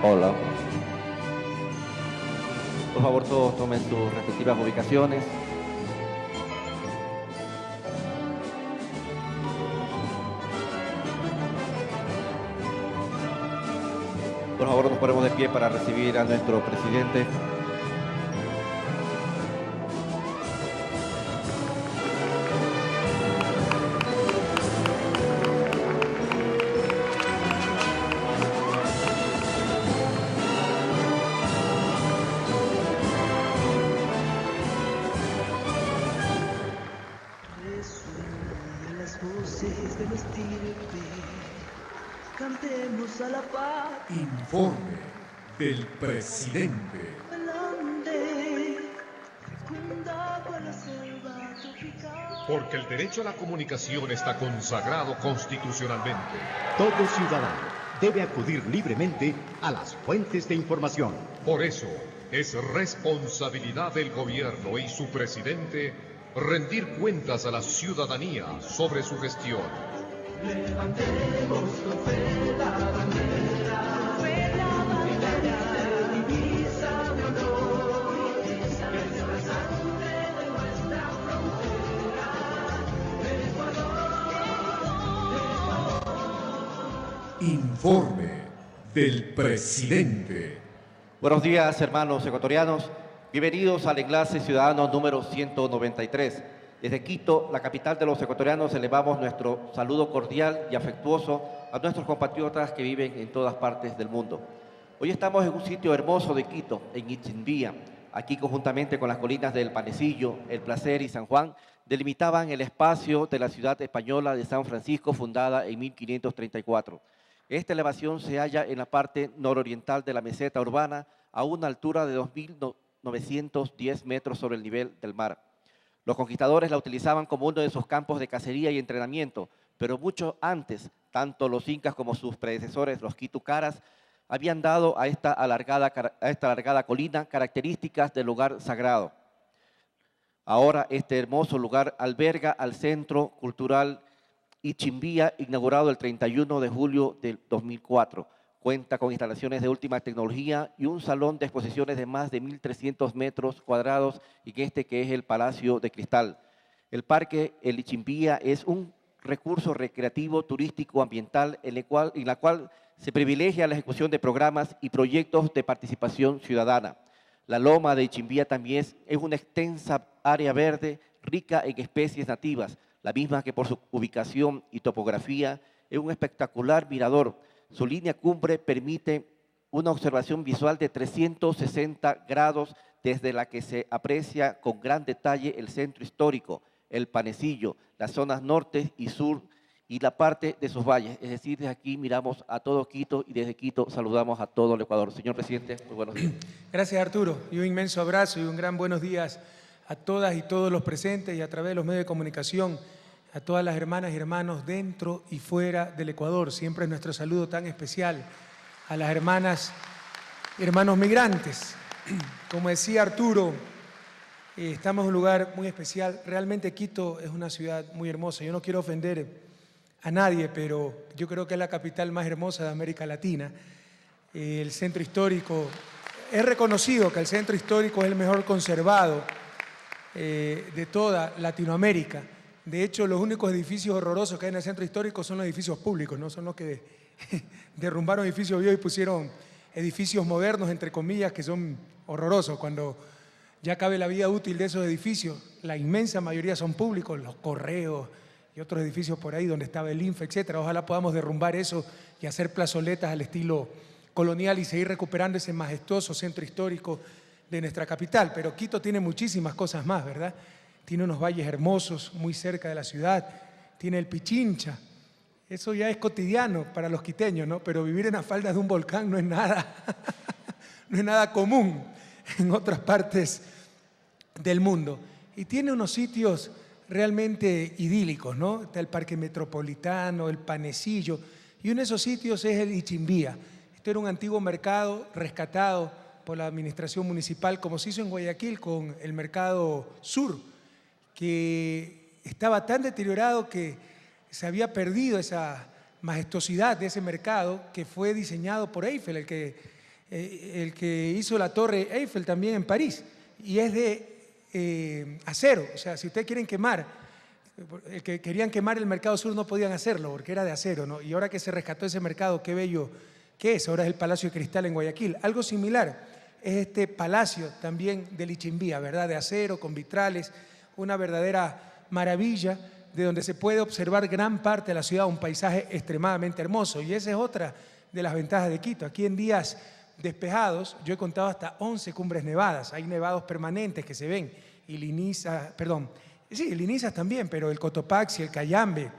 Hola. Por favor, todos tomen sus respectivas ubicaciones. Por favor, nos ponemos de pie para recibir a nuestro presidente. Resuenan las voces de la estirpe, cantemos a la paz. Informe del presidente. Adelante, fecunda cual la selva tropical. Porque el derecho a la comunicación está consagrado constitucionalmente. Todo ciudadano debe acudir libremente a las fuentes de información. Por eso, es responsabilidad del gobierno y su presidente rendir cuentas a la ciudadanía sobre su gestión. Levantemos con fe la bandera, divisa de honor, que es la sangre de nuestra frontera, del Ecuador. Informe del presidente. Buenos días, hermanos ecuatorianos. Bienvenidos al enlace ciudadano número 193. Desde Quito, la capital de los ecuatorianos, elevamos nuestro saludo cordial y afectuoso a nuestros compatriotas que viven en todas partes del mundo. Hoy estamos en un sitio hermoso de Quito, en Ichimbía. Aquí, conjuntamente con las colinas del Panecillo, El Placer y San Juan, delimitaban el espacio de la ciudad española de San Francisco, fundada en 1534. Esta elevación se halla en la parte nororiental de la meseta urbana, a una altura de 2.910 metros sobre el nivel del mar. Los conquistadores la utilizaban como uno de sus campos de cacería y entrenamiento, pero mucho antes, tanto los incas como sus predecesores, los quitucaras, habían dado a esta alargada colina características del lugar sagrado. Ahora este hermoso lugar alberga al Centro Cultural Ichimbía, inaugurado el 31 de julio del 2004. Cuenta con instalaciones de última tecnología y un salón de exposiciones de más de 1.300 metros cuadrados, y que es el Palacio de Cristal. El Parque El Ichimbía es un recurso recreativo, turístico, ambiental, en la cual se privilegia la ejecución de programas y proyectos de participación ciudadana. La Loma de Ichimbía también es una extensa área verde rica en especies nativas, la misma que por su ubicación y topografía es un espectacular mirador. Su línea cumbre permite una observación visual de 360 grados, desde la que se aprecia con gran detalle el centro histórico, el Panecillo, las zonas norte y sur y la parte de sus valles. Es decir, desde aquí miramos a todo Quito y desde Quito saludamos a todo el Ecuador. Señor presidente, muy buenos días. Gracias, Arturo, y un inmenso abrazo y un gran buenos días a todas y todos los presentes y a través de los medios de comunicación, a todas las hermanas y hermanos dentro y fuera del Ecuador. Siempre es nuestro saludo tan especial a las hermanas y hermanos migrantes. Como decía Arturo, estamos en un lugar muy especial. Realmente Quito es una ciudad muy hermosa. Yo no quiero ofender a nadie, pero yo creo que es la capital más hermosa de América Latina. El centro histórico, es reconocido que el centro histórico es el mejor conservado de toda Latinoamérica. De hecho, los únicos edificios horrorosos que hay en el centro histórico son los edificios públicos, no son los que derrumbaron edificios viejos y pusieron edificios modernos, entre comillas, que son horrorosos. Cuando ya cabe la vida útil de esos edificios, la inmensa mayoría son públicos, los correos y otros edificios por ahí donde estaba el INFE, etcétera. Ojalá podamos derrumbar eso y hacer plazoletas al estilo colonial y seguir recuperando ese majestuoso centro histórico de nuestra capital. Pero Quito tiene muchísimas cosas más, ¿verdad? Tiene unos valles hermosos muy cerca de la ciudad, tiene el Pichincha. Eso ya es cotidiano para los quiteños, ¿no? Pero vivir en las faldas de un volcán no es nada, no es nada común en otras partes del mundo. Y tiene unos sitios realmente idílicos, ¿no? Está el Parque Metropolitano, el Panecillo, y uno de esos sitios es el Ichimbía. Esto era un antiguo mercado rescatado por la administración municipal, como se hizo en Guayaquil con el Mercado Sur, que estaba tan deteriorado que se había perdido esa majestuosidad de ese mercado, que fue diseñado por Eiffel, el que el que hizo la Torre Eiffel también en París, y es de acero. O sea, si ustedes quieren quemar, el que querían quemar el mercado sur no podían hacerlo porque era de acero, ¿no? Y ahora que se rescató ese mercado, qué bello que es. Ahora es el Palacio de Cristal en Guayaquil. Algo similar es este palacio también de Lichimbía, ¿verdad? De acero, con vitrales, una verdadera maravilla de donde se puede observar gran parte de la ciudad, un paisaje extremadamente hermoso. Y esa es otra de las ventajas de Quito. Aquí en días despejados, yo he contado hasta 11 cumbres nevadas. Hay nevados permanentes que se ven, y Liniza, perdón, sí, Linizas también, pero el Cotopaxi, el Cayambe,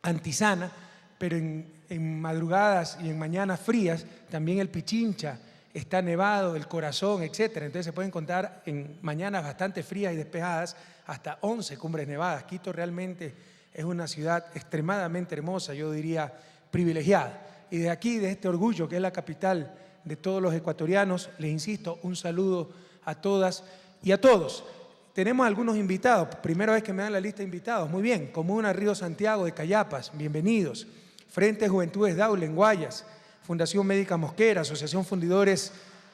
Antisana, pero en madrugadas y en mañanas frías, también el Pichincha está nevado, el Corazón, etcétera. Entonces se pueden contar en mañanas bastante frías y despejadas hasta 11 cumbres nevadas. Quito realmente es una ciudad extremadamente hermosa, yo diría privilegiada. Y de aquí, de este orgullo que es la capital de todos los ecuatorianos, les insisto, un saludo a todas y a todos. Tenemos algunos invitados, primera vez que me dan la lista de invitados. Muy bien, Comuna Río Santiago de Cayapas, bienvenidos. Frente Juventudes Daule en Guayas, Fundación Médica Mosquera, Asociación Fundidores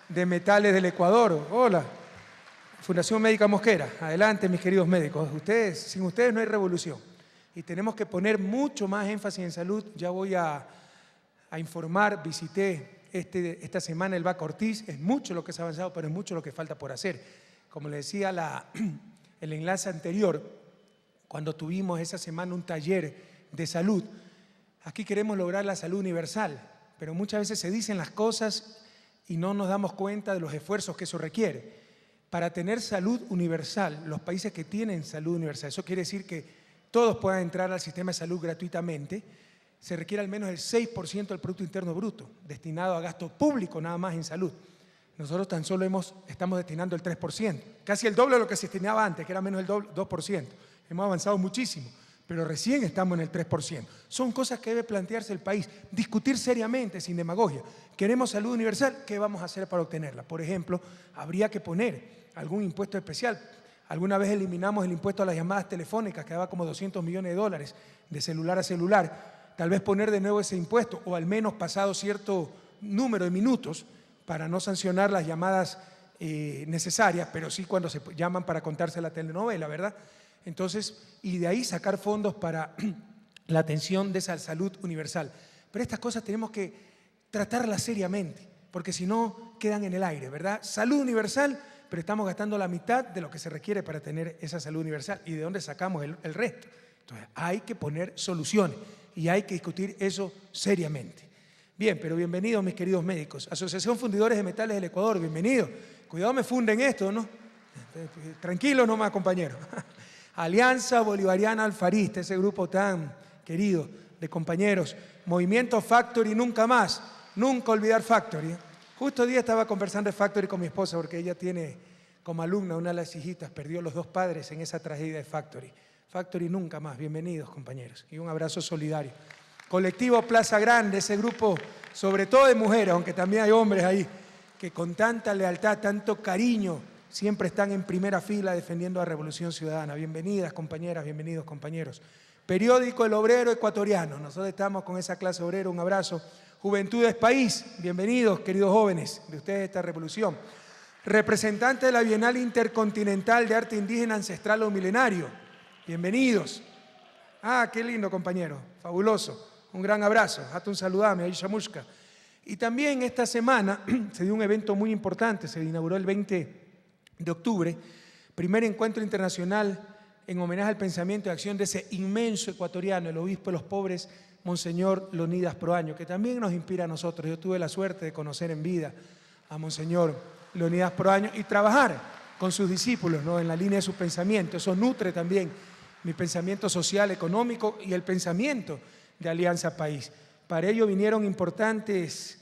de Metales del Ecuador. Hola, Fundación Médica Mosquera. Adelante, mis queridos médicos. Ustedes, sin ustedes no hay revolución. Y tenemos que poner mucho más énfasis en salud. Ya voy a informar, visité esta semana el Vaca Ortiz. Es mucho lo que se ha avanzado, pero es mucho lo que falta por hacer. Como le decía el enlace anterior, cuando tuvimos esa semana un taller de salud, aquí queremos lograr la salud universal, pero muchas veces se dicen las cosas y no nos damos cuenta de los esfuerzos que eso requiere. Para tener salud universal, los países que tienen salud universal, eso quiere decir que todos puedan entrar al sistema de salud gratuitamente, se requiere al menos el 6% del Producto Interno Bruto destinado a gasto público nada más en salud. Nosotros tan solo estamos destinando el 3%, casi el doble de lo que se destinaba antes, que era menos el 2%. Hemos avanzado muchísimo, pero recién estamos en el 3%. Son cosas que debe plantearse el país, discutir seriamente, sin demagogia. ¿Queremos salud universal? ¿Qué vamos a hacer para obtenerla? Por ejemplo, habría que poner algún impuesto especial. Alguna vez eliminamos el impuesto a las llamadas telefónicas, que daba como $200 millones de celular a celular. Tal vez poner de nuevo ese impuesto, o al menos pasado cierto número de minutos, para no sancionar las llamadas necesarias, pero sí cuando se llaman para contarse la telenovela, ¿verdad? Entonces, y de ahí sacar fondos para la atención de esa salud universal. Pero estas cosas tenemos que tratarlas seriamente, porque si no, quedan en el aire, ¿verdad? Salud universal, pero estamos gastando la mitad de lo que se requiere para tener esa salud universal. ¿Y de dónde sacamos el resto? Entonces, hay que poner soluciones y hay que discutir eso seriamente. Bien, pero bienvenidos mis queridos médicos. Asociación Fundidores de Metales del Ecuador, bienvenidos. Cuidado me funden esto, ¿no? Tranquilos nomás, compañeros. Alianza Bolivariana Alfarista, ese grupo tan querido de compañeros. Movimiento Factory Nunca Más, nunca olvidar Factory. Justo hoy día estaba conversando de Factory con mi esposa porque ella tiene como alumna una de las hijitas, perdió los dos padres en esa tragedia de Factory. Factory Nunca Más, bienvenidos compañeros y un abrazo solidario. Colectivo Plaza Grande, ese grupo sobre todo de mujeres, aunque también hay hombres ahí, que con tanta lealtad, tanto cariño, siempre están en primera fila defendiendo a Revolución Ciudadana. Bienvenidas compañeras, bienvenidos compañeros. Periódico El Obrero Ecuatoriano, nosotros estamos con esa clase obrera, un abrazo. Juventudes País, bienvenidos queridos jóvenes de ustedes esta revolución. Representante de la Bienal Intercontinental de Arte Indígena Ancestral o Milenario, bienvenidos. Ah, qué lindo compañero, fabuloso. Un gran abrazo, Hatun saludame, Aisha Mushka. Y también esta semana se dio un evento muy importante, se inauguró el 20 de octubre, primer encuentro internacional en homenaje al pensamiento y acción de ese inmenso ecuatoriano, el obispo de los pobres, Monseñor Leonidas Proaño, que también nos inspira a nosotros. Yo tuve la suerte de conocer en vida a Monseñor Leonidas Proaño y trabajar con sus discípulos, ¿no?, en la línea de su pensamiento. Eso nutre también mi pensamiento social, económico y el pensamiento de Alianza País. Para ello vinieron importantes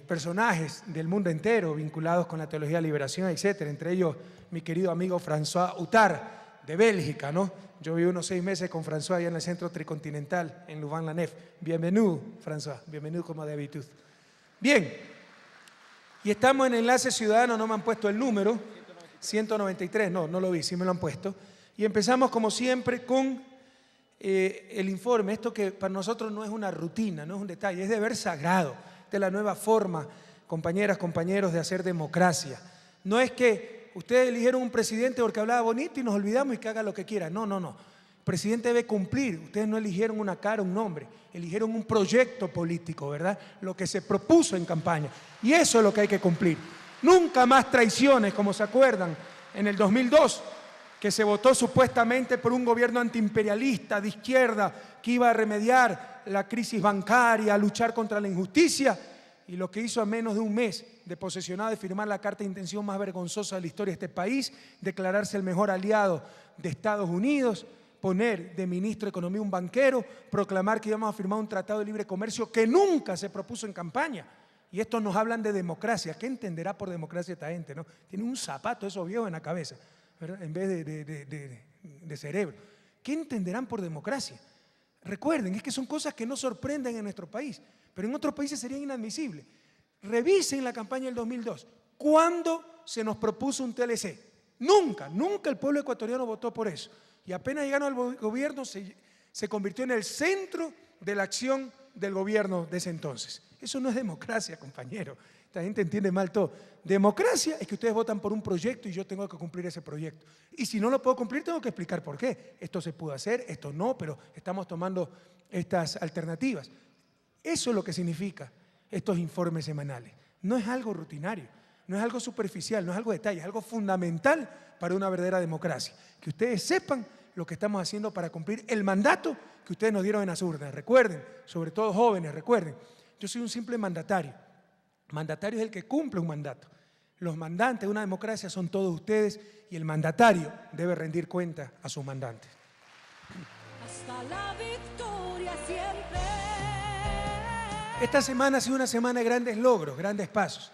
personajes del mundo entero vinculados con la teología de liberación, etcétera. Entre ellos mi querido amigo François Huttard de Bélgica, ¿no? Yo viví unos 6 meses con François allá en el Centro Tricontinental en Louvain-la-Neuve. Bienvenido, François, bienvenido como de habitud. Bien, y estamos en Enlace Ciudadano, no me han puesto el número, 193, no lo vi, sí me lo han puesto. Y empezamos como siempre con el informe, esto que para nosotros no es una rutina, no es un detalle, es deber sagrado de la nueva forma compañeras, compañeros, de hacer democracia. No es que ustedes eligieron un presidente porque hablaba bonito y nos olvidamos y que haga lo que quiera. No, no, no. El presidente debe cumplir. Ustedes no eligieron una cara, un nombre. Eligieron un proyecto político, ¿verdad? Lo que se propuso en campaña. Y eso es lo que hay que cumplir. Nunca más traiciones, como se acuerdan, en el 2002, que se votó supuestamente por un gobierno antiimperialista de izquierda que iba a remediar la crisis bancaria, a luchar contra la injusticia, y lo que hizo a menos de un mes de posesionado de firmar la carta de intención más vergonzosa de la historia de este país, declararse el mejor aliado de Estados Unidos, poner de ministro de Economía un banquero, proclamar que íbamos a firmar un tratado de libre comercio que nunca se propuso en campaña. Y estos nos hablan de democracia. ¿Qué entenderá por democracia esta gente, no? Tiene un zapato esos viejos en la cabeza, ¿verdad? En vez de cerebro. ¿Qué entenderán por democracia? Recuerden, es que son cosas que no sorprenden en nuestro país, pero en otros países serían inadmisibles. Revisen la campaña del 2002. ¿Cuándo se nos propuso un TLC? Nunca, nunca el pueblo ecuatoriano votó por eso. Y apenas llegaron al gobierno se convirtió en el centro de la acción del gobierno de ese entonces. Eso no es democracia, compañero. Esta gente entiende mal todo. Democracia es que ustedes votan por un proyecto y yo tengo que cumplir ese proyecto. Y si no lo puedo cumplir, tengo que explicar por qué. Esto se pudo hacer, esto no, pero estamos tomando estas alternativas. Eso es lo que significa estos informes semanales. No es algo rutinario, no es algo superficial, no es algo de detalle, es algo fundamental para una verdadera democracia. Que ustedes sepan lo que estamos haciendo para cumplir el mandato que ustedes nos dieron en las urnas. Recuerden, sobre todo jóvenes, recuerden, yo soy un simple mandatario. Mandatario es el que cumple un mandato. Los mandantes de una democracia son todos ustedes y el mandatario debe rendir cuenta a sus mandantes. Hasta la victoria siempre. Esta semana ha sido una semana de grandes logros, grandes pasos,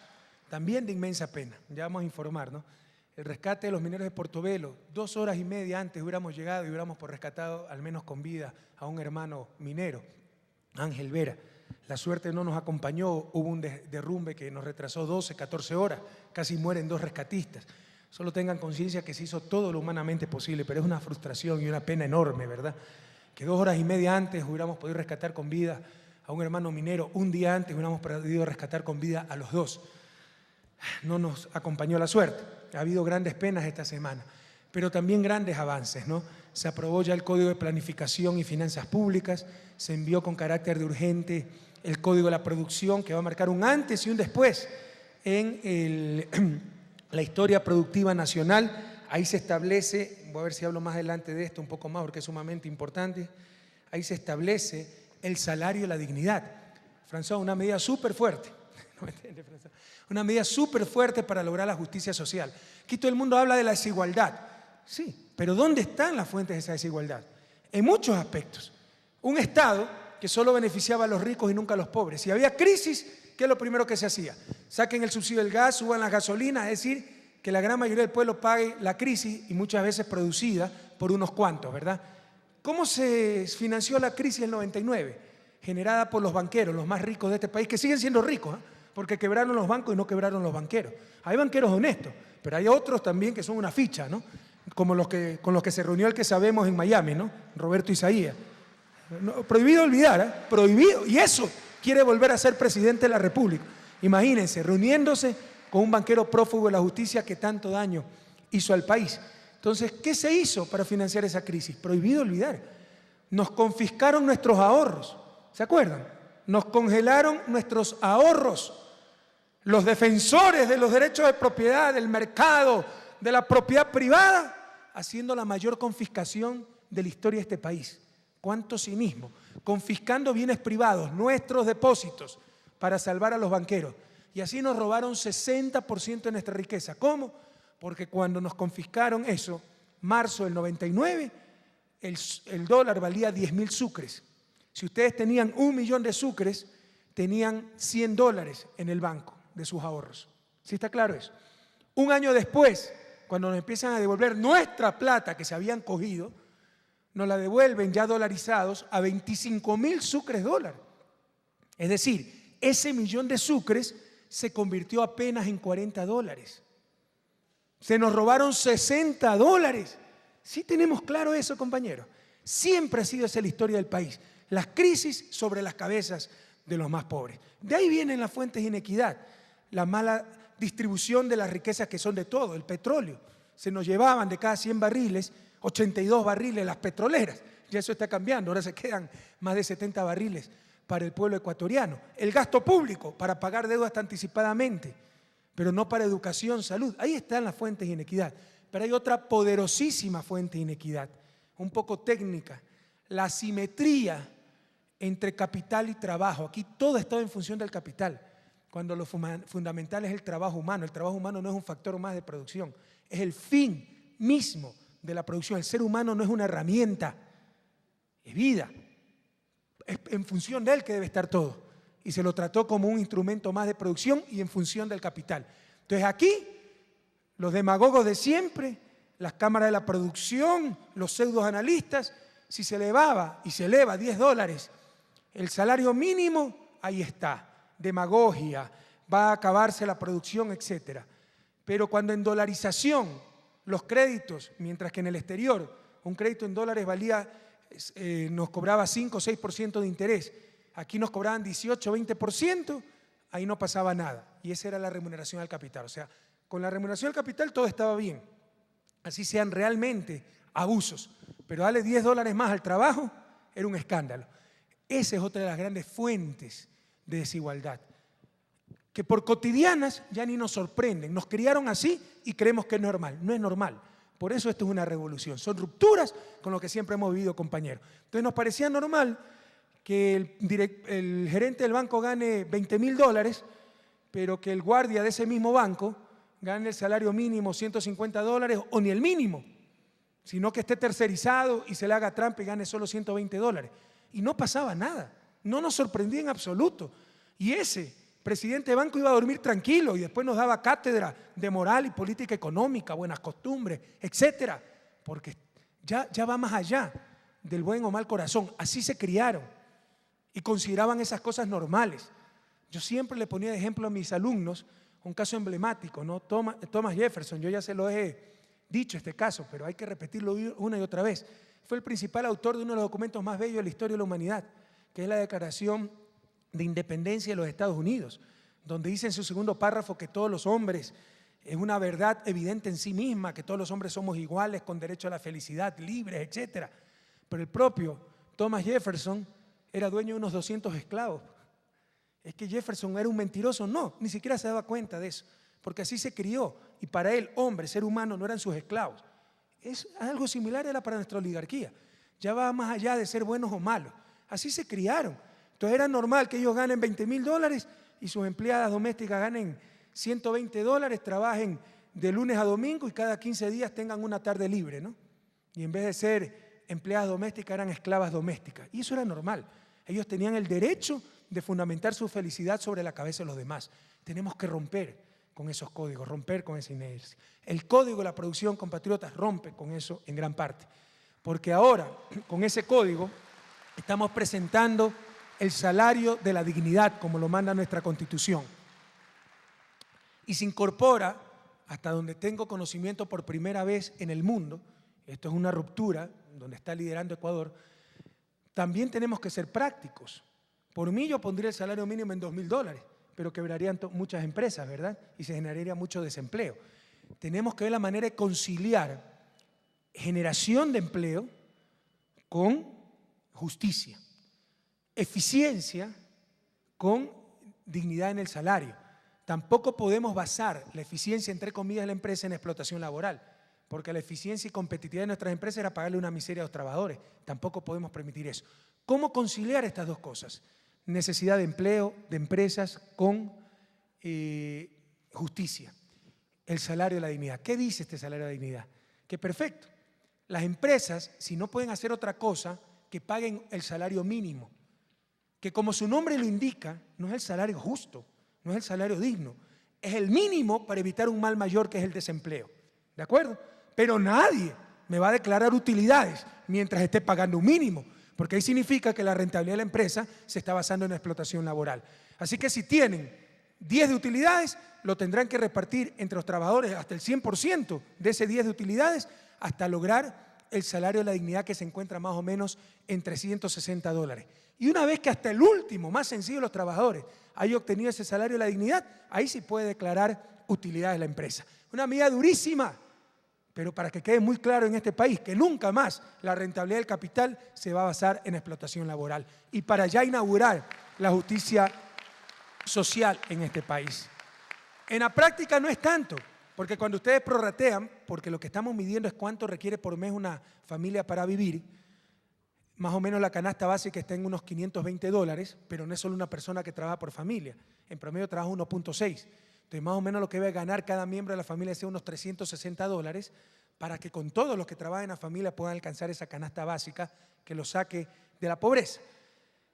también de inmensa pena. Ya vamos a informar, ¿no? El rescate de los mineros de Portobelo, 2 horas y media antes hubiéramos llegado y hubiéramos rescatado al menos con vida a un hermano minero, Ángel Vera. La suerte no nos acompañó, hubo un derrumbe que nos retrasó 12, 14 horas, casi mueren 2 rescatistas. Solo tengan conciencia que se hizo todo lo humanamente posible, pero es una frustración y una pena enorme, ¿verdad? Que 2 horas y media antes hubiéramos podido rescatar con vida a un hermano minero, un día antes hubiéramos podido rescatar con vida a los 2. No nos acompañó la suerte. Ha habido grandes penas esta semana, pero también grandes avances, ¿no? Se aprobó ya el Código de Planificación y Finanzas Públicas, se envió con carácter de urgente el Código de la Producción, que va a marcar un antes y un después en la historia productiva nacional. Ahí se establece, voy a ver si hablo más adelante de esto un poco más porque es sumamente importante, ahí se establece el salario y la dignidad. François, una medida súper fuerte. ¿No me entiende, François? Una medida súper fuerte para lograr la justicia social. Aquí todo el mundo habla de la desigualdad. Sí, pero ¿dónde están las fuentes de esa desigualdad? En muchos aspectos. Un Estado que solo beneficiaba a los ricos y nunca a los pobres. Si había crisis, ¿qué es lo primero que se hacía? Saquen el subsidio del gas, suban las gasolinas, es decir, que la gran mayoría del pueblo pague la crisis y muchas veces producida por unos cuantos, ¿verdad? ¿Cómo se financió la crisis del 99? Generada por los banqueros, los más ricos de este país, que siguen siendo ricos, ¿eh? Porque quebraron los bancos y no quebraron los banqueros. Hay banqueros honestos, pero hay otros también que son una ficha, ¿no? Como con los que se reunió el que sabemos en Miami, ¿no? Roberto Isaías. No, prohibido olvidar, ¿eh? Prohibido. Y eso quiere volver a ser presidente de la República. Imagínense, reuniéndose con un banquero prófugo de la justicia que tanto daño hizo al país. Entonces, ¿qué se hizo para financiar esa crisis? Prohibido olvidar. Nos confiscaron nuestros ahorros, ¿se acuerdan? Nos congelaron nuestros ahorros. Los defensores de los derechos de propiedad, del mercado, de la propiedad privada, haciendo la mayor confiscación de la historia de este país. ¿Cuánto cinismo? Confiscando bienes privados, nuestros depósitos, para salvar a los banqueros. Y así nos robaron 60% de nuestra riqueza. ¿Cómo? Porque cuando nos confiscaron eso, marzo del 99, el dólar valía 10.000 sucres. Si ustedes tenían 1 millón de sucres, tenían $100 en el banco de sus ahorros. ¿Sí está claro eso? Un año después, cuando nos empiezan a devolver nuestra plata que se habían cogido, nos la devuelven ya dolarizados a 25.000 sucres dólar. Es decir, ese millón de sucres se convirtió apenas en $40. Se nos robaron $60. ¿Sí tenemos claro eso, compañeros? Siempre ha sido esa la historia del país. Las crisis sobre las cabezas de los más pobres. De ahí vienen las fuentes de inequidad. la mala distribución de las riquezas que son de todo, el petróleo. Se nos llevaban de cada 100 barriles, 82 barriles las petroleras. Ya eso está cambiando, ahora se quedan más de 70 barriles para el pueblo ecuatoriano. El gasto público para pagar deudas anticipadamente, pero no para educación, salud. Ahí están las fuentes de inequidad. Pero hay otra poderosísima fuente de inequidad, un poco técnica, la asimetría entre capital y trabajo. Aquí todo está en función del capital, cuando lo fundamental es el trabajo humano. El trabajo humano no es un factor más de producción, es el fin mismo de la producción. El ser humano no es una herramienta, es vida. Es en función de él que debe estar todo. Y se lo trató como un instrumento más de producción y en función del capital. Entonces aquí, los demagogos de siempre, las cámaras de la producción, los pseudoanalistas, si se elevaba y se eleva $10 el salario mínimo, ahí está, demagogia, va a acabarse la producción, etc. Pero cuando en dolarización los créditos, mientras que en el exterior un crédito en dólares valía, nos cobraba 5 o 6% de interés, aquí nos cobraban 18 o 20%, ahí no pasaba nada. Y esa era la remuneración al capital. O sea, con la remuneración al capital todo estaba bien, así sean realmente abusos. Pero darle $10 más al trabajo era un escándalo. Esa es otra de las grandes fuentes de desigualdad, que por cotidianas ya ni nos sorprenden. Nos criaron así y creemos que es normal. No es normal. Por eso esto es una revolución. Son rupturas con lo que siempre hemos vivido, compañeros. Entonces nos parecía normal que el gerente del banco gane $20.000, pero que el guardia de ese mismo banco gane el salario mínimo $150 o ni el mínimo, sino que esté tercerizado y se le haga trampa y gane solo $120. Y no pasaba nada, no nos sorprendía en absoluto. Y ese presidente de banco iba a dormir tranquilo y después nos daba cátedra de moral y política económica, buenas costumbres, etcétera, porque ya va más allá del buen o mal corazón. Así se criaron y consideraban esas cosas normales. Yo siempre le ponía de ejemplo a mis alumnos un caso emblemático, ¿no? Thomas Jefferson. Yo ya se lo he dicho este caso, pero hay que repetirlo una y otra vez. Fue el principal autor de uno de los documentos más bellos de la historia de la humanidad, que es la Declaración de Independencia de los Estados Unidos, donde dice en su segundo párrafo que todos los hombres, es una verdad evidente en sí misma, que todos los hombres somos iguales, con derecho a la felicidad, libres, etc. Pero el propio Thomas Jefferson era dueño de unos 200 esclavos. ¿Es que Jefferson era un mentiroso? No, ni siquiera se daba cuenta de eso, porque así se crió. Y para él, hombre, ser humano, no eran sus esclavos. Es algo similar era para nuestra oligarquía. Ya va más allá de ser buenos o malos. Así se criaron. Entonces era normal que ellos ganen $20.000 y sus empleadas domésticas ganen $120, trabajen de lunes a domingo y cada 15 días tengan una tarde libre, ¿no? Y en vez de ser empleadas domésticas eran esclavas domésticas. Y eso era normal. Ellos tenían el derecho de fundamentar su felicidad sobre la cabeza de los demás. Tenemos que romper con esos códigos, romper con esa inercia. El código de la producción, compatriotas, rompe con eso en gran parte. Porque ahora, con ese código, estamos presentando el salario de la dignidad, como lo manda nuestra Constitución. Y se incorpora, hasta donde tengo conocimiento por primera vez en el mundo, esto es una ruptura, donde está liderando Ecuador, también tenemos que ser prácticos. Por mí yo pondría el salario mínimo en $2.000, pero quebrarían muchas empresas, ¿verdad? Y se generaría mucho desempleo. Tenemos que ver la manera de conciliar generación de empleo con justicia, eficiencia con dignidad en el salario. Tampoco podemos basar la eficiencia, entre comillas, de la empresa en explotación laboral, porque la eficiencia y competitividad de nuestras empresas era pagarle una miseria a los trabajadores. Tampoco podemos permitir eso. ¿Cómo conciliar estas dos cosas? Necesidad de empleo, de empresas con justicia. El salario de la dignidad. ¿Qué dice este salario de la dignidad? Que perfecto. Las empresas, si no pueden hacer otra cosa, que paguen el salario mínimo. Que como su nombre lo indica, no es el salario justo, no es el salario digno. Es el mínimo para evitar un mal mayor que es el desempleo. ¿De acuerdo? Pero nadie me va a declarar utilidades mientras esté pagando un mínimo, porque ahí significa que la rentabilidad de la empresa se está basando en la explotación laboral. Así que si tienen 10 de utilidades, lo tendrán que repartir entre los trabajadores hasta el 100% de ese 10 de utilidades hasta lograr el salario de la dignidad, que se encuentra más o menos en $360. Y una vez que hasta el último, más sencillo de los trabajadores, haya obtenido ese salario de la dignidad, ahí sí puede declarar utilidad de la empresa. Una medida durísima, pero para que quede muy claro en este país que nunca más la rentabilidad del capital se va a basar en explotación laboral. Y para ya inaugurar la justicia social en este país. En la práctica no es tanto, porque cuando ustedes prorratean, porque lo que estamos midiendo es cuánto requiere por mes una familia para vivir, más o menos la canasta básica está en unos $520, pero no es solo una persona que trabaja por familia, en promedio trabaja 1.6. Entonces, más o menos lo que debe ganar cada miembro de la familia es unos $360 para que con todos los que trabajan en la familia puedan alcanzar esa canasta básica que los saque de la pobreza.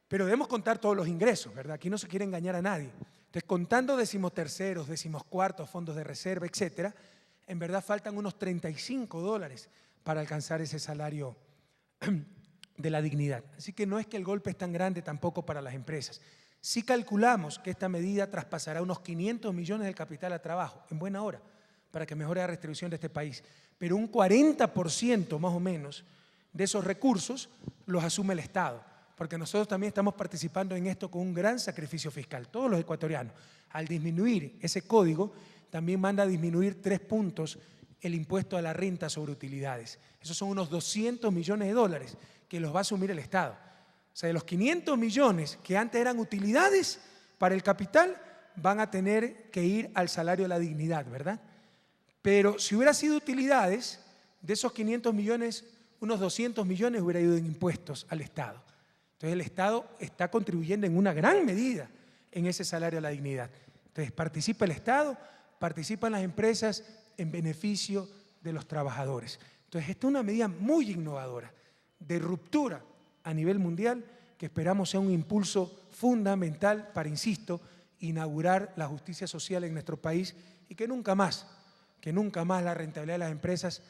Pero debemos contar todos los ingresos, ¿verdad? Aquí no se quiere engañar a nadie. Entonces, contando decimoterceros, decimoscuartos, fondos de reserva, etcétera, en verdad faltan unos $35 para alcanzar ese salario de la dignidad. Así que no es que el golpe es tan grande tampoco para las empresas. Sí calculamos que esta medida traspasará unos 500 millones del capital a trabajo, en buena hora, para que mejore la redistribución de este país. Pero un 40% más o menos de esos recursos los asume el Estado, porque nosotros también estamos participando en esto con un gran sacrificio fiscal, todos los ecuatorianos. Al disminuir ese código, también manda a disminuir 3 puntos el impuesto a la renta sobre utilidades. Esos son unos $200 millones que los va a asumir el Estado. O sea, de los 500 millones que antes eran utilidades para el capital, van a tener que ir al salario de la dignidad, ¿verdad? Pero si hubiera sido utilidades, de esos 500 millones, unos 200 millones hubiera ido en impuestos al Estado. Entonces el Estado está contribuyendo en una gran medida en ese salario de la dignidad. Entonces participa el Estado, participan las empresas en beneficio de los trabajadores. Entonces esta es una medida muy innovadora, de ruptura a nivel mundial, que esperamos sea un impulso fundamental para, insisto, inaugurar la justicia social en nuestro país y que nunca más la rentabilidad de las empresas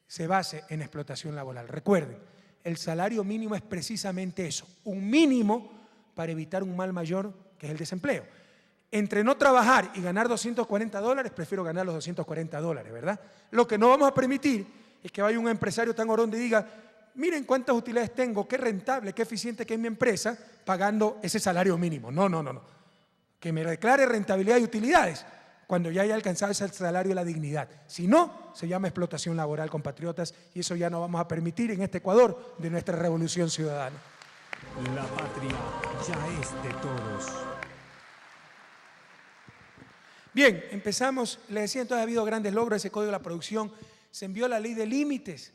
se base en explotación laboral. Recuerden, el salario mínimo es precisamente eso, un mínimo para evitar un mal mayor que es el desempleo. Entre no trabajar y ganar $240, prefiero ganar los $240, ¿verdad? Lo que no vamos a permitir es que vaya un empresario tan orón y diga: miren cuántas utilidades tengo, qué rentable, qué eficiente que es mi empresa, pagando ese salario mínimo. No. Que me declare rentabilidad y utilidades cuando ya haya alcanzado ese salario de la dignidad. Si no, se llama explotación laboral, compatriotas, y eso ya no vamos a permitir en este Ecuador de nuestra revolución ciudadana. La patria ya es de todos. Bien, empezamos. Les decía, entonces ha habido grandes logros. Ese Código de la Producción, se envió la ley de límites.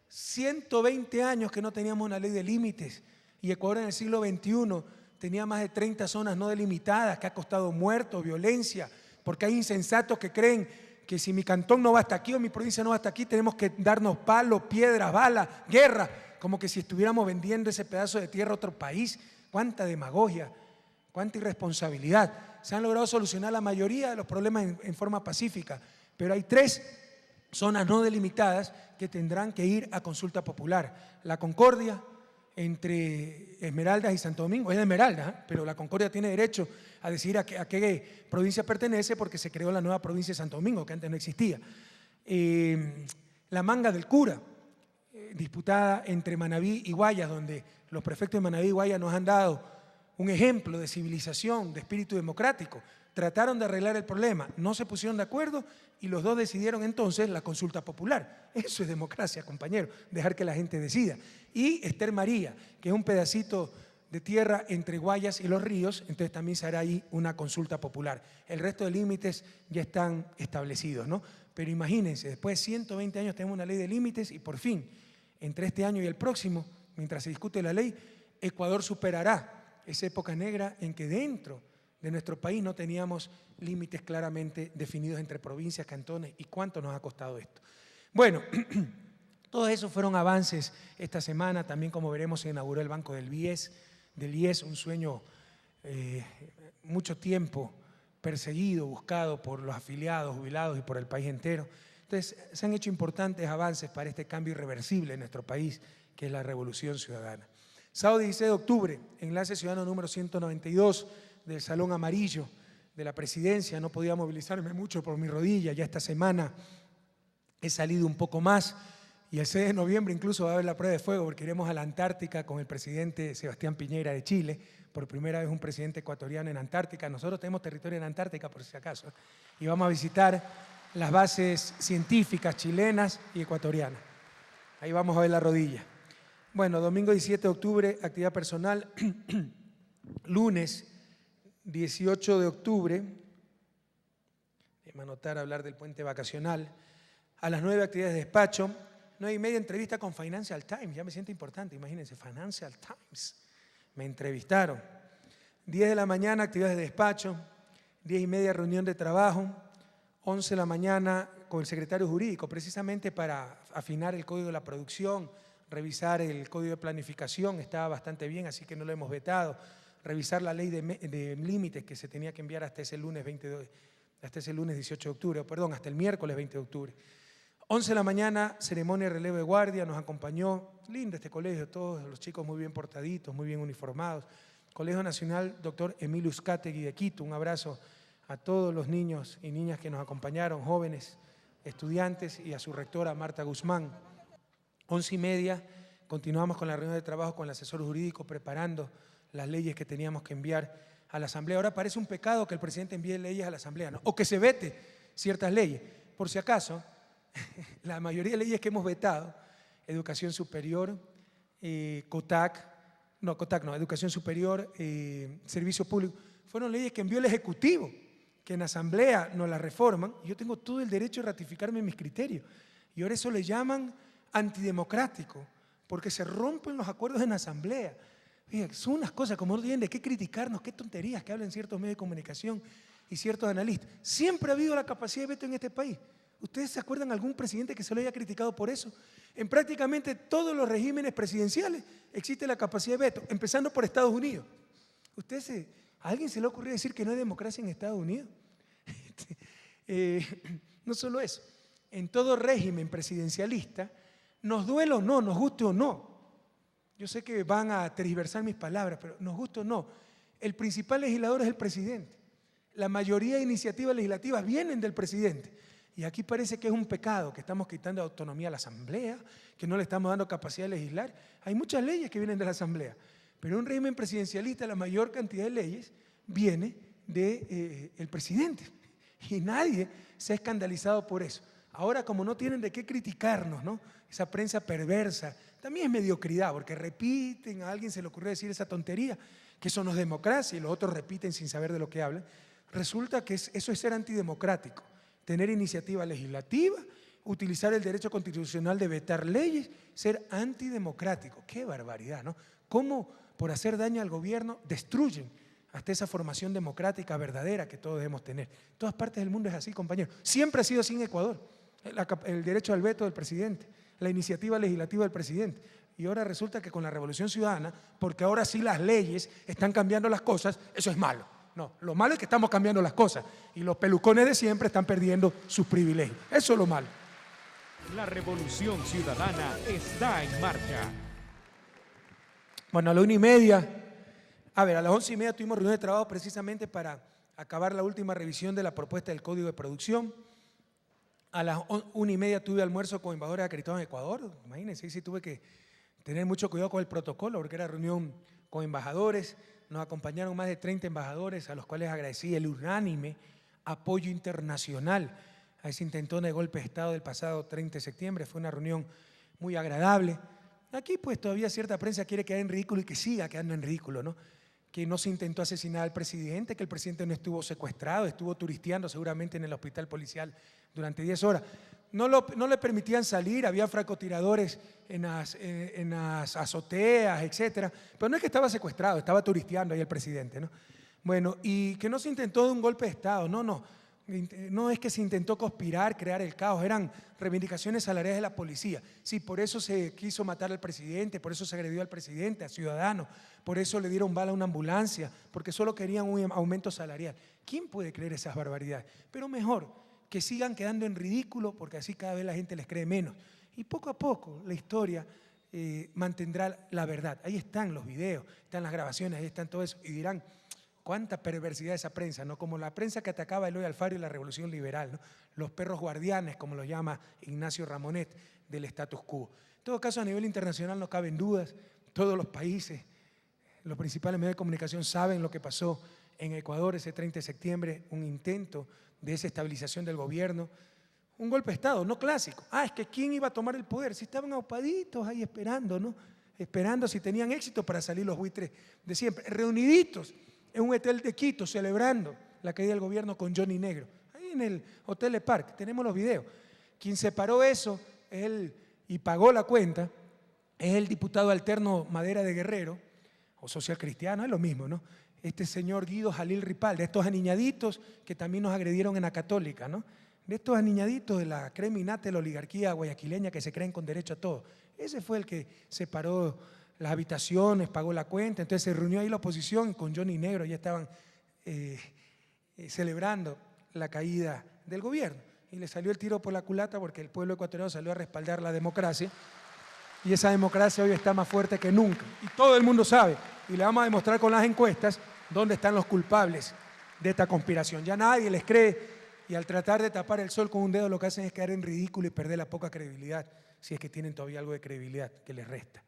120 años que no teníamos una ley de límites, y Ecuador en el siglo XXI tenía más de 30 zonas no delimitadas, que ha costado muertos, violencia, porque hay insensatos que creen que si mi cantón no va hasta aquí o mi provincia no va hasta aquí, tenemos que darnos palos, piedras, balas, guerra, como que si estuviéramos vendiendo ese pedazo de tierra a otro país. Cuánta demagogia, cuánta irresponsabilidad. Se han logrado solucionar la mayoría de los problemas en forma pacífica, pero hay 3 zonas no delimitadas que tendrán que ir a consulta popular. La Concordia, entre Esmeraldas y Santo Domingo, es de Esmeraldas, pero la Concordia tiene derecho a decidir a qué provincia pertenece, porque se creó la nueva provincia de Santo Domingo, que antes no existía. La Manga del Cura, disputada entre Manabí y Guayas, donde los prefectos de Manabí y Guayas nos han dado un ejemplo de civilización, de espíritu democrático. Trataron de arreglar el problema, no se pusieron de acuerdo y los dos decidieron entonces la consulta popular. Eso es democracia, compañero, dejar que la gente decida. Y Ester María, que es un pedacito de tierra entre Guayas y Los Ríos, entonces también se hará ahí una consulta popular. El resto de límites ya están establecidos, ¿no? Pero imagínense, después de 120 años tenemos una ley de límites y por fin, entre este año y el próximo, mientras se discute la ley, Ecuador superará esa época negra en que dentro de nuestro país no teníamos límites claramente definidos entre provincias, cantones, y cuánto nos ha costado esto. Bueno, todos esos fueron avances esta semana. También, como veremos, se inauguró el Banco del IES, un sueño mucho tiempo perseguido, buscado por los afiliados, jubilados y por el país entero. Entonces, se han hecho importantes avances para este cambio irreversible en nuestro país, que es la revolución ciudadana. Sábado 16 de octubre, enlace ciudadano número 192 del Salón Amarillo de la Presidencia. No podía movilizarme mucho por mi rodilla, ya esta semana he salido un poco más. y el 6 de noviembre incluso va a haber la prueba de fuego porque iremos a la Antártica con el presidente Sebastián Piñera de Chile. Por primera vez un presidente ecuatoriano en Antártica. Nosotros tenemos territorio en Antártica, por si acaso. Y vamos a visitar las bases científicas chilenas y ecuatorianas. Ahí vamos a ver la rodilla. Bueno, domingo 17 de octubre, actividad personal. Lunes 18 de octubre, déjame anotar, hablar del puente vacacional. A las 9, actividades de despacho. 9:30, entrevista con Financial Times. Ya me siento importante, imagínense, Financial Times. Me entrevistaron. 10 de la mañana, actividades de despacho. 10:30, reunión de trabajo. 11 de la mañana con el secretario jurídico, precisamente para afinar el código de la producción, revisar el código de planificación, estaba bastante bien, así que no lo hemos vetado. Revisar la ley de límites que se tenía que enviar hasta ese lunes 18 de octubre, perdón, hasta el miércoles 20 de octubre. 11 de la mañana, ceremonia de relevo de guardia, nos acompañó, lindo este colegio, todos los chicos muy bien portaditos, muy bien uniformados. Colegio Nacional Dr. Emilio Uzcategui de Quito, un abrazo a todos los niños y niñas que nos acompañaron, jóvenes, estudiantes, y a su rectora Marta Guzmán. 11:30, continuamos con la reunión de trabajo con el asesor jurídico, preparando las leyes que teníamos que enviar a la Asamblea. Ahora parece un pecado que el presidente envíe leyes a la Asamblea, ¿no? O que se vete ciertas leyes. Por si acaso, la mayoría de leyes que hemos vetado, educación superior, educación superior, servicio público, fueron leyes que envió el Ejecutivo, que en Asamblea nos las reforman. Yo tengo todo el derecho de ratificarme en mis criterios. Y ahora eso le llaman antidemocrático, porque se rompen los acuerdos en Asamblea. Fíjate, son unas cosas como no tienen de qué criticarnos, qué tonterías que hablan ciertos medios de comunicación y ciertos analistas. Siempre ha habido la capacidad de veto en este país. ¿Ustedes se acuerdan de algún presidente que se lo haya criticado por eso? En prácticamente todos los regímenes presidenciales existe la capacidad de veto, empezando por Estados Unidos. ¿A alguien se le ocurrió decir que no hay democracia en Estados Unidos? No solo eso, en todo régimen presidencialista, nos duele o no, nos guste o no, yo sé que van a tergiversar mis palabras, pero nos guste o no, el principal legislador es el presidente. La mayoría de iniciativas legislativas vienen del presidente. Y aquí parece que es un pecado, que estamos quitando autonomía a la Asamblea, que no le estamos dando capacidad de legislar. Hay muchas leyes que vienen de la Asamblea, pero en un régimen presidencialista la mayor cantidad de leyes viene del presidente. Y nadie se ha escandalizado por eso. Ahora, como no tienen de qué criticarnos, ¿no? Esa prensa perversa, también es mediocridad, porque repiten, a alguien se le ocurrió decir esa tontería, que eso no es democracia, y los otros repiten sin saber de lo que hablan. Resulta que eso es ser antidemocrático. Tener iniciativa legislativa, utilizar el derecho constitucional de vetar leyes, ser antidemocrático. ¡Qué barbaridad!, ¿no? ¿Cómo por hacer daño al gobierno destruyen hasta esa formación democrática verdadera que todos debemos tener? En todas partes del mundo es así, compañeros. Siempre ha sido así en Ecuador. El derecho al veto del presidente, la iniciativa legislativa del presidente. Y ahora resulta que con la Revolución Ciudadana, porque ahora sí las leyes están cambiando las cosas, eso es malo. No, lo malo es que estamos cambiando las cosas y los pelucones de siempre están perdiendo sus privilegios. Eso es lo malo. La Revolución Ciudadana está en marcha. Bueno, a la 1:30, a las 11:30 tuvimos reunión de trabajo precisamente para acabar la última revisión de la propuesta del Código de Producción. A las 1:30 tuve almuerzo con embajadores acreditados en Ecuador. Imagínense, sí tuve que tener mucho cuidado con el protocolo porque era reunión con embajadores. Nos acompañaron más de 30 embajadores a los cuales agradecí el unánime apoyo internacional a ese intentón de golpe de Estado del pasado 30 de septiembre. Fue una reunión muy agradable. Aquí pues todavía cierta prensa quiere quedar en ridículo y que siga quedando en ridículo, ¿no? Que no se intentó asesinar al presidente, que el presidente no estuvo secuestrado, estuvo turisteando seguramente en el hospital policial durante 10 horas. No le permitían salir, había francotiradores en las azoteas, etcétera. Pero no es que estaba secuestrado, estaba turisteando ahí el presidente, ¿no? Bueno, y que no se intentó de un golpe de Estado, no es que se intentó conspirar, crear el caos, eran reivindicaciones salariales de la policía. Sí, por eso se quiso matar al presidente, por eso se agredió al presidente, a ciudadanos, por eso le dieron bala a una ambulancia, porque solo querían un aumento salarial. ¿Quién puede creer esas barbaridades? Pero mejor que sigan quedando en ridículo, porque así cada vez la gente les cree menos. Y poco a poco la historia mantendrá la verdad. Ahí están los videos, están las grabaciones, ahí están todo eso. Y dirán, Cuánta perversidad esa prensa, ¿no? Como la prensa que atacaba a Eloy Alfaro y la Revolución Liberal, ¿no? Los perros guardianes, como los llama Ignacio Ramonet, del status quo. En todo caso, a nivel internacional no caben dudas, todos los países, los principales medios de comunicación saben lo que pasó en Ecuador ese 30 de septiembre, un intento de desestabilización del gobierno, un golpe de Estado, no clásico. Es que ¿quién iba a tomar el poder? Si estaban aupaditos ahí esperando, ¿no? Esperando si tenían éxito para salir los buitres de siempre, reuniditos en un hotel de Quito, celebrando la caída del gobierno con Johnny Negro. Ahí en el Hotel de Parque, tenemos los videos. Quien separó eso y pagó la cuenta es el diputado alterno Madera de Guerrero, o social cristiano, es lo mismo, ¿no? Este señor Guido Jalil Ripal, de estos aniñaditos que también nos agredieron en la Católica, ¿no? De estos aniñaditos de la crema innata de la oligarquía guayaquileña que se creen con derecho a todo. Ese fue el que separó las habitaciones, pagó la cuenta, entonces se reunió ahí la oposición con Johnny Negro, ya estaban celebrando la caída del gobierno. Y le salió el tiro por la culata porque el pueblo ecuatoriano salió a respaldar la democracia y esa democracia hoy está más fuerte que nunca. Y todo el mundo sabe, y le vamos a demostrar con las encuestas dónde están los culpables de esta conspiración. Ya nadie les cree y al tratar de tapar el sol con un dedo lo que hacen es quedar en ridículo y perder la poca credibilidad, si es que tienen todavía algo de credibilidad que les resta.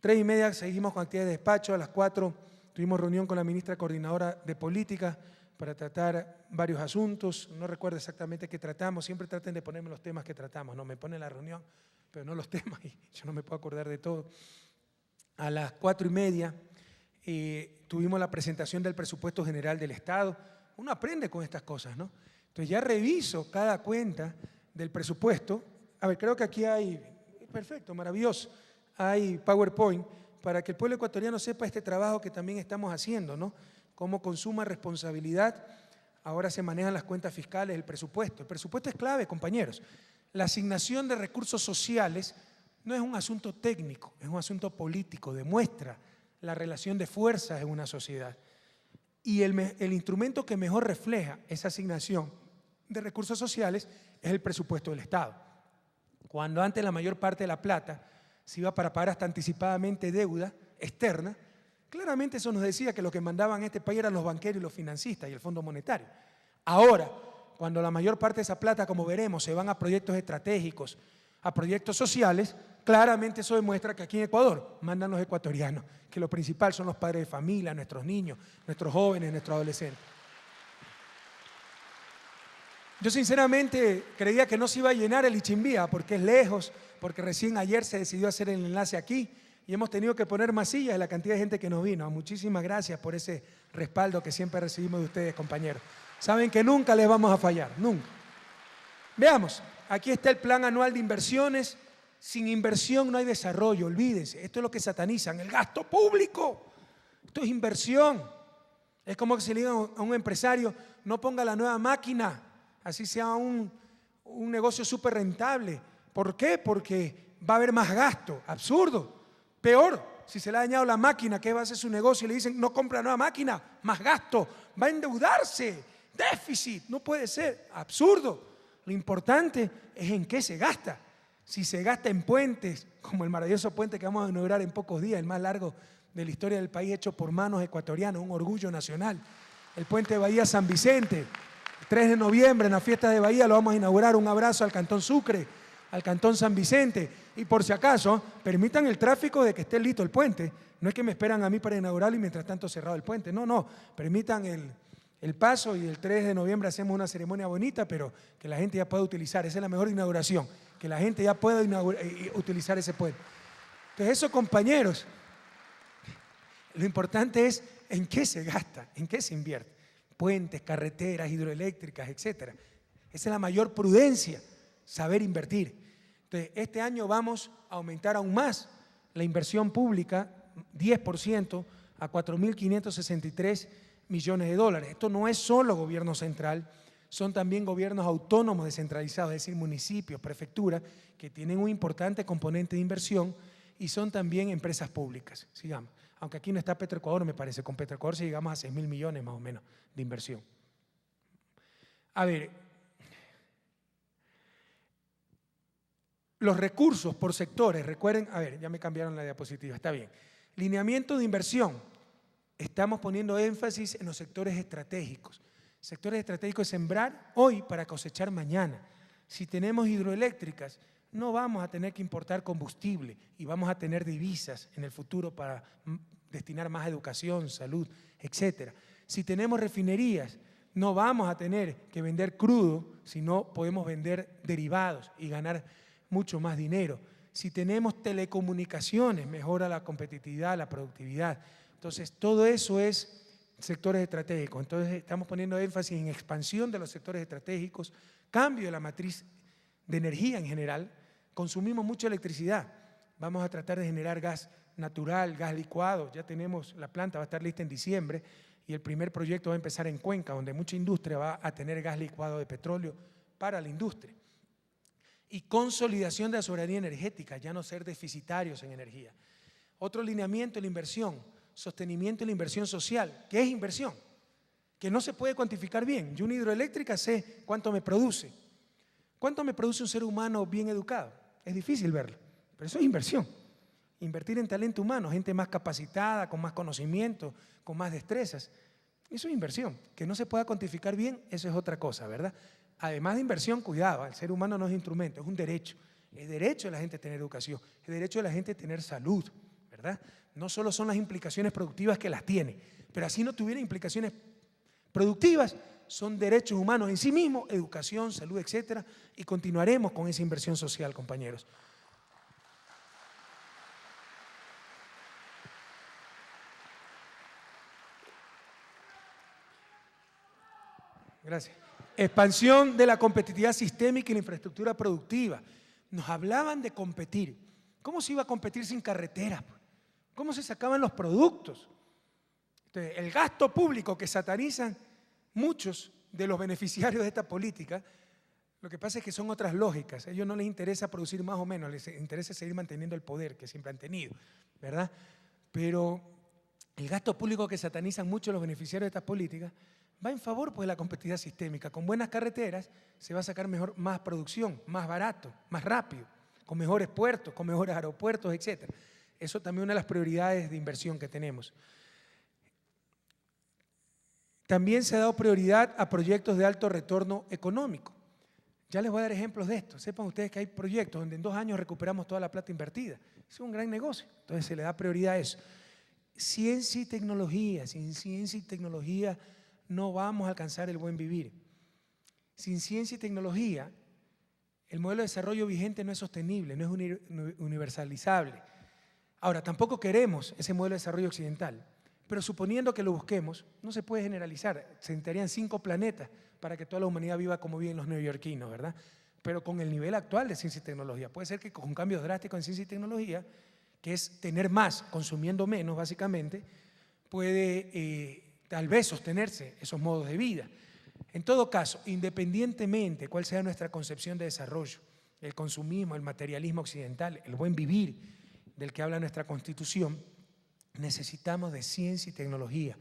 3:30 seguimos con actividades de despacho, a las 4 tuvimos reunión con la ministra coordinadora de política para tratar varios asuntos, no recuerdo exactamente qué tratamos, siempre traten de ponerme los temas que tratamos, no me ponen la reunión, pero no los temas y yo no me puedo acordar de todo. A las 4:30 tuvimos la presentación del presupuesto general del Estado. Uno aprende con estas cosas, ¿no? Entonces ya reviso cada cuenta del presupuesto. A ver, creo que aquí hay, perfecto, maravilloso, hay PowerPoint para que el pueblo ecuatoriano sepa este trabajo que también estamos haciendo, ¿no? Cómo con suma responsabilidad ahora se manejan las cuentas fiscales, el presupuesto. El presupuesto es clave, compañeros. La asignación de recursos sociales no es un asunto técnico, es un asunto político, demuestra la relación de fuerzas en una sociedad. Y el instrumento que mejor refleja esa asignación de recursos sociales es el presupuesto del Estado. Cuando antes la mayor parte de la plata se iba para pagar hasta anticipadamente deuda externa, claramente eso nos decía que lo que mandaban a este país eran los banqueros y los financistas y el Fondo Monetario. Ahora, cuando la mayor parte de esa plata, como veremos, se van a proyectos estratégicos, a proyectos sociales, claramente eso demuestra que aquí en Ecuador mandan los ecuatorianos, que lo principal son los padres de familia, nuestros niños, nuestros jóvenes, nuestros adolescentes. Yo sinceramente creía que no se iba a llenar el Ichimbía porque es lejos, porque recién ayer se decidió hacer el enlace aquí y hemos tenido que poner más sillas de la cantidad de gente que nos vino. Muchísimas gracias por ese respaldo que siempre recibimos de ustedes, compañeros. Saben que nunca les vamos a fallar, nunca. Veamos, aquí está el plan anual de inversiones. Sin inversión no hay desarrollo, olvídense. Esto es lo que satanizan, el gasto público. Esto es inversión. Es como que se le diga a un empresario, no ponga la nueva máquina, así sea un negocio súper rentable. ¿Por qué? Porque va a haber más gasto. Absurdo. Peor, si se le ha dañado la máquina, ¿qué va a hacer su negocio? Y le dicen, no compra nueva máquina, más gasto. Va a endeudarse. Déficit. No puede ser. Absurdo. Lo importante es en qué se gasta. Si se gasta en puentes, como el maravilloso puente que vamos a inaugurar en pocos días, el más largo de la historia del país, hecho por manos ecuatorianas, un orgullo nacional. El puente de Bahía San Vicente, el 3 de noviembre en la fiesta de Bahía lo vamos a inaugurar. Un abrazo al Cantón Sucre, al Cantón San Vicente. Y por si acaso, permitan el tráfico de que esté listo el puente. No es que me esperan a mí para inaugurarlo y mientras tanto cerrado el puente. No, permitan el paso y el 3 de noviembre hacemos una ceremonia bonita, pero que la gente ya pueda utilizar. Esa es la mejor inauguración, que la gente ya pueda utilizar ese puente. Entonces eso, compañeros, lo importante es en qué se gasta, en qué se invierte. Puentes, carreteras, hidroeléctricas, etc. Esa es la mayor prudencia, saber invertir. Entonces, este año vamos a aumentar aún más la inversión pública, 10% a 4.563 millones de dólares. Esto no es solo gobierno central, son también gobiernos autónomos descentralizados, es decir, municipios, prefecturas, que tienen un importante componente de inversión y son también empresas públicas, sigamos. Aunque aquí no está Petroecuador, me parece, con Petroecuador si llegamos a 6.000 millones más o menos de inversión. A ver, los recursos por sectores, recuerden, a ver, ya me cambiaron la diapositiva, está bien. Lineamiento de inversión. estamos poniendo énfasis en los sectores estratégicos. Sectores estratégicos es sembrar hoy para cosechar mañana. Si tenemos hidroeléctricas, no vamos a tener que importar combustible y vamos a tener divisas en el futuro para destinar más a educación, salud, etc. Si tenemos refinerías, no vamos a tener que vender crudo, sino podemos vender derivados y ganar mucho más dinero. Si tenemos telecomunicaciones, mejora la competitividad, la productividad. Entonces, todo eso es sectores estratégicos. Entonces, estamos poniendo énfasis en expansión de los sectores estratégicos, cambio de la matriz de energía en general. Consumimos mucha electricidad. Vamos a tratar de generar gas natural, gas licuado. Ya tenemos, la planta va a estar lista en diciembre y el primer proyecto va a empezar en Cuenca, donde mucha industria va a tener gas licuado de petróleo para la industria. Y consolidación de la soberanía energética, ya no ser deficitarios en energía. Otro lineamiento, la inversión, sostenimiento de la inversión social. ¿Qué es inversión? Que no se puede cuantificar bien. Yo una hidroeléctrica sé cuánto me produce. ¿Cuánto me produce un ser humano bien educado? Es difícil verlo, pero eso es inversión. Invertir en talento humano, gente más capacitada, con más conocimiento, con más destrezas. Eso es inversión. Que no se pueda cuantificar bien, eso es otra cosa, ¿verdad? Además de inversión, cuidado, el ser humano no es instrumento, es un derecho. Es derecho de la gente tener educación, es derecho de la gente tener salud, ¿verdad? No solo son las implicaciones productivas que las tiene, pero así no tuviera implicaciones productivas, son derechos humanos en sí mismos, educación, salud, etcétera, y continuaremos con esa inversión social, compañeros. Gracias. Expansión de la competitividad sistémica y la infraestructura productiva. Nos hablaban de competir. ¿Cómo se iba a competir sin carreteras? ¿Cómo se sacaban los productos? Entonces, el gasto público que satanizan muchos de los beneficiarios de esta política, lo que pasa es que son otras lógicas. A ellos no les interesa producir más o menos, les interesa seguir manteniendo el poder que siempre han tenido, ¿verdad? Pero el gasto público que satanizan muchos los beneficiarios de estas políticas va en favor pues, de la competitividad sistémica. Con buenas carreteras se va a sacar más producción, más barato, más rápido, con mejores puertos, con mejores aeropuertos, etc. Eso también es una de las prioridades de inversión que tenemos. También se ha dado prioridad a proyectos de alto retorno económico. Ya les voy a dar ejemplos de esto. Sepan ustedes que hay proyectos donde en 2 años recuperamos toda la plata invertida. Es un gran negocio, entonces se le da prioridad a eso. Ciencia y tecnología. Sin ciencia y tecnología no vamos a alcanzar el buen vivir. Sin ciencia y tecnología, el modelo de desarrollo vigente no es sostenible, no es universalizable. Ahora, tampoco queremos ese modelo de desarrollo occidental, pero suponiendo que lo busquemos, no se puede generalizar. Se necesitarían 5 planetas para que toda la humanidad viva como viven los neoyorquinos, ¿verdad? Pero con el nivel actual de ciencia y tecnología. Puede ser que con cambios drásticos en ciencia y tecnología, que es tener más, consumiendo menos, básicamente, puede tal vez sostenerse esos modos de vida. En todo caso, independientemente cuál sea nuestra concepción de desarrollo, el consumismo, el materialismo occidental, el buen vivir del que habla nuestra Constitución, necesitamos de ciencia y tecnología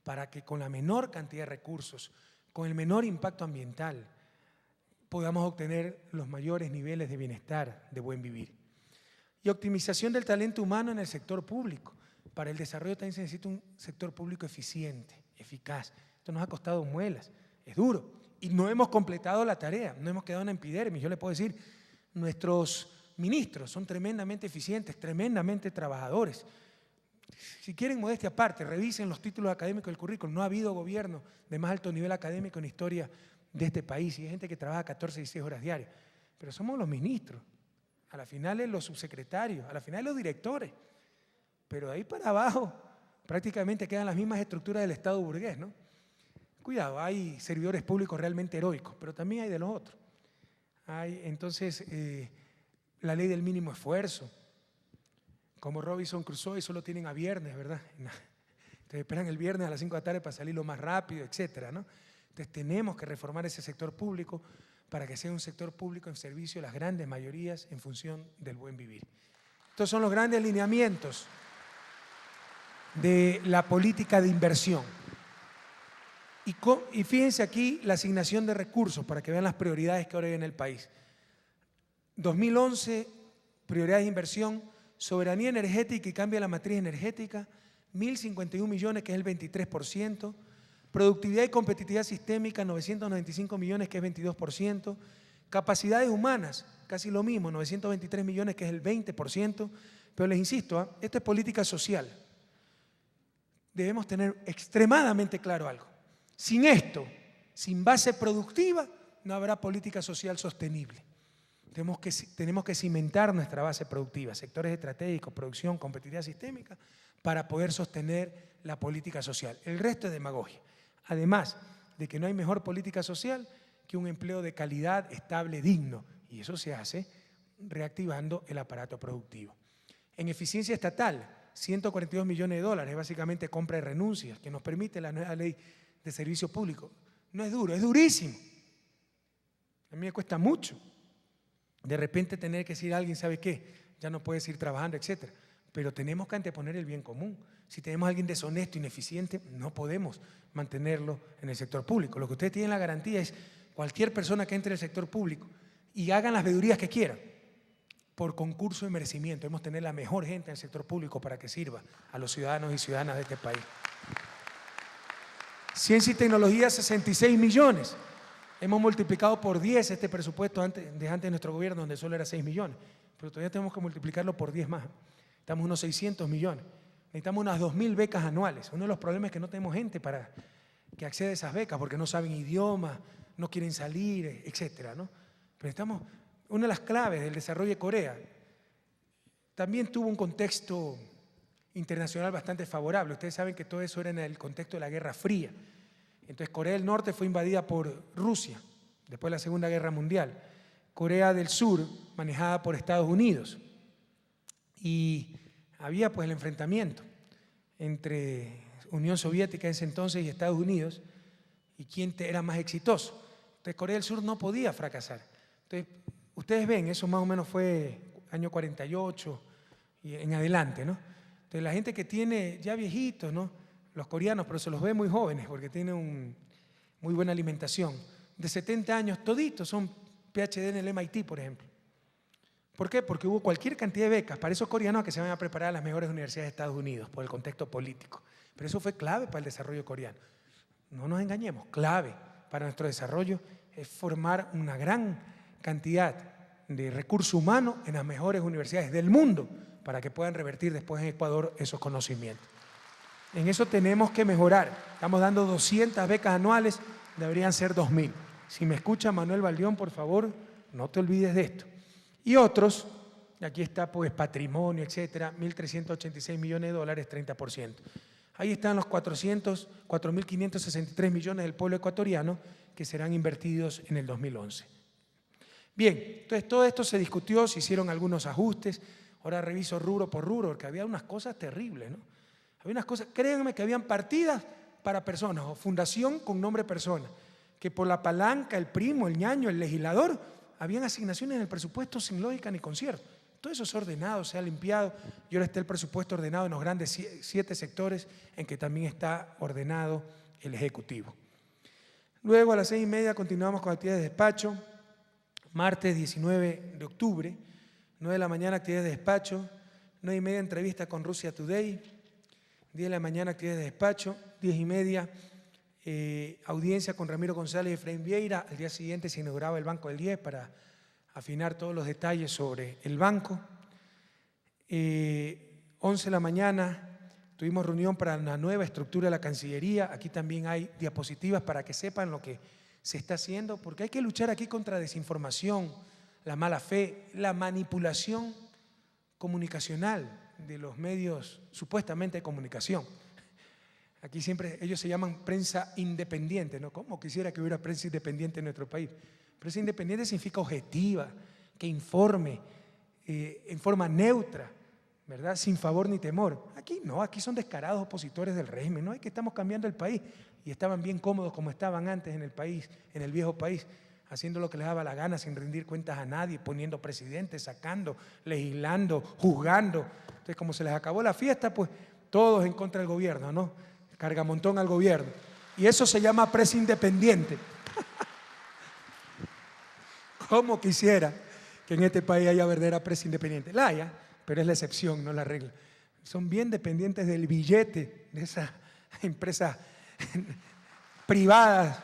para que con la menor cantidad de recursos, con el menor impacto ambiental, podamos obtener los mayores niveles de bienestar, de buen vivir. Y optimización del talento humano en el sector público. Para el desarrollo también se necesita un sector público eficiente, eficaz. Esto nos ha costado muelas, es duro. Y no hemos completado la tarea, no hemos quedado en epidermis. Yo le puedo decir, nuestros ministros son tremendamente eficientes, tremendamente trabajadores. Si quieren modestia aparte, revisen los títulos académicos del currículum. No ha habido gobierno de más alto nivel académico en la historia de este país. Y hay gente que trabaja 14 y 16 horas diarias. Pero somos los ministros, a la final los subsecretarios, a la final los directores. Pero de ahí para abajo prácticamente quedan las mismas estructuras del Estado burgués, ¿no? Cuidado, hay servidores públicos realmente heroicos, pero también hay de los otros. Entonces, la ley del mínimo esfuerzo, como Robinson Crusoe, solo tienen a viernes, ¿verdad? Entonces esperan el viernes a las 5 de la tarde para salir lo más rápido, etcétera, ¿no? Entonces tenemos que reformar ese sector público para que sea un sector público en servicio de las grandes mayorías en función del buen vivir. Estos son los grandes lineamientos de la política de inversión. Y fíjense aquí la asignación de recursos para que vean las prioridades que ahora hay en el país. 2011, prioridades de inversión, soberanía energética y cambio de la matriz energética, 1.051 millones, que es el 23%. Productividad y competitividad sistémica, 995 millones, que es 22%. Capacidades humanas, casi lo mismo, 923 millones, que es el 20%. Pero les insisto, esto es política social. Debemos tener extremadamente claro algo. Sin esto, sin base productiva, no habrá política social sostenible. Tenemos que cimentar nuestra base productiva, sectores estratégicos, producción, competitividad sistémica, para poder sostener la política social. El resto es demagogia. Además de que no hay mejor política social que un empleo de calidad, estable, digno. Y eso se hace reactivando el aparato productivo. En eficiencia estatal, 142 millones de dólares, básicamente compra y renuncias, que nos permite la nueva ley de servicio público. No es duro, es durísimo. A mí me cuesta mucho. De repente tener que decir a alguien, ¿sabe qué? Ya no puedes ir trabajando, etcétera. Pero tenemos que anteponer el bien común. Si tenemos a alguien deshonesto, ineficiente, no podemos mantenerlo en el sector público. Lo que ustedes tienen la garantía es cualquier persona que entre en el sector público y hagan las veedurías que quieran, por concurso y merecimiento. Debemos tener la mejor gente en el sector público para que sirva a los ciudadanos y ciudadanas de este país. Ciencia y tecnología, 66 millones. Hemos multiplicado por 10 este presupuesto de antes de nuestro gobierno, donde solo era 6 millones. Pero todavía tenemos que multiplicarlo por 10 más. Estamos unos 600 millones. Necesitamos unas 2.000 becas anuales. Uno de los problemas es que no tenemos gente para que acceda a esas becas, porque no saben idiomas, no quieren salir, etcétera, ¿no? Pero estamos, una de las claves del desarrollo de Corea también tuvo un contexto internacional bastante favorable. Ustedes saben que todo eso era en el contexto de la Guerra Fría. Entonces Corea del Norte fue invadida por Rusia después de la Segunda Guerra Mundial. Corea del Sur manejada por Estados Unidos. Y había pues el enfrentamiento entre Unión Soviética en ese entonces y Estados Unidos, y quién era más exitoso. Entonces Corea del Sur no podía fracasar. Entonces ustedes ven, eso más o menos fue año 48 y en adelante, ¿no? Entonces la gente que tiene ya viejitos, ¿no? Los coreanos, pero se los ve muy jóvenes porque tienen muy buena alimentación. De 70 años, toditos son PhD en el MIT, por ejemplo. ¿Por qué? Porque hubo cualquier cantidad de becas para esos coreanos que se van a preparar a las mejores universidades de Estados Unidos por el contexto político. Pero eso fue clave para el desarrollo coreano. No nos engañemos, clave para nuestro desarrollo es formar una gran cantidad de recursos humanos en las mejores universidades del mundo para que puedan revertir después en Ecuador esos conocimientos. En eso tenemos que mejorar. Estamos dando 200 becas anuales, deberían ser 2.000. Si me escucha Manuel Baldión, por favor, no te olvides de esto. Y otros, aquí está pues patrimonio, etcétera, 1.386 millones de dólares, 30%. Ahí están los 4.563 millones del pueblo ecuatoriano que serán invertidos en el 2011. Bien, entonces todo esto se discutió, se hicieron algunos ajustes. Ahora reviso rubro por rubro, porque había unas cosas terribles, ¿no? Había unas cosas, créanme que habían partidas para personas, o fundación con nombre persona, que por la palanca, el primo, el ñaño, el legislador, habían asignaciones en el presupuesto sin lógica ni concierto. Todo eso es ordenado, se ha limpiado, y ahora está el presupuesto ordenado en los grandes 7 sectores en que también está ordenado el Ejecutivo. Luego a las 6:30 continuamos con actividades de despacho, martes 19 de octubre, 9 de la mañana actividades de despacho, 9:30 entrevista con Russia Today, 10 de la mañana actividades de despacho, 10:30 audiencia con Ramiro González y Efraín Vieira. Al día siguiente se inauguraba el Banco del 10 para afinar todos los detalles sobre el banco. 11 de la mañana tuvimos reunión para una nueva estructura de la Cancillería. Aquí también hay diapositivas para que sepan lo que se está haciendo, porque hay que luchar aquí contra desinformación, la mala fe, la manipulación comunicacional de los medios supuestamente de comunicación. Aquí siempre ellos se llaman prensa independiente, ¿no? ¿Cómo quisiera que hubiera prensa independiente en nuestro país? Prensa independiente significa objetiva, que informe en forma neutra, ¿verdad? Sin favor ni temor. Aquí no, aquí son descarados opositores del régimen, ¿no? Es que estamos cambiando el país y estaban bien cómodos como estaban antes en el país, en el viejo país, haciendo lo que les daba la gana sin rendir cuentas a nadie, poniendo presidentes, sacando, legislando, juzgando. Entonces, como se les acabó la fiesta, pues todos en contra del gobierno, ¿no? Cargamontón al gobierno. Y eso se llama prensa independiente. ¿Cómo quisiera que en este país haya verdadera prensa independiente? La haya, pero es la excepción, no la regla. Son bien dependientes del billete de esas empresas privadas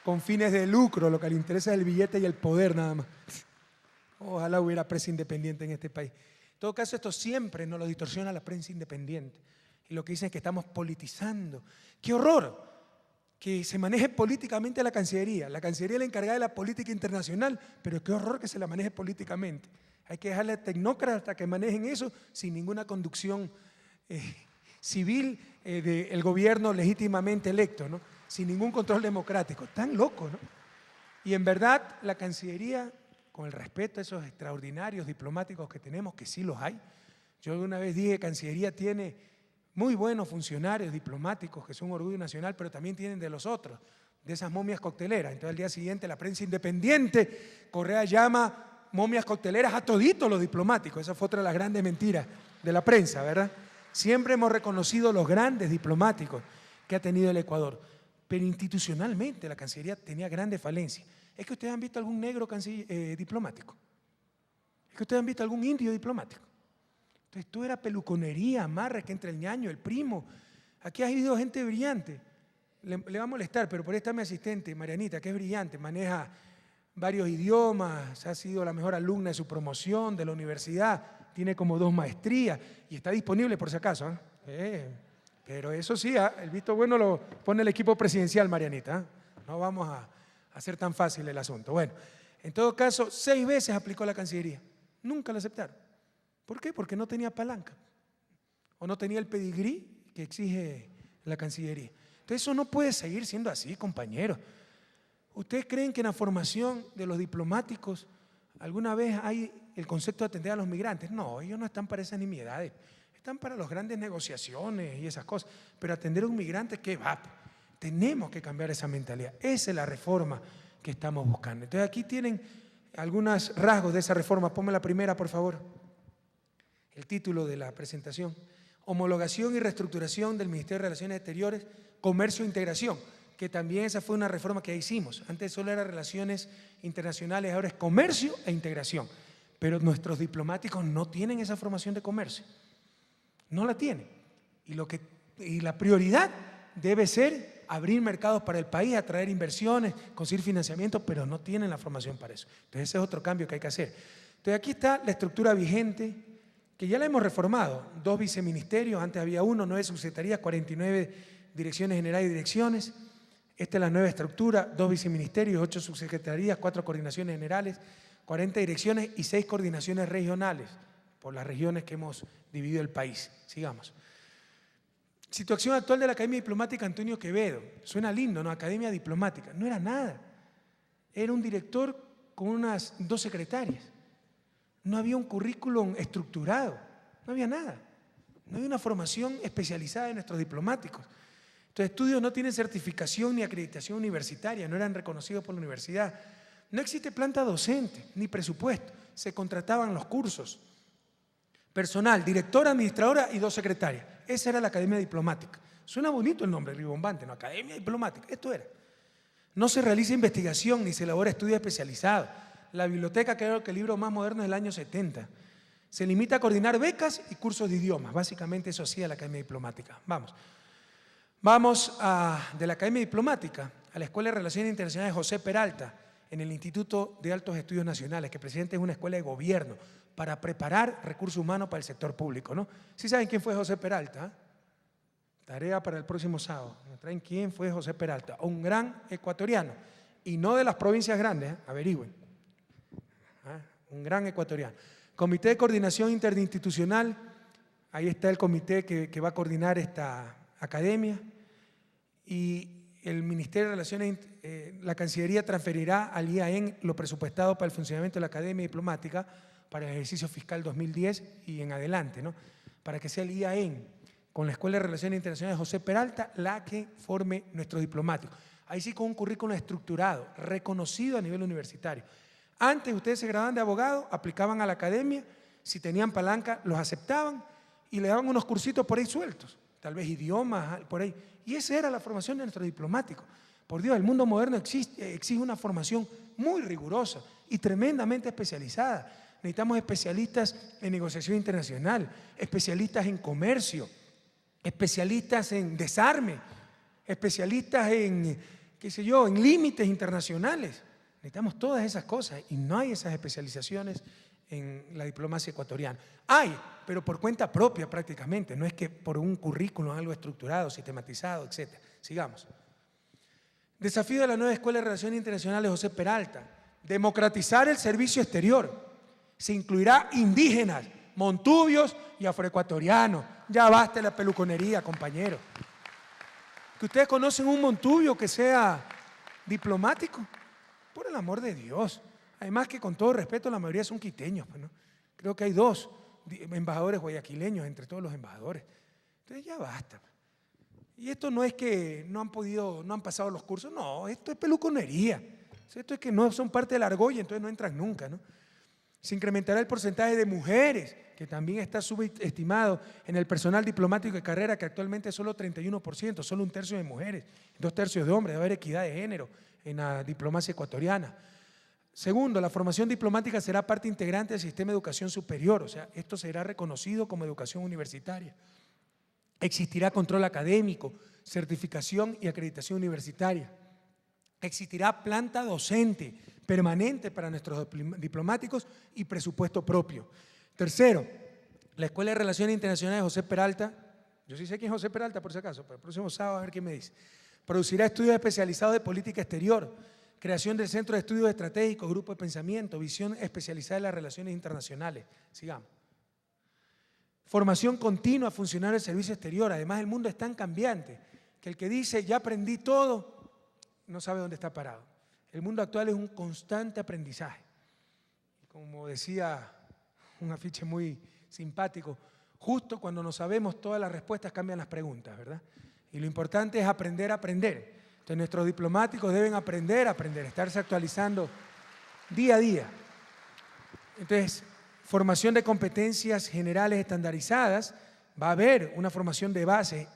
con fines de lucro. Lo que les interesa es el billete y el poder nada más. Ojalá hubiera prensa independiente en este país. En todo caso, esto siempre nos lo distorsiona la prensa independiente. Y lo que dicen es que estamos politizando. ¡Qué horror! Que se maneje políticamente la Cancillería. La Cancillería es la encargada de la política internacional, pero qué horror que se la maneje políticamente. Hay que dejarle a tecnócratas que manejen eso sin ninguna conducción civil del gobierno legítimamente electo, ¿no? Sin ningún control democrático. Tan loco, ¿no? Y en verdad, la Cancillería, con el respeto a esos extraordinarios diplomáticos que tenemos, que sí los hay. Yo una vez dije que Cancillería tiene muy buenos funcionarios diplomáticos que son orgullo nacional, pero también tienen de los otros, de esas momias cocteleras. Entonces al día siguiente la prensa independiente, Correa llama momias cocteleras a toditos los diplomáticos. Esa fue otra de las grandes mentiras de la prensa, ¿verdad? Siempre hemos reconocido los grandes diplomáticos que ha tenido el Ecuador, pero institucionalmente la Cancillería tenía grandes falencias. ¿Es que ustedes han visto algún negro diplomático? ¿Es que ustedes han visto algún indio diplomático? Entonces tú era peluconería, amarre, que entre el ñaño, el primo. Aquí ha habido gente brillante. Le va a molestar, pero por ahí está mi asistente, Marianita, que es brillante, maneja varios idiomas, ha sido la mejor alumna de su promoción, de la universidad, tiene como 2 maestrías y está disponible por si acaso. Pero eso sí, el visto bueno lo pone el equipo presidencial, Marianita. No vamos a hacer tan fácil el asunto. Bueno, en todo caso, 6 veces aplicó la Cancillería. Nunca la aceptaron. ¿Por qué? Porque no tenía palanca o no tenía el pedigrí que exige la Cancillería. Entonces eso no puede seguir siendo así, compañeros. ¿Ustedes creen que en la formación de los diplomáticos alguna vez hay el concepto de atender a los migrantes? No, ellos no están para esas nimiedades, están para las grandes negociaciones y esas cosas, pero atender a un migrante, ¿qué va? Tenemos que cambiar esa mentalidad. Esa es la reforma que estamos buscando. Entonces aquí tienen algunos rasgos de esa reforma. Ponme la primera, por favor. El título de la presentación: homologación y reestructuración del Ministerio de Relaciones Exteriores, Comercio e Integración, que también esa fue una reforma que hicimos. Antes solo era Relaciones Internacionales, ahora es Comercio e Integración. Pero nuestros diplomáticos no tienen esa formación de comercio. No la tienen. Y la prioridad debe ser abrir mercados para el país, atraer inversiones, conseguir financiamiento, pero no tienen la formación para eso. Entonces ese es otro cambio que hay que hacer. Entonces aquí está la estructura vigente, que ya la hemos reformado. 2 viceministerios, antes había 1, 9 subsecretarías, 49 direcciones generales y direcciones. Esta es la nueva estructura: 2 viceministerios, 8 subsecretarías, 4 coordinaciones generales, 40 direcciones y 6 coordinaciones regionales, por las regiones que hemos dividido el país. Sigamos. Situación actual de la Academia Diplomática Antonio Quevedo. Suena lindo, ¿no? Academia Diplomática. No era nada. Era un director con unas 2 secretarias. No había un currículum estructurado, no había nada. No había una formación especializada de nuestros diplomáticos. Estos estudios no tienen certificación ni acreditación universitaria, no eran reconocidos por la universidad. No existe planta docente ni presupuesto, se contrataban los cursos. Personal, directora, administradora y 2 secretarias. Esa era la Academia Diplomática. Suena bonito el nombre, ribombante, ¿no? Academia Diplomática, esto era. No se realiza investigación ni se elabora estudios especializados. La biblioteca, creo que el libro más moderno es del año 70. Se limita a coordinar becas y cursos de idiomas. Básicamente eso hacía la Academia Diplomática. Vamos de la Academia Diplomática a la Escuela de Relaciones Internacionales José Peralta, en el Instituto de Altos Estudios Nacionales, que presidente es una escuela de gobierno para preparar recursos humanos para el sector público, ¿no? ¿Sí saben quién fue José Peralta? Tarea para el próximo sábado. ¿Me traen quién fue José Peralta? Un gran ecuatoriano, y no de las provincias grandes, averigüen. Un gran ecuatoriano. Comité de Coordinación Interinstitucional, ahí está el comité que va a coordinar esta academia, y el Ministerio de Relaciones, la Cancillería transferirá al IAEN lo presupuestado para el funcionamiento de la Academia Diplomática para el ejercicio fiscal 2010 y en adelante, ¿no? Para que sea el IAEN, con la Escuela de Relaciones Internacionales José Peralta, la que forme nuestros diplomáticos. Ahí sí con un currículum estructurado, reconocido a nivel universitario. Antes ustedes se graduaban de abogado, aplicaban a la academia, si tenían palanca los aceptaban y le daban unos cursitos por ahí sueltos, tal vez idiomas, por ahí. Y esa era la formación de nuestros diplomáticos. Por Dios, el mundo moderno exige una formación muy rigurosa y tremendamente especializada. necesitamos especialistas en negociación internacional, especialistas en comercio, especialistas en desarme, especialistas en, qué sé yo, en límites internacionales. Necesitamos todas esas cosas y no hay esas especializaciones en la diplomacia ecuatoriana. Hay, pero por cuenta propia prácticamente, no es que por un currículum, algo estructurado, sistematizado, etc. Sigamos. Desafío de la nueva Escuela de Relaciones Internacionales José Peralta: democratizar el servicio exterior. Se incluirá indígenas, montubios y afroecuatorianos. Ya basta la peluconería, compañeros. ¿Que ustedes conocen un montubio que sea diplomático? Por el amor de Dios. Además que, con todo respeto, la mayoría son quiteños, ¿no? Creo que hay 2 embajadores guayaquileños entre todos los embajadores. Entonces ya basta. Y esto no es que no han pasado los cursos, no, esto es peluconería. Esto es que no son parte de la argolla, entonces no entran nunca, ¿no? Se incrementará el porcentaje de mujeres, que también está subestimado en el personal diplomático de carrera, que actualmente es solo 31%, solo 1/3 de mujeres, 2/3 de hombres. Debe haber equidad de género en la diplomacia ecuatoriana. Segundo, la formación diplomática será parte integrante del sistema de educación superior, o sea, esto será reconocido como educación universitaria. Existirá control académico, certificación y acreditación universitaria. Existirá planta docente permanente para nuestros diplomáticos y presupuesto propio. Tercero, la Escuela de Relaciones Internacionales José Peralta, yo sí sé quién es José Peralta por si acaso, pero el próximo sábado a ver qué me dice, producirá estudios especializados de política exterior, creación del Centro de Estudios Estratégicos, Grupo de Pensamiento, visión especializada en las relaciones internacionales. Sigamos. Formación continua a funcionarios del servicio exterior. Además, el mundo es tan cambiante que el que dice ya aprendí todo no sabe dónde está parado. El mundo actual es un constante aprendizaje. Como decía un afiche muy simpático, justo cuando no sabemos todas las respuestas cambian las preguntas, ¿verdad? Y lo importante es aprender a aprender. Entonces nuestros diplomáticos deben aprender a aprender, estarse actualizando día a día. Entonces, formación de competencias generales estandarizadas, va a haber una formación de base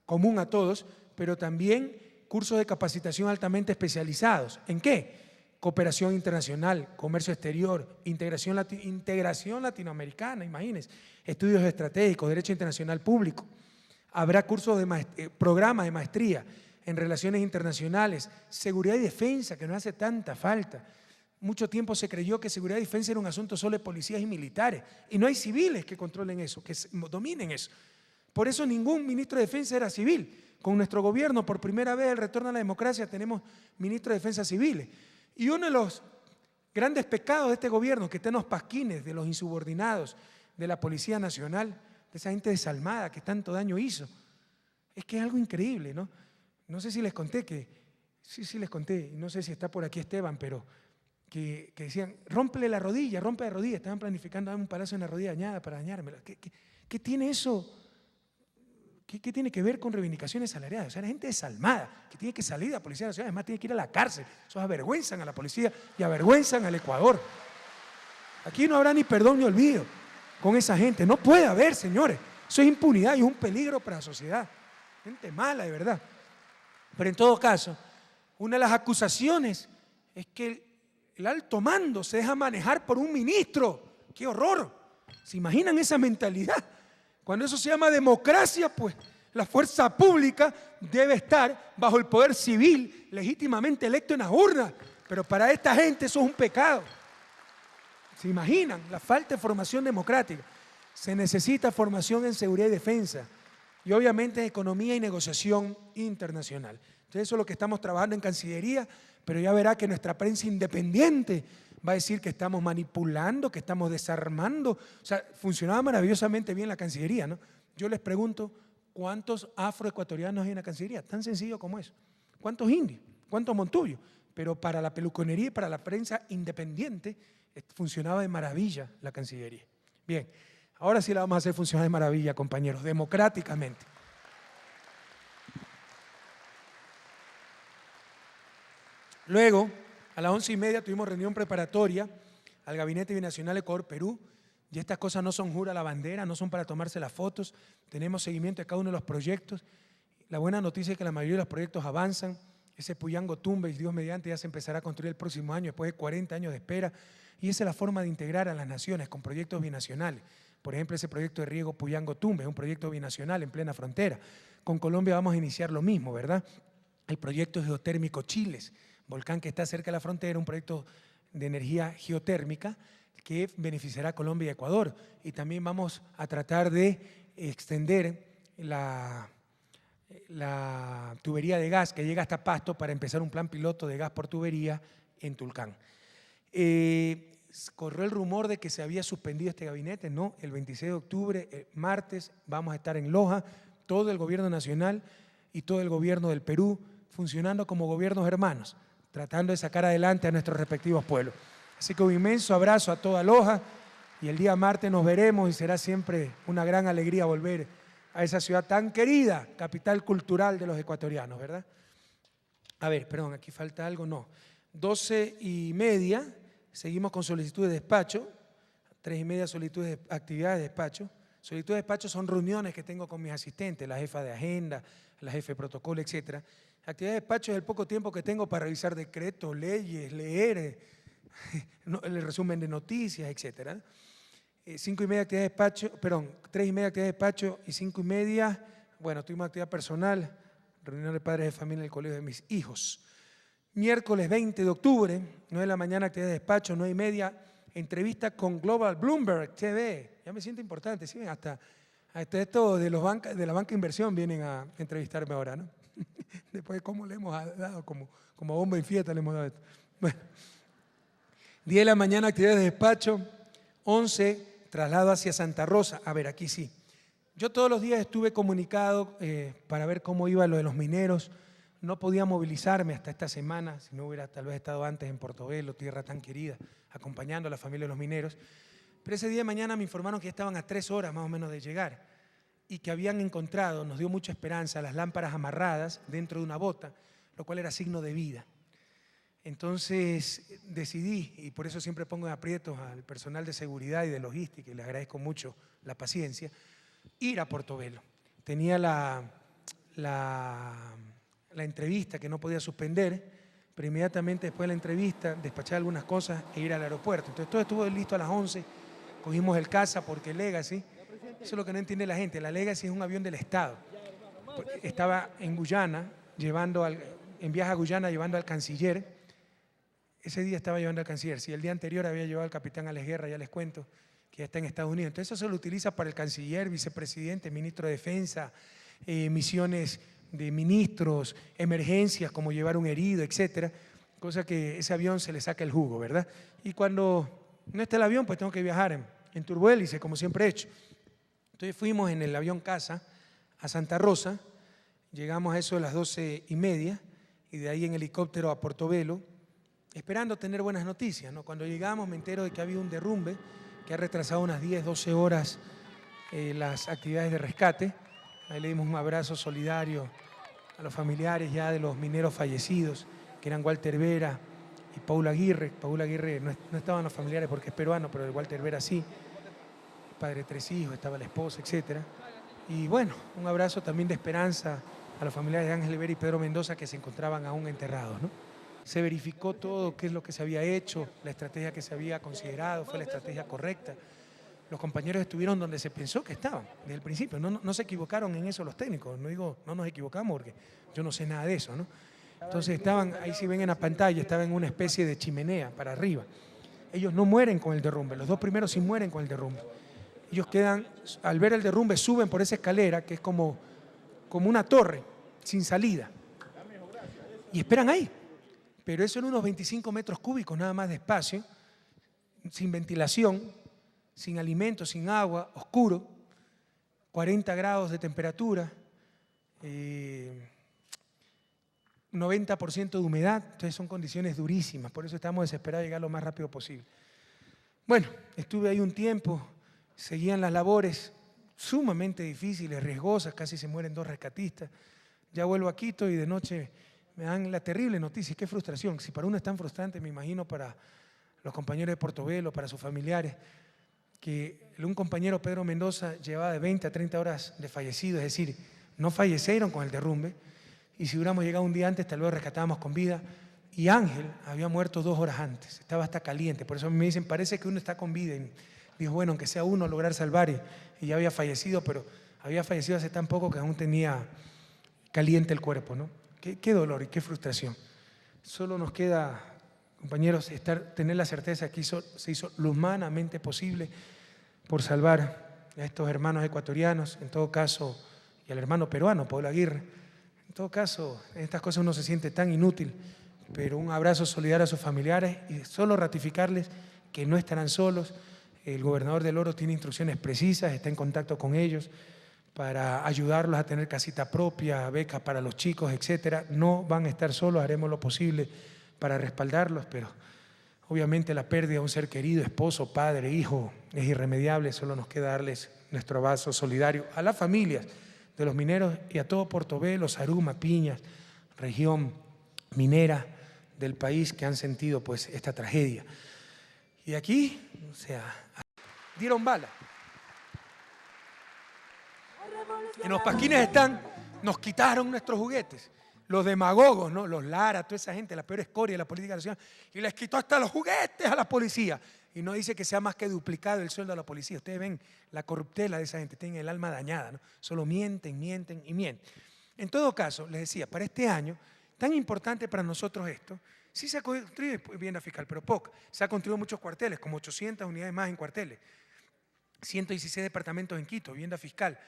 común a todos, pero también cursos de capacitación altamente especializados. ¿En qué? Cooperación internacional, comercio exterior, integración latinoamericana, imagínense, estudios estratégicos, derecho internacional público. Habrá cursos de programas de maestría en relaciones internacionales, seguridad y defensa, que nos hace tanta falta. Mucho tiempo se creyó que seguridad y defensa era un asunto solo de policías y militares, y no hay civiles que controlen eso, que dominen eso. Por eso ningún ministro de defensa era civil. Con nuestro gobierno, por primera vez, el retorno a la democracia, tenemos ministros de defensa civiles. Y uno de los grandes pecados de este gobierno, que está en los pasquines de los insubordinados de la Policía Nacional, de esa gente desalmada que tanto daño hizo, es que es algo increíble, ¿no? No sé si les conté sí les conté, no sé si está por aquí Esteban, pero que decían, rompe la rodilla, estaban planificando darme un palazo en la rodilla dañada para dañármela. ¿Qué tiene eso? ¿Qué tiene que ver con reivindicaciones salariales? O sea, la gente desalmada, que tiene que salir de la Policía Nacional, además tiene que ir a la cárcel. Eso avergüenzan a la policía y avergüenzan al Ecuador. Aquí no habrá ni perdón ni olvido con esa gente. No puede haber, señores. Eso es impunidad y es un peligro para la sociedad. Gente mala, de verdad. Pero en todo caso, una de las acusaciones es que el alto mando se deja manejar por un ministro. ¡Qué horror! ¿Se imaginan esa mentalidad? Cuando eso se llama democracia, pues la fuerza pública debe estar bajo el poder civil legítimamente electo en las urnas. Pero para esta gente eso es un pecado. ¿Se imaginan? La falta de formación democrática. Se necesita formación en seguridad y defensa. Y obviamente en economía y negociación internacional. Entonces eso es lo que estamos trabajando en Cancillería, pero ya verá que nuestra prensa independiente va a decir que estamos manipulando, que estamos desarmando. O sea, funcionaba maravillosamente bien la Cancillería, ¿no? Yo les pregunto, ¿cuántos afroecuatorianos hay en la Cancillería? Tan sencillo como eso. ¿Cuántos indios? ¿Cuántos montubios? Pero para la peluconería y para la prensa independiente funcionaba de maravilla la Cancillería. Bien, ahora sí la vamos a hacer funcionar de maravilla, compañeros, democráticamente. Luego, a las 11:30 tuvimos reunión preparatoria al Gabinete Binacional Ecuador-Perú, y estas cosas no son jura a la bandera, no son para tomarse las fotos, tenemos seguimiento de cada uno de los proyectos. La buena noticia es que la mayoría de los proyectos avanzan. Ese Puyango Tumbes, Dios mediante, ya se empezará a construir el próximo año, después de 40 años de espera. Y esa es la forma de integrar a las naciones con proyectos binacionales. Por ejemplo, ese proyecto de riego Puyango Tumbes, un proyecto binacional en plena frontera. Con Colombia vamos a iniciar lo mismo, ¿verdad? El proyecto geotérmico Chiles, volcán que está cerca de la frontera, un proyecto de energía geotérmica que beneficiará a Colombia y Ecuador. Y también vamos a tratar de extender la tubería de gas que llega hasta Pasto para empezar un plan piloto de gas por tubería en Tulcán. Corrió el rumor de que se había suspendido este gabinete, no, el 26 de octubre, martes, vamos a estar en Loja, todo el gobierno nacional y todo el gobierno del Perú funcionando como gobiernos hermanos, tratando de sacar adelante a nuestros respectivos pueblos. Así que un inmenso abrazo a toda Loja y el día martes nos veremos y será siempre una gran alegría volver a esa ciudad tan querida, capital cultural de los ecuatorianos, ¿verdad? A ver, perdón, aquí falta algo, no. 12:30, seguimos con solicitud de despacho, 3:30 solicitudes de actividades de despacho. Solicitudes de despacho son reuniones que tengo con mis asistentes, la jefa de agenda, la jefa de protocolo, etc. Actividades de despacho es el poco tiempo que tengo para revisar decretos, leyes, leer, el resumen de noticias, etc. 5:30 actividad de despacho, perdón, 3:30 actividad de despacho y 5:30, bueno, tuvimos actividad personal, reunión de padres de familia en el colegio de mis hijos. Miércoles 20 de octubre, 9 de la mañana, actividad de despacho, 9:30, entrevista con Global Bloomberg TV. Ya me siento importante, ¿sí? Hasta esto de la banca inversión vienen a entrevistarme ahora, ¿no? Después de cómo le hemos dado, como bomba y fiesta le hemos dado esto. Bueno, 10 de la mañana, actividades de despacho, 11, traslado hacia Santa Rosa. A ver, aquí sí. Yo todos los días estuve comunicado para ver cómo iba lo de los mineros. No podía movilizarme hasta esta semana, si no hubiera tal vez estado antes en Portobelo, tierra tan querida, acompañando a la familia de los mineros. Pero ese día de mañana me informaron que ya estaban a 3 horas más o menos de llegar y que habían encontrado, nos dio mucha esperanza, las lámparas amarradas dentro de una bota, lo cual era signo de vida. Entonces decidí, y por eso siempre pongo en aprietos al personal de seguridad y de logística, y les agradezco mucho la paciencia, ir a Portobelo. Tenía la entrevista que no podía suspender, pero inmediatamente después de la entrevista despachar algunas cosas e ir al aeropuerto. Entonces todo estuvo listo a las 11, cogimos el CASA porque el Legacy, eso es lo que no entiende la gente, la Legacy es un avión del Estado. Estaba en Guyana, en viaje a Guyana llevando al canciller, ese día estaba llevando al canciller, si el día anterior había llevado al capitán Alex Guerra, ya les cuento que ya está en Estados Unidos. Entonces eso se lo utiliza para el canciller, vicepresidente, ministro de Defensa, misiones de ministros, emergencias como llevar un herido, etcétera, cosa que ese avión se le saca el jugo, ¿verdad? Y cuando no está el avión, pues tengo que viajar en turbohélice, como siempre he hecho. Entonces fuimos en el avión CASA a Santa Rosa, llegamos a eso de las 12:30 y de ahí en helicóptero a Portobelo, esperando tener buenas noticias, ¿no? Cuando llegamos me entero de que había un derrumbe que ha retrasado unas 10, 12 horas las actividades de rescate. Ahí le dimos un abrazo solidario a los familiares ya de los mineros fallecidos, que eran Walter Vera y Paula Aguirre. Paula Aguirre no estaban los familiares porque es peruano, pero el Walter Vera sí. El padre de 3 hijos, estaba la esposa, etc. Y bueno, un abrazo también de esperanza a los familiares de Ángel Vera y Pedro Mendoza que se encontraban aún enterrados, ¿no? Se verificó todo qué es lo que se había hecho, la estrategia que se había considerado, fue la estrategia correcta. Los compañeros estuvieron donde se pensó que estaban, desde el principio. No se equivocaron en eso los técnicos. No digo, no nos equivocamos porque yo no sé nada de eso, ¿no? Entonces estaban, ahí si ven en la pantalla, estaban en una especie de chimenea para arriba. Ellos no mueren con el derrumbe, los 2 primeros sí mueren con el derrumbe. Ellos quedan, al ver el derrumbe, suben por esa escalera que es como una torre, sin salida. Y esperan ahí. Pero eso en unos 25 metros cúbicos nada más de espacio, sin ventilación, sin alimento, sin agua, oscuro, 40 grados de temperatura, 90% de humedad, entonces son condiciones durísimas, por eso estamos desesperados de llegar lo más rápido posible. Bueno, estuve ahí un tiempo, seguían las labores sumamente difíciles, riesgosas, casi se mueren 2 rescatistas. Ya vuelvo a Quito y de noche me dan la terrible noticia, qué frustración. Si para uno es tan frustrante, me imagino para los compañeros de Portobelo, para sus familiares, que un compañero, Pedro Mendoza, llevaba de 20 a 30 horas de fallecido, es decir, no fallecieron con el derrumbe, y si hubiéramos llegado un día antes, tal vez lo rescatábamos con vida. Y Ángel había muerto 2 horas antes, estaba hasta caliente, por eso me dicen, parece que uno está con vida. Y dijo, bueno, aunque sea uno, lograr salvar, y ya había fallecido, pero había fallecido hace tan poco que aún tenía caliente el cuerpo, ¿no? Qué dolor y qué frustración. Solo nos queda, compañeros, tener la certeza que se hizo lo humanamente posible por salvar a estos hermanos ecuatorianos, en todo caso, y al hermano peruano, Pablo Aguirre. En todo caso, en estas cosas uno se siente tan inútil, pero un abrazo solidario a sus familiares y solo ratificarles que no estarán solos. El gobernador del Oro tiene instrucciones precisas, está en contacto con ellos para ayudarlos a tener casita propia, becas para los chicos, etcétera. No van a estar solos, haremos lo posible para respaldarlos, pero obviamente la pérdida de un ser querido, esposo, padre, hijo, es irremediable. Solo nos queda darles nuestro abrazo solidario a las familias de los mineros y a todo Portobelo, Saruma, Piñas, región minera del país que han sentido pues esta tragedia. Y aquí, o sea, dieron bala. En los pasquines nos quitaron nuestros juguetes. Los demagogos, ¿no? Los Lara, toda esa gente, la peor escoria de la política nacional, y les quitó hasta los juguetes a la policía. Y no dice que sea más que duplicado el sueldo a la policía. Ustedes ven la corruptela de esa gente, tienen el alma dañada, ¿no? Solo mienten, mienten y mienten. En todo caso, les decía, para este año, tan importante para nosotros esto, sí se ha construido vivienda fiscal, pero poca. Se ha construido muchos cuarteles, como 800 unidades más en cuarteles, 116 departamentos en Quito, vivienda fiscal.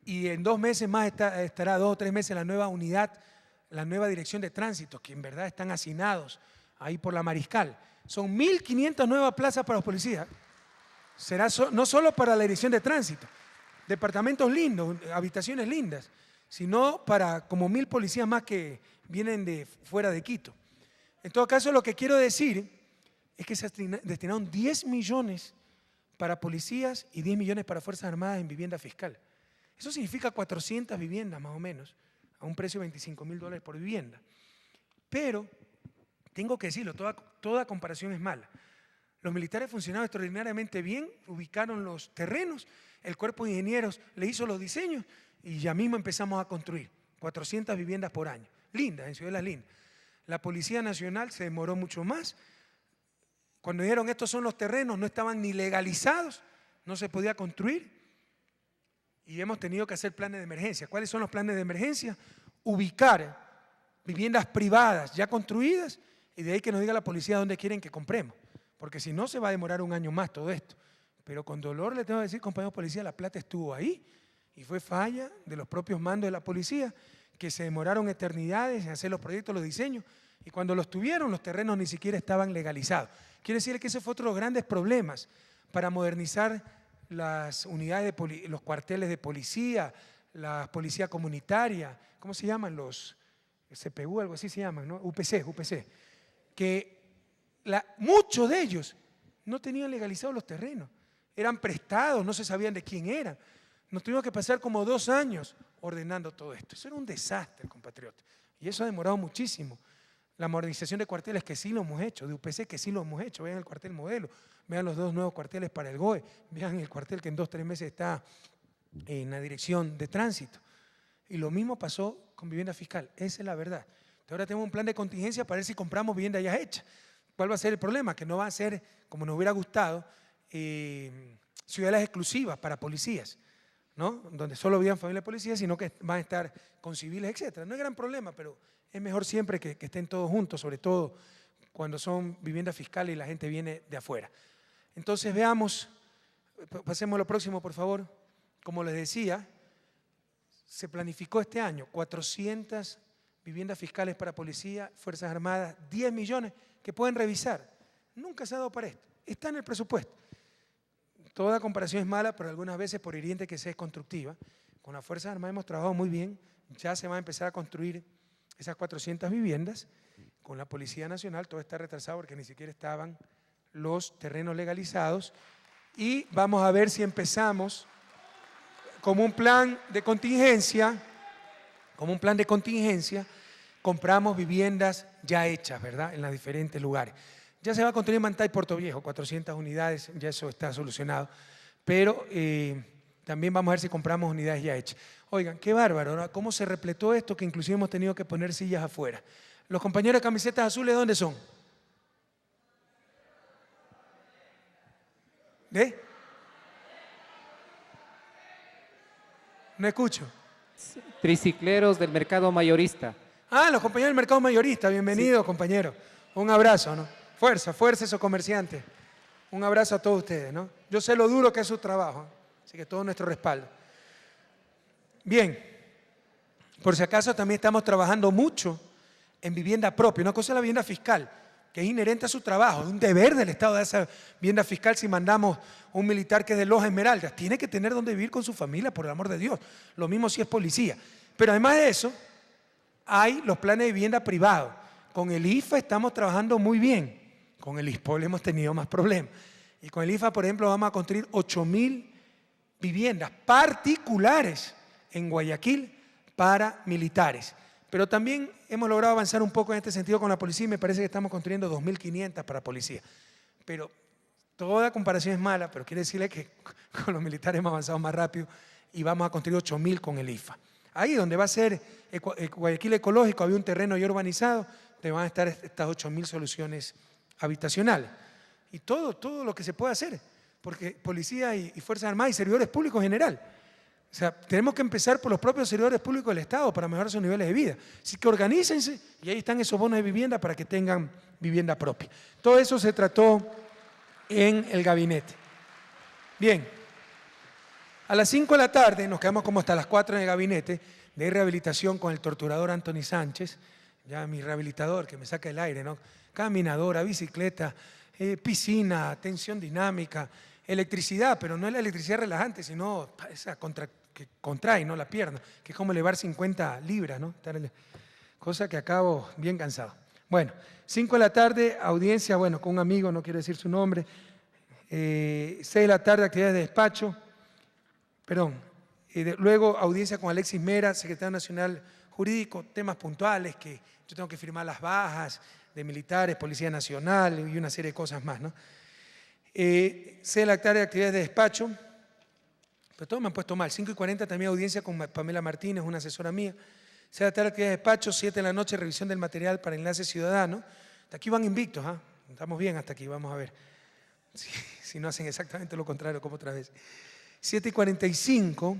Y en 2 meses más estará 2 o 3 meses la nueva unidad, la nueva dirección de tránsito, que en verdad están hacinados ahí por la Mariscal. Son 1.500 nuevas plazas para los policías. Será no solo para la dirección de tránsito, departamentos lindos, habitaciones lindas, sino para como 1.000 policías más que vienen de fuera de Quito. En todo caso, lo que quiero decir es que se destinaron 10 millones para policías y 10 millones para Fuerzas Armadas en vivienda fiscal. Eso significa 400 viviendas más o menos, a un precio de $25.000 por vivienda. Pero, tengo que decirlo, toda comparación es mala. Los militares funcionaron extraordinariamente bien, ubicaron los terrenos, el cuerpo de ingenieros le hizo los diseños y ya mismo empezamos a construir 400 viviendas por año, lindas, en Ciudad de las Lindas. La Policía Nacional se demoró mucho más. Cuando dijeron estos son los terrenos, no estaban ni legalizados, no se podía construir. Y hemos tenido que hacer planes de emergencia. ¿Cuáles son los planes de emergencia? Ubicar viviendas privadas ya construidas y de ahí que nos diga la policía dónde quieren que compremos. Porque si no, se va a demorar un año más todo esto. Pero con dolor le tengo que decir, compañeros policía, la plata estuvo ahí y fue falla de los propios mandos de la policía, que se demoraron eternidades en hacer los proyectos, los diseños, y cuando los tuvieron, los terrenos ni siquiera estaban legalizados. Quiere decir que ese fue otro de los grandes problemas para modernizar las unidades, los cuarteles de policía, la policía comunitaria, ¿cómo se llaman? Los CPU, algo así se llaman, ¿no? UPC, que muchos de ellos no tenían legalizados los terrenos, eran prestados, no se sabían de quién eran. Nos tuvimos que pasar como 2 años ordenando todo esto. Eso era un desastre, compatriotas, y eso ha demorado muchísimo. La modernización de cuarteles que sí lo hemos hecho, de UPC que sí lo hemos hecho. Vean el cuartel modelo, vean los 2 nuevos cuarteles para el GOE, vean el cuartel que en 2 o 3 meses está en la dirección de tránsito. Y lo mismo pasó con vivienda fiscal, esa es la verdad. Ahora tenemos un plan de contingencia para ver si compramos vivienda ya hecha. ¿Cuál va a ser el problema? Que no va a ser, como nos hubiera gustado, ciudades exclusivas para policías, ¿no? Donde solo vivan familias de policías, sino que van a estar con civiles, etcétera. No hay gran problema, pero es mejor siempre que estén todos juntos, sobre todo cuando son viviendas fiscales y la gente viene de afuera. Entonces veamos, pasemos a lo próximo, por favor. Como les decía, se planificó este año 400 viviendas fiscales para policía, Fuerzas Armadas, 10 millones que pueden revisar. Nunca se ha dado para esto, está en el presupuesto. Toda comparación es mala, pero algunas veces por hiriente que sea es constructiva. Con las Fuerzas Armadas hemos trabajado muy bien, ya se va a empezar a construir esas 400 viviendas. Con la Policía Nacional todo está retrasado porque ni siquiera estaban los terrenos legalizados. Y vamos a ver si empezamos como un plan de contingencia, compramos viviendas ya hechas, ¿verdad? En los diferentes lugares. Ya se va a construir en Mantá y Puerto Viejo, 400 unidades, ya eso está solucionado. Pero También vamos a ver si compramos unidades ya hechas. Oigan, qué bárbaro, ¿no? Cómo se repletó esto que inclusive hemos tenido que poner sillas afuera. Los compañeros de camisetas azules, ¿dónde son? ¿Ve? No escucho. Tricicleros del mercado mayorista. Ah, los compañeros del mercado mayorista, bienvenidos, compañeros. Un abrazo, ¿no? Fuerza, fuerza esos comerciantes. Un abrazo a todos ustedes, ¿no? Yo sé lo duro que es su trabajo, así que todo nuestro respaldo. Bien, por si acaso también estamos trabajando mucho en vivienda propia. Una cosa es la vivienda fiscal, que es inherente a su trabajo, es un deber del Estado de esa vivienda fiscal. Si mandamos un militar que es de Loja Esmeraldas, tiene que tener donde vivir con su familia, por el amor de Dios. Lo mismo si es policía. Pero además de eso, hay los planes de vivienda privado. Con el IFA estamos trabajando muy bien. Con el ISPOL hemos tenido más problemas. Y con el IFA, por ejemplo, vamos a construir 8.000 viviendas particulares en Guayaquil para militares. Pero también hemos logrado avanzar un poco en este sentido con la policía y me parece que estamos construyendo 2.500 para policía. Pero toda comparación es mala, pero quiere decirle que con los militares hemos avanzado más rápido y vamos a construir 8.000 con el IFA. Ahí donde va a ser Guayaquil ecológico, había un terreno ya urbanizado, donde van a estar estas 8.000 soluciones habitacionales. Y todo lo que se puede hacer, porque policía y Fuerzas Armadas y servidores públicos en general. O sea, tenemos que empezar por los propios servidores públicos del Estado para mejorar sus niveles de vida. Así que organícense y ahí están esos bonos de vivienda para que tengan vivienda propia. Todo eso se trató en el gabinete. Bien, a las 5 de la tarde, nos quedamos como hasta las 4 en el gabinete de rehabilitación con el torturador Anthony Sánchez, ya mi rehabilitador que me saca el aire, ¿no? Caminadora, bicicleta, piscina, tensión dinámica, electricidad, pero no es la electricidad relajante, sino esa que contrae, ¿no? La pierna, que es como elevar 50 libras, ¿no? Cosa que acabo bien cansado. Bueno, 5 de la tarde, audiencia, bueno, con un amigo, no quiero decir su nombre. 6 de la tarde, actividades de despacho. Perdón. Luego, audiencia con Alexis Mera, secretario nacional jurídico, temas puntuales, que yo tengo que firmar las bajas de militares, Policía Nacional y una serie de cosas más, ¿no? 6 de la tarde, actividades de despacho. Pero todos me han puesto mal. 5:40 también audiencia con Pamela Martínez, una asesora mía. 6 de la tarde, actividades de despacho. 7 de la noche, revisión del material para enlace ciudadano. Hasta aquí van invictos, ¿ah? Estamos bien hasta aquí, vamos a ver. Si no hacen exactamente lo contrario como otra vez. 7:45,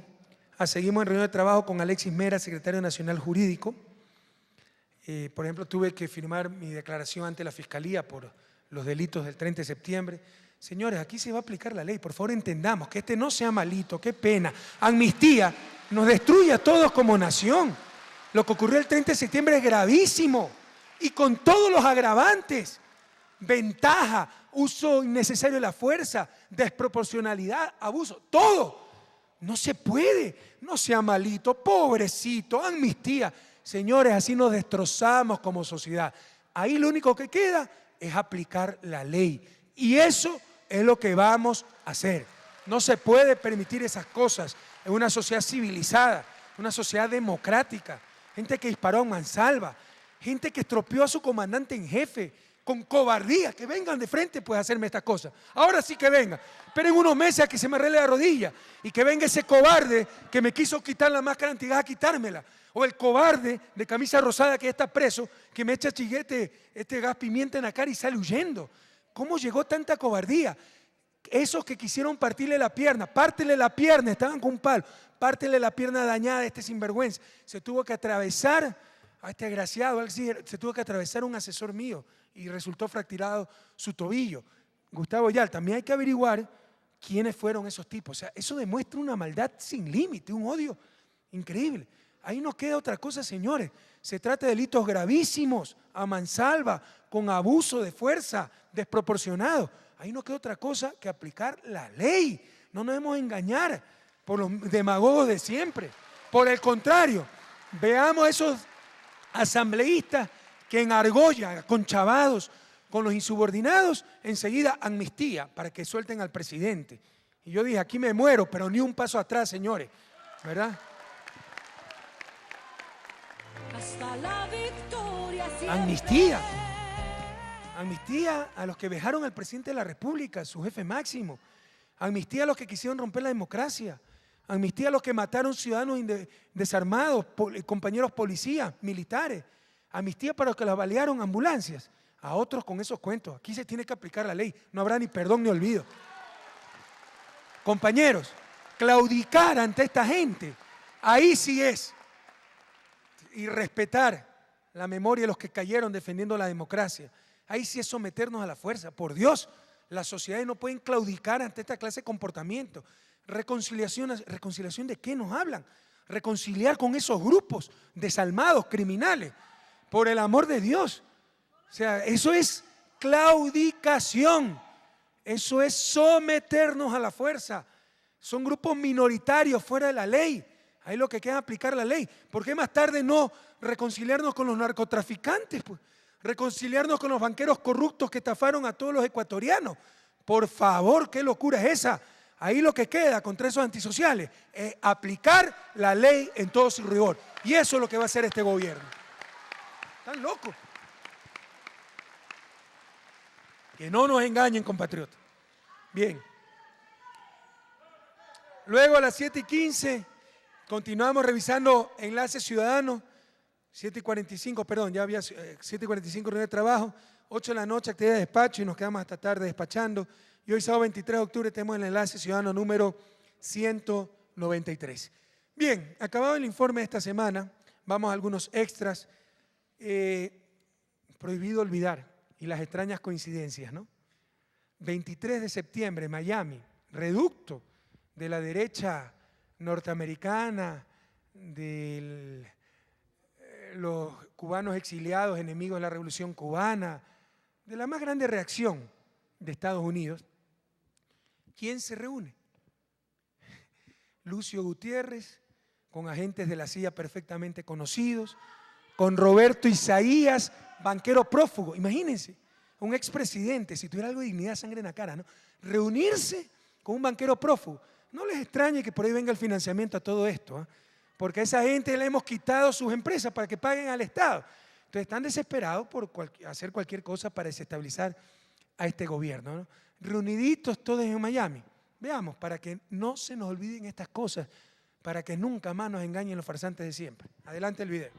seguimos en reunión de trabajo con Alexis Mera, secretario nacional jurídico. Por ejemplo, tuve que firmar mi declaración ante la Fiscalía por los delitos del 30 de septiembre. Señores, aquí se va a aplicar la ley. Por favor, entendamos que este no sea malito, qué pena. Amnistía nos destruye a todos como nación. Lo que ocurrió el 30 de septiembre es gravísimo y con todos los agravantes. Ventaja, uso innecesario de la fuerza, desproporcionalidad, abuso, todo. No se puede, no sea malito, pobrecito, amnistía. Señores, así nos destrozamos como sociedad. Ahí lo único que queda es aplicar la ley. Y eso es lo que vamos a hacer. No se puede permitir esas cosas en una sociedad civilizada, una sociedad democrática. Gente que disparó a mansalva, gente que estropeó a su comandante en jefe, con cobardía, que vengan de frente pues a hacerme estas cosas. Ahora sí que vengan. Esperen unos meses a que se me arregle la rodilla y que venga ese cobarde que me quiso quitar la máscara antigás a quitármela. O el cobarde de camisa rosada que ya está preso, que me echa chiguete, gas pimienta en la cara y sale huyendo. ¿Cómo llegó tanta cobardía? Esos que quisieron partirle la pierna, pártele la pierna, estaban con un palo, pártele la pierna dañada a este sinvergüenza. Se tuvo que atravesar a este desgraciado, se tuvo que atravesar un asesor mío y resultó fracturado su tobillo. Gustavo Yal, también hay que averiguar quiénes fueron esos tipos. O sea, eso demuestra una maldad sin límite, un odio increíble. Ahí no queda otra cosa, señores. Se trata de delitos gravísimos, a mansalva, con abuso de fuerza, desproporcionado. Ahí no queda otra cosa que aplicar la ley. No nos debemos engañar por los demagogos de siempre. Por el contrario, veamos a esos asambleístas que enargollan, conchavados con los insubordinados, enseguida amnistía para que suelten al presidente. Y yo dije, aquí me muero, pero ni un paso atrás, señores, ¿verdad? Hasta la victoria siempre. Amnistía. Amnistía a los que vejaron al presidente de la República, su jefe máximo. Amnistía a los que quisieron romper la democracia. Amnistía a los que mataron ciudadanos desarmados, compañeros policías, militares. Amnistía para los que las balearon ambulancias. A otros con esos cuentos. Aquí se tiene que aplicar la ley. No habrá ni perdón ni olvido. Compañeros, claudicar ante esta gente, ahí sí es. Y respetar la memoria de los que cayeron defendiendo la democracia. Ahí sí es someternos a la fuerza. Por Dios, las sociedades no pueden claudicar ante esta clase de comportamiento. ¿Reconciliación de qué nos hablan? Reconciliar con esos grupos desalmados, criminales. Por el amor de Dios. O sea, eso es claudicación. Eso es someternos a la fuerza. Son grupos minoritarios fuera de la ley. Ahí lo que queda es aplicar la ley. ¿Por qué más tarde no reconciliarnos con los narcotraficantes? Pues? Reconciliarnos con los banqueros corruptos que estafaron a todos los ecuatorianos. Por favor, ¿qué locura es esa? Ahí lo que queda contra esos antisociales es aplicar la ley en todo su rigor. Y eso es lo que va a hacer este gobierno. Están locos. Que no nos engañen, compatriotas. Bien. Luego a las 7:15 continuamos revisando enlaces ciudadanos. 7:45, perdón, ya había 7:45 reunión de trabajo. 8 de la noche actividad de despacho y nos quedamos hasta tarde despachando. Y hoy sábado 23 de octubre tenemos el enlace ciudadano número 193. Bien, acabado el informe de esta semana, vamos a algunos extras. Prohibido olvidar. Y las extrañas coincidencias, ¿no? 23 de septiembre, Miami, reducto de la derecha norteamericana, de los cubanos exiliados, enemigos de la Revolución Cubana, de la más grande reacción de Estados Unidos. ¿Quién se reúne? Lucio Gutiérrez, con agentes de la CIA perfectamente conocidos, con Roberto Isaías, banquero prófugo. Imagínense, un expresidente, si tuviera algo de dignidad, sangre en la cara, ¿no? Reunirse con un banquero prófugo. No les extrañe que por ahí venga el financiamiento a todo esto, ¿eh? Porque a esa gente le hemos quitado sus empresas para que paguen al Estado. Entonces están desesperados por hacer cualquier cosa para desestabilizar a este gobierno, ¿no? Reuniditos todos en Miami. Veamos, para que no se nos olviden estas cosas, para que nunca más nos engañen los farsantes de siempre. Adelante el video.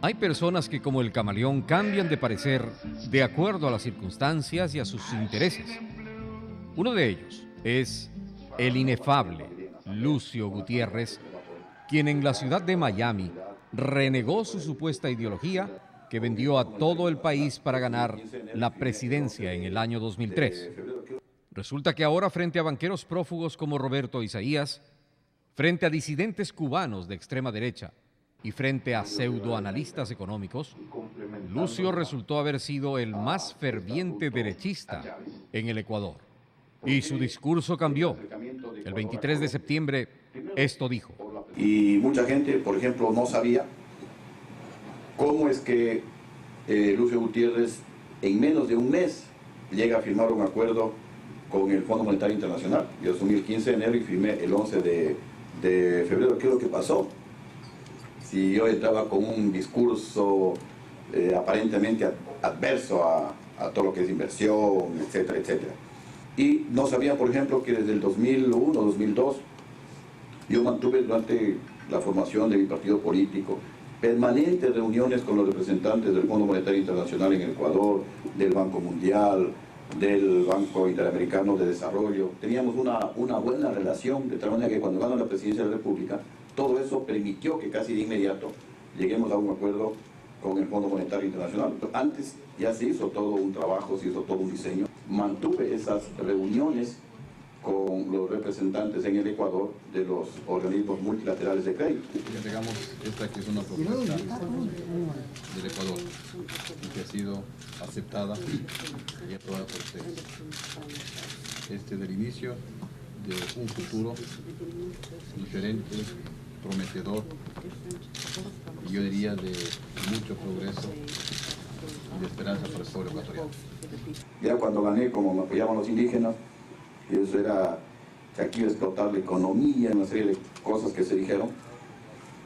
Hay personas que, como el camaleón, cambian de parecer de acuerdo a las circunstancias y a sus intereses. Uno de ellos es el inefable Lucio Gutiérrez, quien en la ciudad de Miami renegó su supuesta ideología que vendió a todo el país para ganar la presidencia en el año 2003. Resulta que ahora, frente a banqueros prófugos como Roberto Isaías, frente a disidentes cubanos de extrema derecha y frente a pseudoanalistas económicos, Lucio resultó haber sido el más ferviente derechista en el Ecuador. Y su discurso cambió. El 23 de septiembre, esto dijo. Y mucha gente, por ejemplo, no sabía cómo es que Lucio Gutiérrez en menos de un mes llega a firmar un acuerdo con el Fondo Monetario Internacional. Yo asumí el 15 de enero y firmé el 11 de febrero. ¿Qué es lo que pasó? Si yo entraba con un discurso aparentemente adverso a todo lo que es inversión, etcétera, etcétera. Y no sabía, por ejemplo, que desde el 2001, 2002, yo mantuve durante la formación de mi partido político permanentes reuniones con los representantes del Fondo Monetario Internacional en Ecuador, del Banco Mundial, del Banco Interamericano de Desarrollo. Teníamos una buena relación, de tal manera que cuando ganó la presidencia de la República, todo eso permitió que casi de inmediato lleguemos a un acuerdo con el Fondo Monetario Internacional. Antes ya se hizo todo un trabajo, se hizo todo un diseño. Mantuve esas reuniones con los representantes en el Ecuador de los organismos multilaterales de crédito. Ya entregamos esta que es una propuesta del Ecuador y que ha sido aceptada y aprobada por ustedes. Este es el inicio de un futuro diferente, prometedor y yo diría de mucho progreso y de esperanza para el pueblo ecuatoriano. Ya cuando gané, como me apoyaban los indígenas, eso era que aquí iba a explotar la economía, una serie de cosas que se dijeron.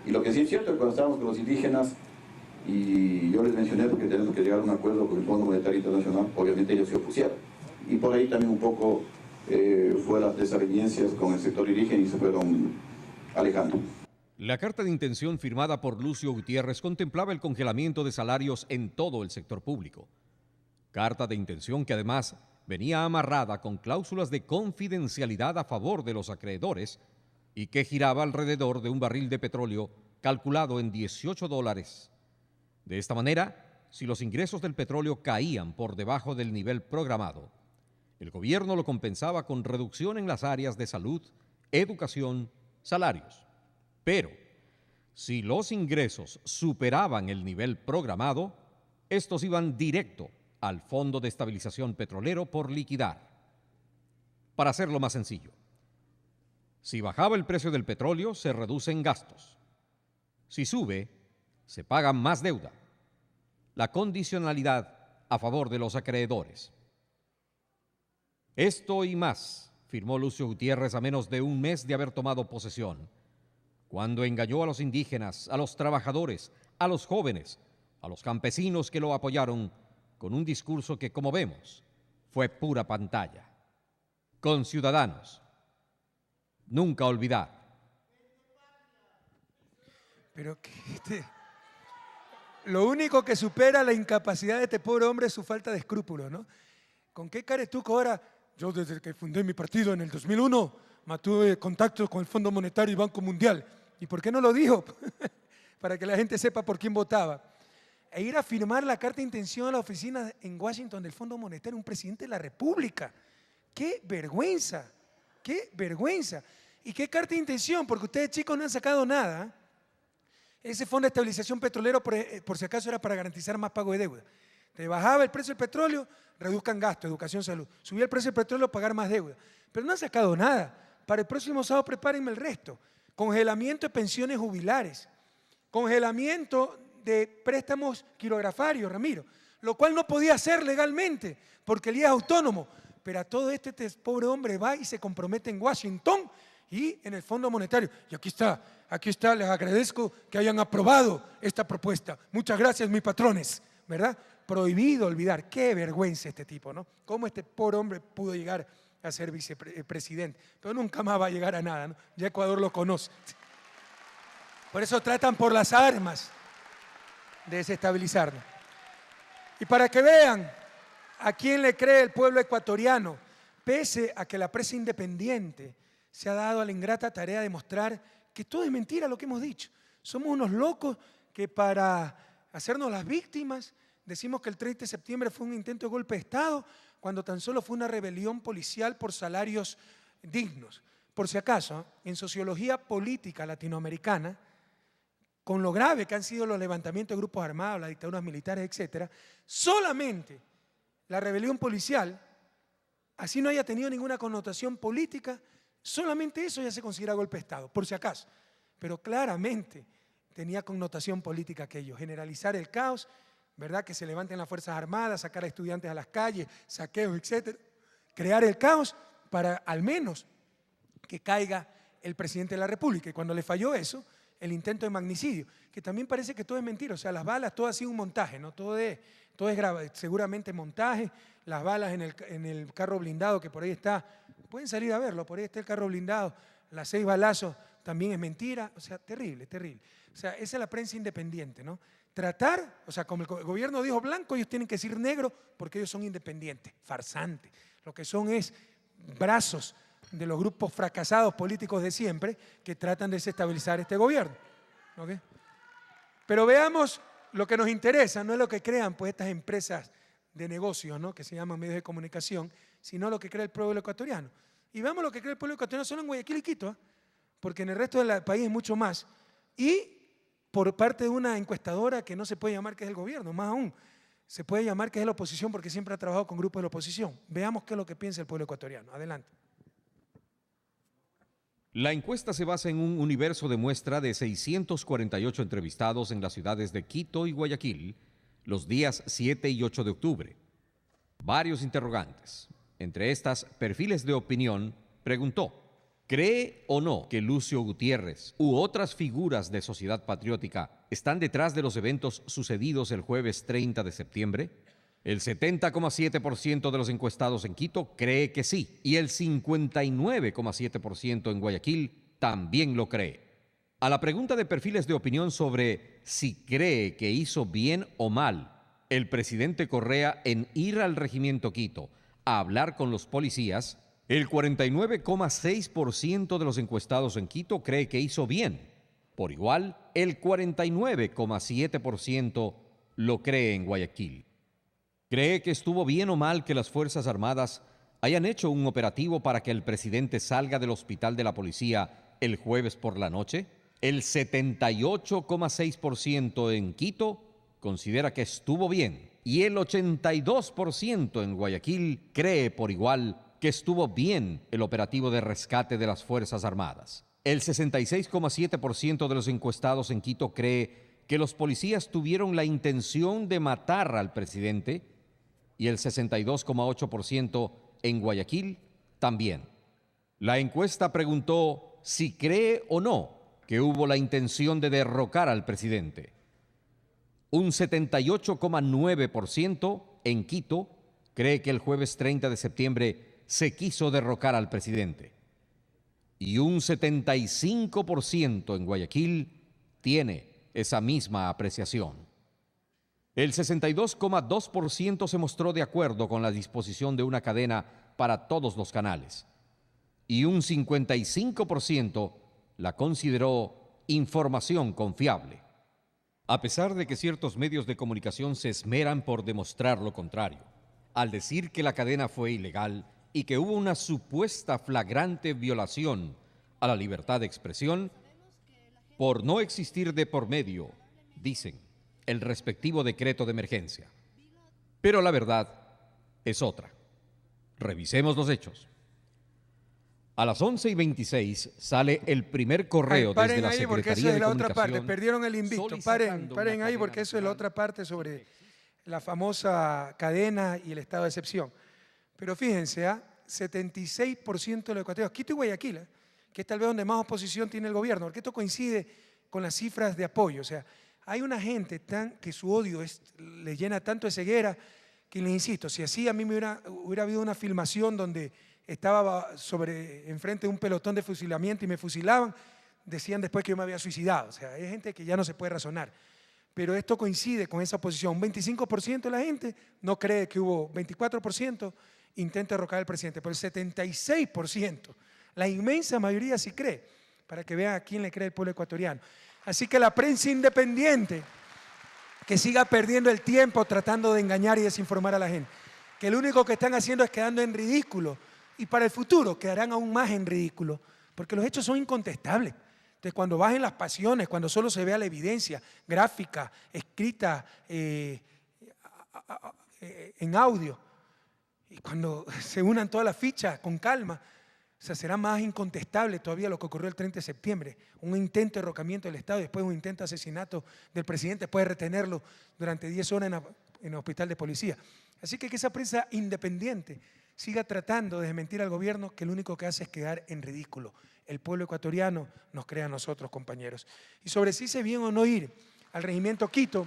Y lo que sí es cierto es que cuando estábamos con los indígenas, y yo les mencioné que tenemos que llegar a un acuerdo con el Fondo Monetario Internacional. Obviamente ellos se opusieron, y por ahí también un poco fue las desavenencias con el sector indígena y se fueron alejando. La carta de intención firmada por Lucio Gutiérrez contemplaba el congelamiento de salarios en todo el sector público. Carta de intención que además venía amarrada con cláusulas de confidencialidad a favor de los acreedores y que giraba alrededor de un barril de petróleo calculado en $18. De esta manera, si los ingresos del petróleo caían por debajo del nivel programado, el gobierno lo compensaba con reducción en las áreas de salud, educación, salarios. Pero, si los ingresos superaban el nivel programado, estos iban directo al Fondo de Estabilización Petrolero por liquidar. Para hacerlo más sencillo, si bajaba el precio del petróleo, se reducen gastos. Si sube, se paga más deuda. La condicionalidad a favor de los acreedores. Esto y más firmó Lucio Gutiérrez a menos de un mes de haber tomado posesión, cuando engañó a los indígenas, a los trabajadores, a los jóvenes, a los campesinos que lo apoyaron con un discurso que, como vemos, fue pura pantalla. Con Ciudadanos, nunca olvidar. Pero lo único que supera la incapacidad de este pobre hombre es su falta de escrúpulos, ¿no? ¿Con qué caretuco ahora? Yo desde que fundé mi partido en el 2001 mantuve contacto con el Fondo Monetario y Banco Mundial. ¿Y por qué no lo dijo? Para que la gente sepa por quién votaba. E ir a firmar la carta de intención a la oficina en Washington del Fondo Monetario, un presidente de la República. ¡Qué vergüenza! ¡Qué vergüenza! ¿Y qué carta de intención? Porque ustedes, chicos, no han sacado nada. Ese Fondo de Estabilización Petrolero, por si acaso, era para garantizar más pago de deuda. Te bajaba el precio del petróleo, reduzcan gastos, educación, salud. Subía el precio del petróleo, pagar más deuda. Pero no han sacado nada. Para el próximo sábado prepárenme el resto. Congelamiento de pensiones jubilares. Congelamiento de préstamos quirografarios, Ramiro. Lo cual no podía hacer legalmente, porque el IES es autónomo. Pero a todo este pobre hombre va y se compromete en Washington y en el Fondo Monetario. Y aquí está, les agradezco que hayan aprobado esta propuesta. Muchas gracias, mis patrones, ¿verdad? Prohibido olvidar. Qué vergüenza este tipo, ¿no? Cómo este pobre hombre pudo llegar a ser vicepresidente. Pero nunca más va a llegar a nada, ¿no? Ya Ecuador lo conoce. Por eso tratan por las armas de desestabilizarnos. Y para que vean a quién le cree el pueblo ecuatoriano, pese a que la prensa independiente se ha dado a la ingrata tarea de mostrar que todo es mentira lo que hemos dicho. Somos unos locos que para hacernos las víctimas decimos que el 30 de septiembre fue un intento de golpe de Estado, cuando tan solo fue una rebelión policial por salarios dignos. Por si acaso, en sociología política latinoamericana, con lo grave que han sido los levantamientos de grupos armados, las dictaduras militares, etc., solamente la rebelión policial, así no haya tenido ninguna connotación política, solamente eso ya se considera golpe de Estado, por si acaso. Pero claramente tenía connotación política aquello, generalizar el caos, ¿verdad? Que se levanten las Fuerzas Armadas, sacar a estudiantes a las calles, saqueos, etc. Crear el caos para al menos que caiga el presidente de la República. Y cuando le falló eso, el intento de magnicidio, que también parece que todo es mentira, o sea, las balas, todo ha sido un montaje, ¿no? Todo es seguramente montaje, las balas en el carro blindado que por ahí está, pueden salir a verlo, por ahí está el carro blindado, las 6 balazos también es mentira, o sea, terrible, terrible. O sea, esa es la prensa independiente, ¿no? Tratar, o sea, como el gobierno dijo blanco, ellos tienen que decir negro porque ellos son independientes, farsantes. Lo que son es brazos de los grupos fracasados políticos de siempre que tratan de desestabilizar este gobierno. ¿Okay? Pero veamos lo que nos interesa, no es lo que crean pues estas empresas de negocios, ¿no? Que se llaman medios de comunicación, sino lo que cree el pueblo ecuatoriano. Y veamos lo que cree el pueblo ecuatoriano solo en Guayaquil y Quito, ¿eh? Porque en el resto del país es mucho más. Y por parte de una encuestadora que no se puede llamar que es el gobierno, más aún, se puede llamar que es la oposición porque siempre ha trabajado con grupos de la oposición. Veamos qué es lo que piensa el pueblo ecuatoriano. Adelante. La encuesta se basa en un universo de muestra de 648 entrevistados en las ciudades de Quito y Guayaquil los días 7 y 8 de octubre. Varios interrogantes. Entre estas, perfiles de opinión, preguntó: ¿Cree o no que Lucio Gutiérrez u otras figuras de Sociedad Patriótica están detrás de los eventos sucedidos el jueves 30 de septiembre? El 70,7% de los encuestados en Quito cree que sí, y el 59,7% en Guayaquil también lo cree. A la pregunta de perfiles de opinión sobre si cree que hizo bien o mal el presidente Correa en ir al Regimiento Quito a hablar con los policías, el 49,6% de los encuestados en Quito cree que hizo bien. Por igual, el 49,7% lo cree en Guayaquil. ¿Cree que estuvo bien o mal que las Fuerzas Armadas hayan hecho un operativo para que el presidente salga del hospital de la policía el jueves por la noche? El 78,6% en Quito considera que estuvo bien y el 82% en Guayaquil cree por igual que estuvo bien el operativo de rescate de las Fuerzas Armadas. El 66,7% de los encuestados en Quito cree que los policías tuvieron la intención de matar al presidente y el 62,8% en Guayaquil también. La encuesta preguntó si cree o no que hubo la intención de derrocar al presidente. Un 78,9% en Quito cree que el jueves 30 de septiembre se quiso derrocar al presidente. Y un 75% en Guayaquil tiene esa misma apreciación. El 62,2% se mostró de acuerdo con la disposición de una cadena para todos los canales. Y un 55% la consideró información confiable. A pesar de que ciertos medios de comunicación se esmeran por demostrar lo contrario, al decir que la cadena fue ilegal y que hubo una supuesta flagrante violación a la libertad de expresión, por no existir de por medio, dicen, el respectivo decreto de emergencia. Pero la verdad es otra. Revisemos los hechos. A las 11:26 sale el primer correo desde la Secretaría de Comunicación. Paren ahí porque eso es la otra parte, perdieron el invicto. Paren ahí porque eso es la otra parte sobre la famosa cadena y el estado de excepción. Pero fíjense, 76% de los ecuatorianos, Quito y Guayaquil, que es tal vez donde más oposición tiene el gobierno, porque esto coincide con las cifras de apoyo. O sea, hay una gente que su odio le llena tanto de ceguera que les insisto, si así a mí me hubiera habido una filmación donde estaba enfrente de un pelotón de fusilamiento y me fusilaban, decían después que yo me había suicidado. O sea, hay gente que ya no se puede razonar. Pero esto coincide con esa posición. Un 25% de la gente no cree que hubo, 24% intenta derrocar al presidente, pero el 76%, la inmensa mayoría sí cree, para que vean a quién le cree el pueblo ecuatoriano. Así que la prensa independiente, que siga perdiendo el tiempo tratando de engañar y desinformar a la gente, que lo único que están haciendo es quedando en ridículo, y para el futuro quedarán aún más en ridículo, porque los hechos son incontestables. Entonces, cuando bajen las pasiones, cuando solo se vea la evidencia gráfica, escrita, en audio, y cuando se unan todas las fichas con calma, o sea, será más incontestable todavía lo que ocurrió el 30 de septiembre. Un intento de derrocamiento del Estado y después un intento de asesinato del presidente, después de retenerlo durante 10 horas en el hospital de policía. Así que esa prensa independiente siga tratando de desmentir al gobierno, que lo único que hace es quedar en ridículo. El pueblo ecuatoriano nos cree a nosotros, compañeros. Y sobre si hice bien o no ir al Regimiento Quito,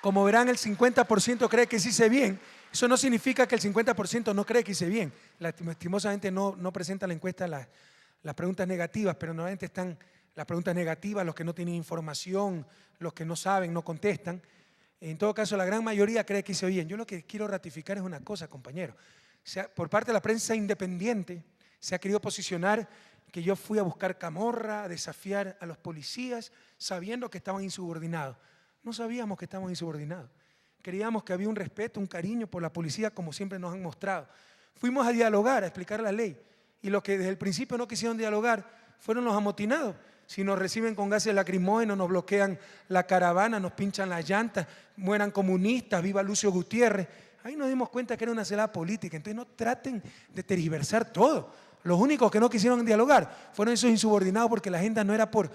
como verán, el 50% cree que sí hice bien. Eso no significa que el 50% no cree que hice bien. Lastimosamente no presenta la encuesta las preguntas negativas, pero normalmente están las preguntas negativas, los que no tienen información, los que no saben, no contestan. En todo caso, la gran mayoría cree que hice bien. Yo lo que quiero ratificar es una cosa, compañero. O sea, por parte de la prensa independiente se ha querido posicionar que yo fui a buscar camorra, a desafiar a los policías, sabiendo que estaban insubordinados. No sabíamos que estaban insubordinados. Creíamos que había un respeto, un cariño por la policía, como siempre nos han mostrado. Fuimos a dialogar, a explicar la ley. Y los que desde el principio no quisieron dialogar fueron los amotinados. Si nos reciben con gases lacrimógenos, nos bloquean la caravana, nos pinchan las llantas, mueran comunistas, viva Lucio Gutiérrez. Ahí nos dimos cuenta que era una celada política. Entonces no traten de tergiversar todo. Los únicos que no quisieron dialogar fueron esos insubordinados, porque la agenda no era por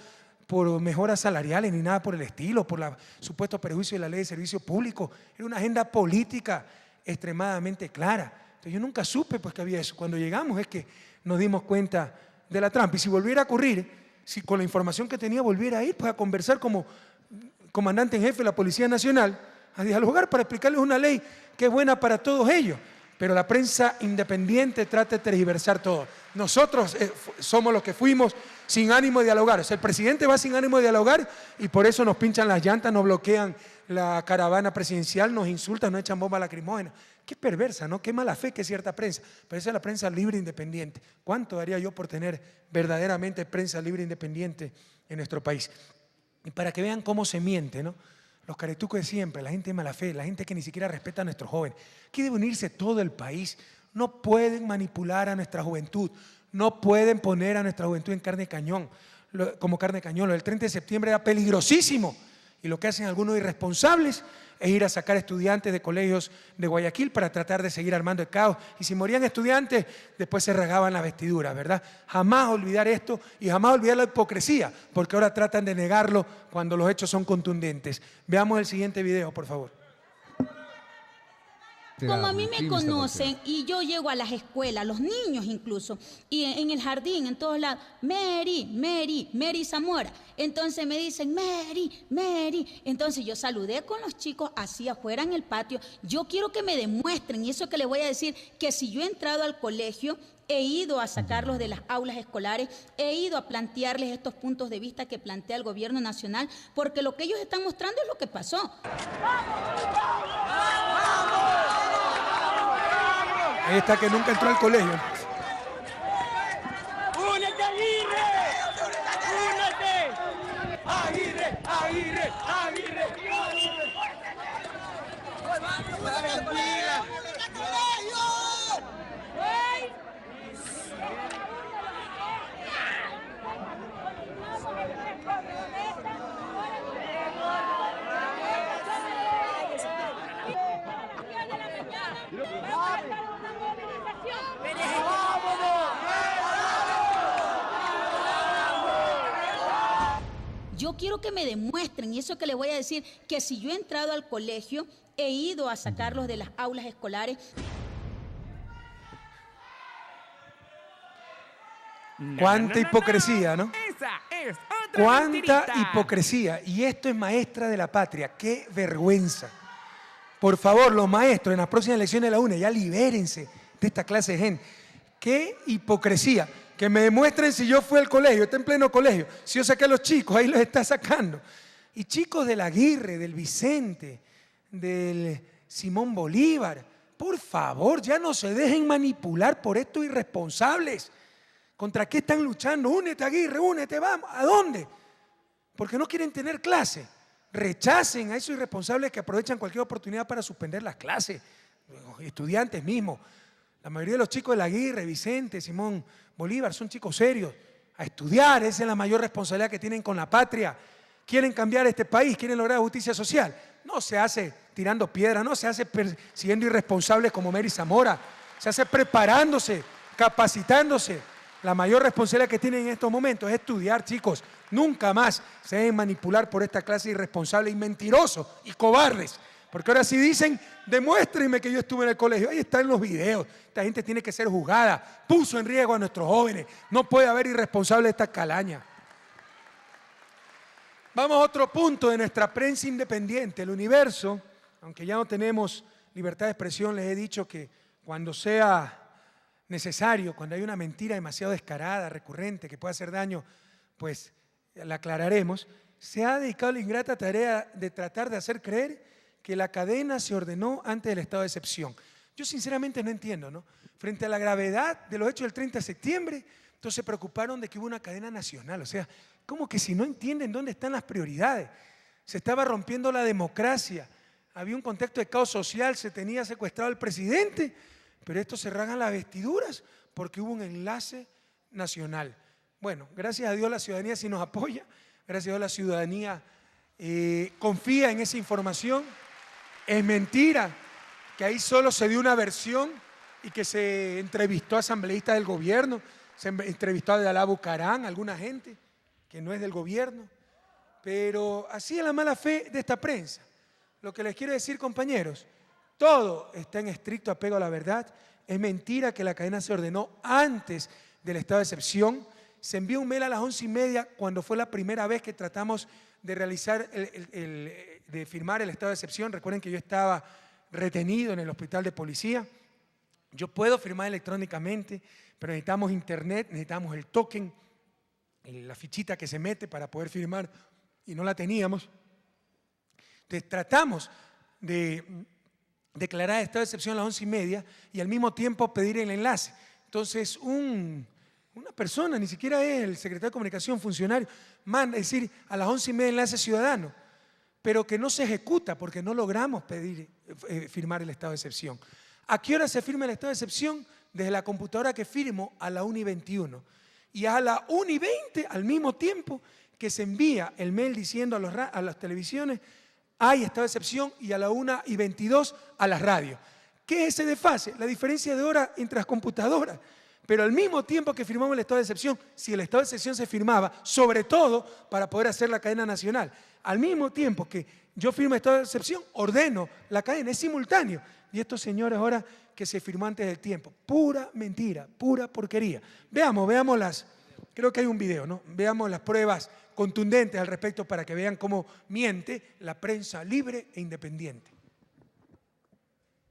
mejoras salariales ni nada por el estilo, por los supuestos perjuicios de la ley de servicio público. Era una agenda política extremadamente clara. Entonces yo nunca supe pues que había eso. Cuando llegamos es que nos dimos cuenta de la trampa. Y si volviera a ocurrir, si con la información que tenía volviera a ir, pues a conversar como comandante en jefe de la Policía Nacional, a dialogar para explicarles una ley que es buena para todos ellos. Pero la prensa independiente trata de tergiversar todo. Nosotros somos los que fuimos sin ánimo de dialogar. O sea, el presidente va sin ánimo de dialogar y por eso nos pinchan las llantas, nos bloquean la caravana presidencial, nos insultan, nos echan bomba lacrimógena. Qué perversa, ¿no? Qué mala fe que es cierta prensa. Pero esa es la prensa libre e independiente. ¿Cuánto daría yo por tener verdaderamente prensa libre e independiente en nuestro país? Y para que vean cómo se miente, ¿no? Los caretucos de siempre, la gente de mala fe, la gente que ni siquiera respeta a nuestros jóvenes. Aquí debe unirse todo el país. No pueden manipular a nuestra juventud. No pueden poner a nuestra juventud en carne de cañón, como carne de cañón. Lo del 30 de septiembre era peligrosísimo. Y lo que hacen algunos irresponsables es ir a sacar estudiantes de colegios de Guayaquil para tratar de seguir armando el caos. Y si morían estudiantes, después se rasgaban las vestiduras, ¿verdad? Jamás olvidar esto y jamás olvidar la hipocresía, porque ahora tratan de negarlo cuando los hechos son contundentes. Veamos el siguiente video, por favor. Como a mí me conocen y yo llego a las escuelas, los niños incluso, y en el jardín, en todos lados, Mary Zamora. Entonces me dicen, Mary. Entonces yo saludé con los chicos así afuera en el patio. Yo quiero que me demuestren, y eso que les voy a decir, que si yo he entrado al colegio, he ido a sacarlos de las aulas escolares, he ido a plantearles estos puntos de vista que plantea el gobierno nacional, porque lo que ellos están mostrando es lo que pasó. Ahí está, que nunca entró al colegio. ¡Únete, Aguirre! ¡Únete! ¡Aguirre! Yo quiero que me demuestren, y eso que les voy a decir, que si yo he entrado al colegio, he ido a sacarlos de las aulas escolares. Cuánta hipocresía, ¿no? Esa es otra Cuánta mentirita. hipocresía. Y esto es maestra de la patria. ¡Qué vergüenza! Por favor, los maestros en las próximas elecciones de la UNE, ya libérense de esta clase de gente. ¡Qué hipocresía! Que me demuestren si yo fui al colegio, está en pleno colegio. Si yo saqué a los chicos, ahí los está sacando. Y chicos del Aguirre, del Vicente, del Simón Bolívar, por favor, ya no se dejen manipular por estos irresponsables. ¿Contra qué están luchando? Únete, Aguirre, únete, vamos. ¿A dónde? Porque no quieren tener clase. Rechacen a esos irresponsables que aprovechan cualquier oportunidad para suspender las clases. Estudiantes mismos. La mayoría de los chicos del Aguirre, Vicente, Simón Bolívar son chicos serios. A estudiar, esa es la mayor responsabilidad que tienen con la patria. Quieren cambiar este país, quieren lograr justicia social. No se hace tirando piedras, no se hace persiguiendo irresponsables como Mary Zamora. Se hace preparándose, capacitándose. La mayor responsabilidad que tienen en estos momentos es estudiar, chicos. Nunca más se deben manipular por esta clase de irresponsables y mentirosos y cobardes. Porque ahora sí dicen, demuéstrenme que yo estuve en el colegio. Ahí están los videos. Esta gente tiene que ser juzgada. Puso en riesgo a nuestros jóvenes. No puede haber irresponsables de esta calaña. Vamos a otro punto de nuestra prensa independiente. El Universo, aunque ya no tenemos libertad de expresión, les he dicho que cuando sea necesario, cuando hay una mentira demasiado descarada, recurrente, que pueda hacer daño, pues la aclararemos. Se ha dedicado la ingrata tarea de tratar de hacer creer que la cadena se ordenó antes del estado de excepción. Yo sinceramente no entiendo, ¿no? Frente a la gravedad de los hechos del 30 de septiembre, entonces se preocuparon de que hubo una cadena nacional. O sea, como que si no entienden dónde están las prioridades. Se estaba rompiendo la democracia, había un contexto de caos social, se tenía secuestrado al presidente, pero estos se rasgan las vestiduras porque hubo un enlace nacional. Bueno, gracias a Dios la ciudadanía sí nos apoya, gracias a Dios la ciudadanía confía en esa información. Es mentira que ahí solo se dio una versión y que se entrevistó a asambleístas del gobierno, se entrevistó a Dalá Bucarán, a alguna gente que no es del gobierno, pero así es la mala fe de esta prensa. Lo que les quiero decir, compañeros, todo está en estricto apego a la verdad. Es mentira que la cadena se ordenó antes del estado de excepción. se envió un mail a las 11:30 cuando fue la primera vez que tratamos de realizar, de firmar el estado de excepción. Recuerden que yo estaba retenido en el hospital de policía. Yo puedo firmar electrónicamente, pero necesitamos internet, necesitamos el token, la fichita que se mete para poder firmar, y no la teníamos. Entonces tratamos de declarar estado de excepción a las 11:30 y al mismo tiempo pedir el enlace. Entonces una persona, ni siquiera es el secretario de Comunicación, funcionario, manda decir a las 11:30 enlace ciudadano, pero que no se ejecuta porque no logramos firmar el estado de excepción. ¿A qué hora se firma el estado de excepción? Desde la computadora que firmo a la 1:21. Y a la 1:20, al mismo tiempo que se envía el mail diciendo a las televisiones, hay estado de excepción, y a la 1:22 a las radios. ¿Qué es ese desfase? La diferencia de hora entre las computadoras. Pero al mismo tiempo que firmamos el estado de excepción, si el estado de excepción se firmaba, sobre todo para poder hacer la cadena nacional, al mismo tiempo que yo firmo el estado de excepción, ordeno la cadena, es simultáneo. Y estos señores ahora que se firmó antes del tiempo, pura mentira, pura porquería. Veamos creo que hay un video, ¿no? Veamos las pruebas contundentes al respecto para que vean cómo miente la prensa libre e independiente.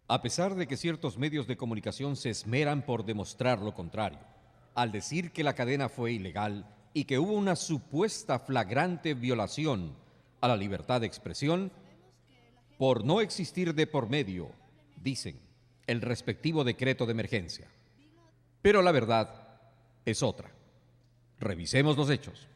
A pesar de que ciertos medios de comunicación se esmeran por demostrar lo contrario, al decir que la cadena fue ilegal y que hubo una supuesta flagrante violación a la libertad de expresión, por no existir de por medio, dicen, el respectivo decreto de emergencia. Pero la verdad es otra. Revisemos los hechos.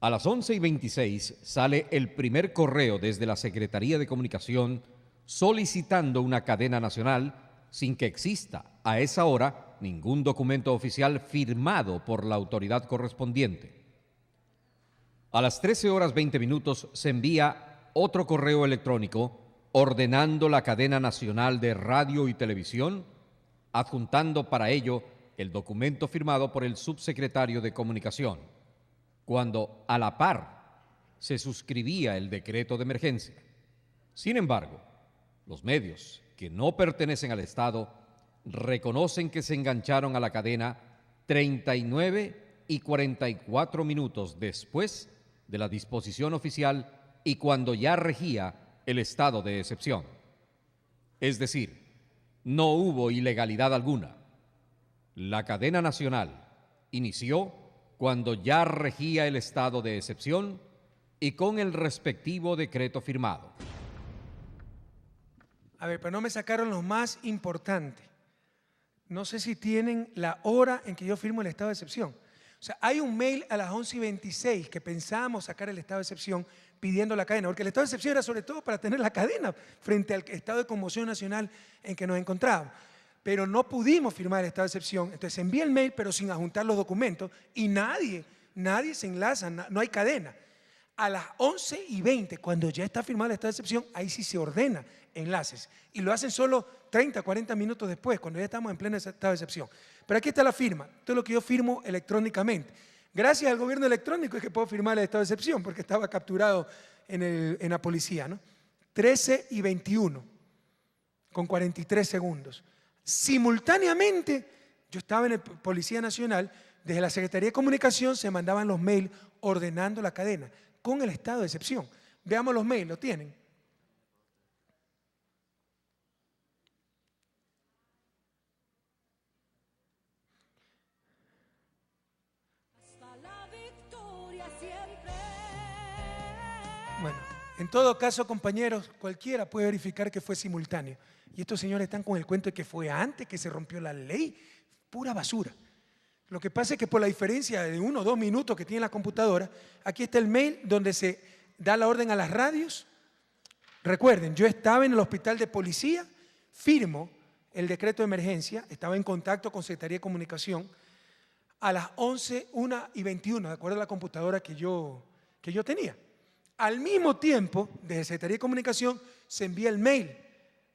A las 11:26 sale el primer correo desde la Secretaría de Comunicación solicitando una cadena nacional sin que exista a esa hora ningún documento oficial firmado por la autoridad correspondiente. A las 13:20 se envía otro correo electrónico ordenando la cadena nacional de radio y televisión, adjuntando para ello el documento firmado por el subsecretario de Comunicación, cuando a la par se suscribía el decreto de emergencia. Sin embargo, los medios que no pertenecen al Estado reconocen que se engancharon a la cadena 39:44 después de la disposición oficial y cuando ya regía el estado de excepción. Es decir, no hubo ilegalidad alguna. La cadena nacional inició cuando ya regía el estado de excepción y con el respectivo decreto firmado. A ver, pero no me sacaron lo más importante. No sé si tienen la hora en que yo firmo el estado de excepción. O sea, hay un mail a las 11:26 que pensábamos sacar el estado de excepción pidiendo la cadena, porque el estado de excepción era sobre todo para tener la cadena frente al estado de conmoción nacional en que nos encontrábamos. Pero no pudimos firmar el estado de excepción. Entonces se envía el mail, pero sin adjuntar los documentos, y nadie se enlaza, no hay cadena. A las 11:20, cuando ya está firmado el estado de excepción, ahí sí se ordena enlaces. Y lo hacen solo 30, 40 minutos después, cuando ya estamos en pleno estado de excepción. Pero aquí está la firma. Esto es lo que yo firmo electrónicamente. Gracias al gobierno electrónico es que puedo firmar el estado de excepción, porque estaba capturado en la policía, ¿no? 13:21, con 43 segundos. Simultáneamente, yo estaba en el Policía Nacional, desde la Secretaría de Comunicación se mandaban los mails ordenando la cadena, con el estado de excepción. Veamos los mails, ¿lo tienen? Bueno, en todo caso, compañeros, cualquiera puede verificar que fue simultáneo. Y estos señores están con el cuento de que fue antes que se rompió la ley. Pura basura. Lo que pasa es que por la diferencia de 1 o 2 minutos que tiene la computadora, aquí está el mail donde se da la orden a las radios. Recuerden, yo estaba en el hospital de policía, firmo el decreto de emergencia, estaba en contacto con Secretaría de Comunicación a las 11:21, de acuerdo a la computadora que yo tenía. Al mismo tiempo, desde Secretaría de Comunicación se envía el mail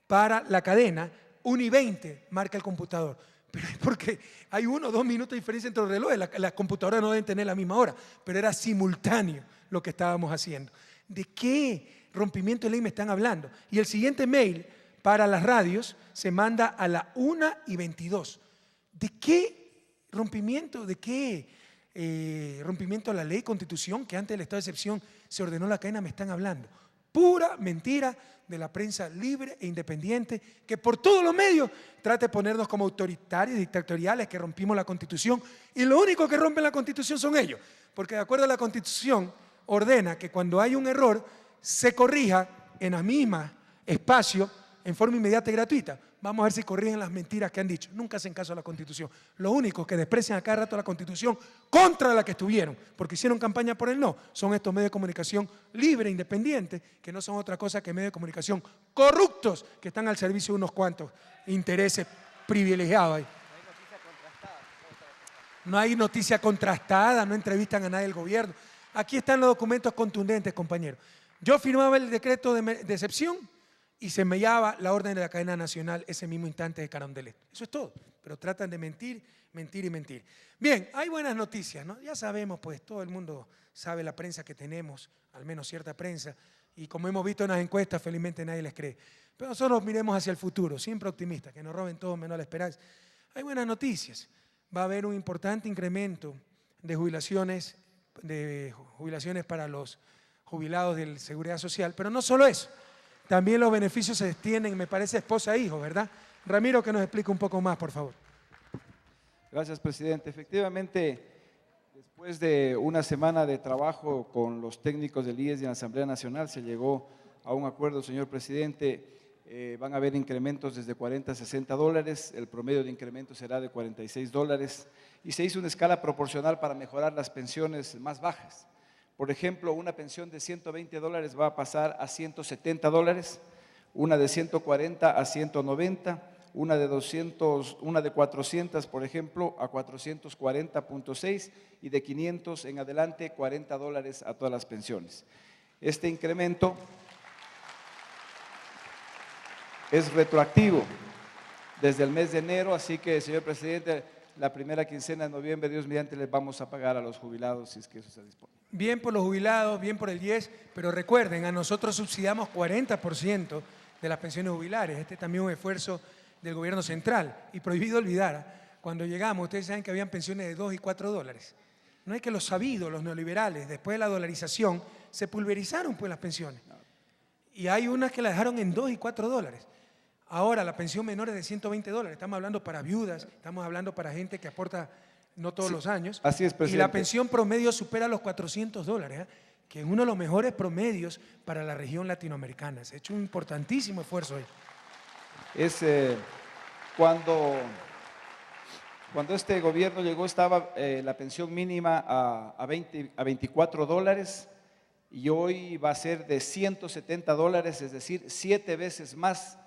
para la cadena, 1:20 marca el computador. Pero es porque hay 1 o 2 minutos de diferencia entre los relojes, las computadoras no deben tener la misma hora, pero era simultáneo lo que estábamos haciendo. ¿De qué rompimiento de ley me están hablando? Y el siguiente mail para las radios se manda a la 1:22. ¿De qué ¿Rompimiento de qué? Rompimiento de la ley, constitución, que antes del estado de excepción se ordenó la cadena, me están hablando. Pura mentira de la prensa libre e independiente, que por todos los medios trata de ponernos como autoritarios, dictatoriales, que rompimos la Constitución, y lo único que rompen la Constitución son ellos, porque de acuerdo a la Constitución ordena que cuando hay un error se corrija en la misma espacio en forma inmediata y gratuita. Vamos a ver si corrigen las mentiras que han dicho. Nunca hacen caso a la Constitución. Los únicos que desprecian a cada rato la Constitución contra la que estuvieron, porque hicieron campaña por el no, son estos medios de comunicación libre, independientes, que no son otra cosa que medios de comunicación corruptos, que están al servicio de unos cuantos intereses privilegiados ahí. No hay noticia contrastada, no entrevistan a nadie del gobierno. Aquí están los documentos contundentes, compañeros. Yo firmaba el decreto de excepción y se mellaba la orden de la cadena nacional ese mismo instante de Carondelet. Eso es todo, pero tratan de mentir, mentir y mentir. Bien, hay buenas noticias, ¿no? Ya sabemos, pues todo el mundo sabe la prensa que tenemos, al menos cierta prensa, y como hemos visto en las encuestas, felizmente nadie les cree. Pero nosotros miremos hacia el futuro, siempre optimistas, que nos roben todo menos la esperanza. Hay buenas noticias, va a haber un importante incremento de jubilaciones para los jubilados de Seguridad Social, pero no solo eso. También los beneficios se extienden, me parece, esposa e hijo, ¿verdad? Ramiro, que nos explique un poco más, por favor. Gracias, presidente. Efectivamente, después de una semana de trabajo con los técnicos del IES y la Asamblea Nacional, se llegó a un acuerdo, señor presidente. Van a haber incrementos desde 40 a 60 dólares, el promedio de incremento será de 46 dólares y se hizo una escala proporcional para mejorar las pensiones más bajas. Por ejemplo, una pensión de 120 dólares va a pasar a 170 dólares, una de 140 a 190, una de 400, por ejemplo, a 440.6 y de 500 en adelante 40 dólares a todas las pensiones. Este incremento es retroactivo desde el mes de enero, así que, señor presidente, la primera quincena de noviembre, Dios mediante, les vamos a pagar a los jubilados si es que eso se dispone. Bien por los jubilados, bien por el IES, pero recuerden, a nosotros subsidiamos 40% de las pensiones jubilares. Este es también un esfuerzo del gobierno central. Y prohibido olvidar, cuando llegamos, ustedes saben que habían pensiones de 2 y 4 dólares. No es que los sabidos, los neoliberales, después de la dolarización, se pulverizaron pues las pensiones. Y hay unas que las dejaron en 2 y 4 dólares. Ahora la pensión menor es de 120 dólares. Estamos hablando para viudas, estamos hablando para gente que aporta no todos los años. Así es, presidente. Y la pensión promedio supera los 400 dólares, que es uno de los mejores promedios para la región latinoamericana. Se ha hecho un importantísimo esfuerzo ahí. Cuando este gobierno llegó estaba la pensión mínima a 24 dólares y hoy va a ser de 170 dólares, es decir, 7 veces más.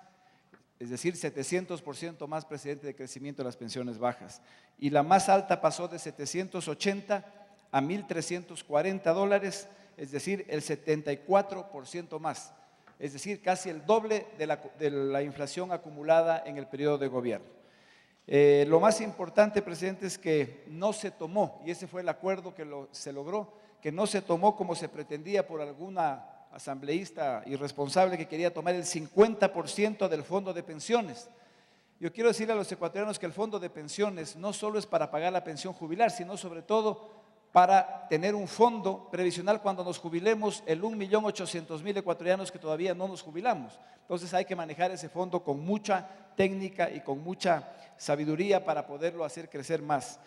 Es decir, 700% más, presidente, de crecimiento de las pensiones bajas. Y la más alta pasó de 780 a 1.340 dólares, es decir, el 74% más. Es decir, casi el doble de la inflación acumulada en el periodo de gobierno. Lo más importante, presidente, es que no se tomó, y ese fue el acuerdo que se logró, que no se tomó como se pretendía por alguna asambleísta irresponsable que quería tomar el 50% del fondo de pensiones. Yo quiero decirle a los ecuatorianos que el fondo de pensiones no solo es para pagar la pensión jubilar, sino sobre todo para tener un fondo previsional cuando nos jubilemos, el 1.800.000 ecuatorianos que todavía no nos jubilamos. Entonces hay que manejar ese fondo con mucha técnica y con mucha sabiduría para poderlo hacer crecer más.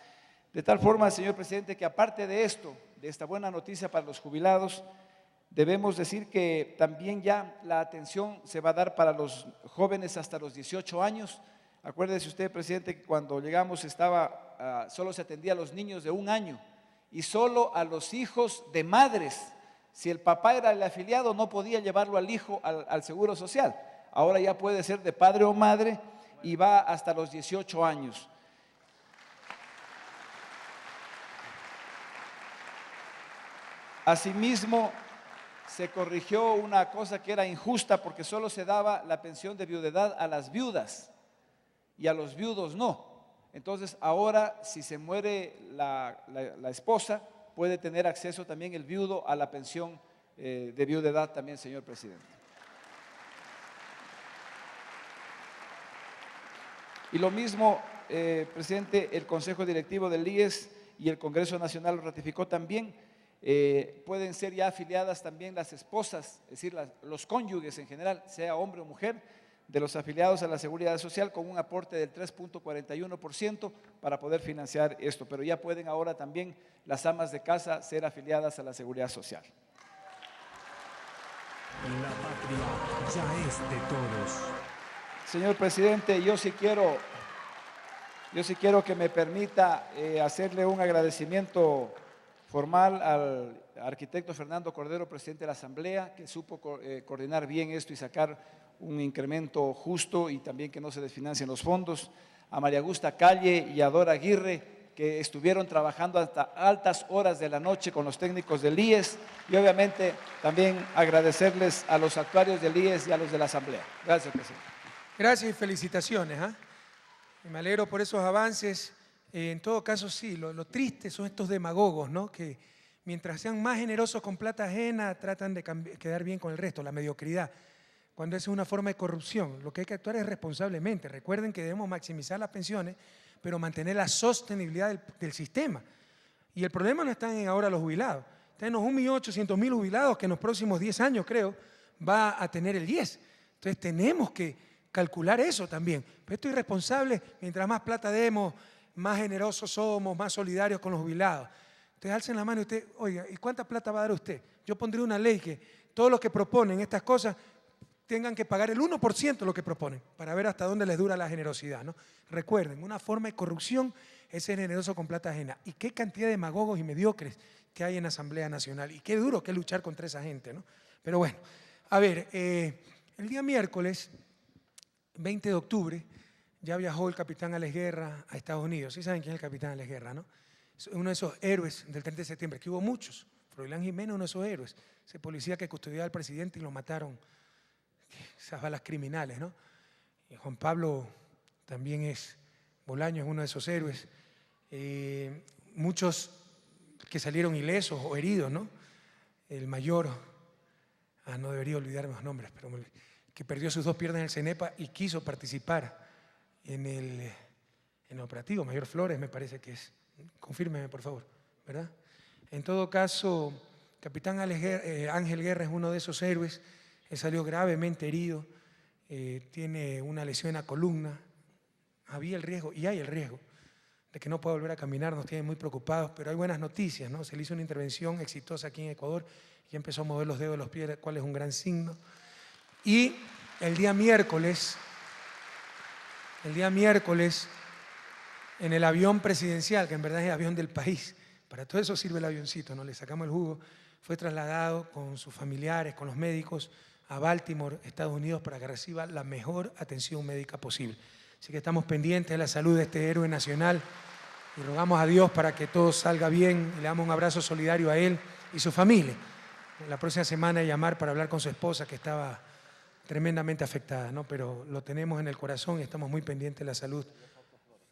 De tal forma, señor presidente, que aparte de esto, de esta buena noticia para los jubilados, debemos decir que también ya la atención se va a dar para los jóvenes hasta los 18 años. Acuérdese usted, presidente, que cuando llegamos solo se atendía a los niños de 1 año y solo a los hijos de madres. Si el papá era el afiliado, no podía llevarlo al hijo al Seguro Social. Ahora ya puede ser de padre o madre y va hasta los 18 años. Asimismo, se corrigió una cosa que era injusta porque solo se daba la pensión de viudedad a las viudas y a los viudos no. Entonces ahora si se muere la esposa puede tener acceso también el viudo a la pensión de viudedad también, señor presidente. Y lo mismo presidente, el Consejo Directivo del IES y el Congreso Nacional lo ratificó también. Pueden ser ya afiliadas también las esposas, es decir, los cónyuges en general, sea hombre o mujer, de los afiliados a la Seguridad Social con un aporte del 3.41% para poder financiar esto. Pero ya pueden ahora también las amas de casa ser afiliadas a la Seguridad Social. La patria ya es de todos. Señor presidente, yo sí quiero que me permita hacerle un agradecimiento formal al arquitecto Fernando Cordero, presidente de la Asamblea, que supo coordinar bien esto y sacar un incremento justo y también que no se desfinancien los fondos. A María Augusta Calle y a Dora Aguirre, que estuvieron trabajando hasta altas horas de la noche con los técnicos del IES, y obviamente también agradecerles a los actuarios del IES y a los de la Asamblea. Gracias, presidente. Gracias y felicitaciones. Me alegro por esos avances. En todo caso, sí, lo triste son estos demagogos, ¿no? Que mientras sean más generosos con plata ajena, tratan de quedar bien con el resto, la mediocridad. Cuando esa es una forma de corrupción, lo que hay que actuar es responsablemente. Recuerden que debemos maximizar las pensiones, pero mantener la sostenibilidad del sistema. Y el problema no está en ahora los jubilados, está en los 1.800.000 jubilados que en los próximos 10 años, creo, va a tener el 10. Entonces tenemos que calcular eso también. Pero esto es irresponsable, mientras más plata demos, más generosos somos, más solidarios con los jubilados. Entonces alcen la mano y usted, oiga, ¿y cuánta plata va a dar usted? Yo pondría una ley que todos los que proponen estas cosas tengan que pagar el 1% de lo que proponen, para ver hasta dónde les dura la generosidad, ¿no? Recuerden, una forma de corrupción es ser generoso con plata ajena. Y qué cantidad de demagogos y mediocres que hay en la Asamblea Nacional. Y qué duro que es luchar contra esa gente, ¿no? Pero bueno, a ver, el día miércoles, 20 de octubre, ya viajó el capitán Alex Guerra a Estados Unidos. Sí saben quién es el capitán Alex Guerra, ¿no? Es uno de esos héroes del 30 de septiembre, que hubo muchos. Froilán Jiménez, uno de esos héroes. Ese policía que custodiaba al presidente y lo mataron. Esas balas criminales, ¿no? Y Juan Pablo también Bolaño es uno de esos héroes. Muchos que salieron ilesos o heridos, ¿no? El mayor, no debería olvidarme los nombres, pero que perdió sus 2 piernas en el CENEPA y quiso participar en el operativo. Mayor Flores me parece que es. Confírmeme, por favor, ¿verdad? En todo caso, capitán Ángel Guerra es uno de esos héroes. Él salió gravemente herido, tiene una lesión en la columna. Había el riesgo, y hay el riesgo, de que no pueda volver a caminar, nos tienen muy preocupados, pero hay buenas noticias, ¿no? Se le hizo una intervención exitosa aquí en Ecuador y empezó a mover los dedos de los pies, lo cual es un gran signo. Y el día miércoles, en el avión presidencial, que en verdad es el avión del país, para todo eso sirve el avioncito, ¿no? Le sacamos el jugo, fue trasladado con sus familiares, con los médicos, a Baltimore, Estados Unidos, para que reciba la mejor atención médica posible. Así que estamos pendientes de la salud de este héroe nacional y rogamos a Dios para que todo salga bien y le damos un abrazo solidario a él y su familia. La próxima semana llamar para hablar con su esposa, que estaba tremendamente afectada, ¿no? Pero lo tenemos en el corazón y estamos muy pendientes de la salud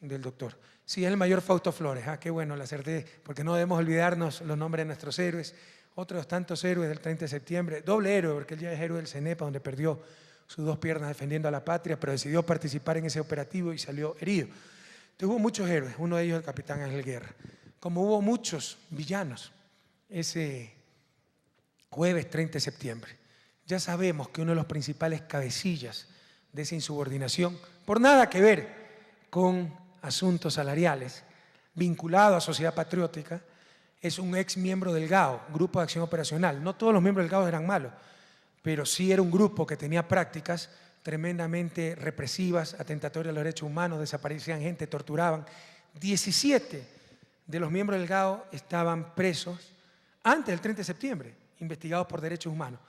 del doctor. Sí, es el mayor Fausto Flores, qué bueno, la acerté, porque no debemos olvidarnos los nombres de nuestros héroes. Otros tantos héroes del 30 de septiembre, doble héroe, porque él ya es héroe del CENEPA, donde perdió sus 2 piernas defendiendo a la patria, pero decidió participar en ese operativo y salió herido. Entonces hubo muchos héroes, uno de ellos el capitán Ángel Guerra, como hubo muchos villanos ese jueves 30 de septiembre. Ya sabemos que uno de los principales cabecillas de esa insubordinación, por nada que ver con asuntos salariales, vinculado a Sociedad Patriótica, es un ex miembro del GAO, Grupo de Acción Operacional. No todos los miembros del GAO eran malos, pero sí era un grupo que tenía prácticas tremendamente represivas, atentatorias a los derechos humanos, desaparecían gente, torturaban. 17 de los miembros del GAO estaban presos antes del 30 de septiembre, investigados por derechos humanos.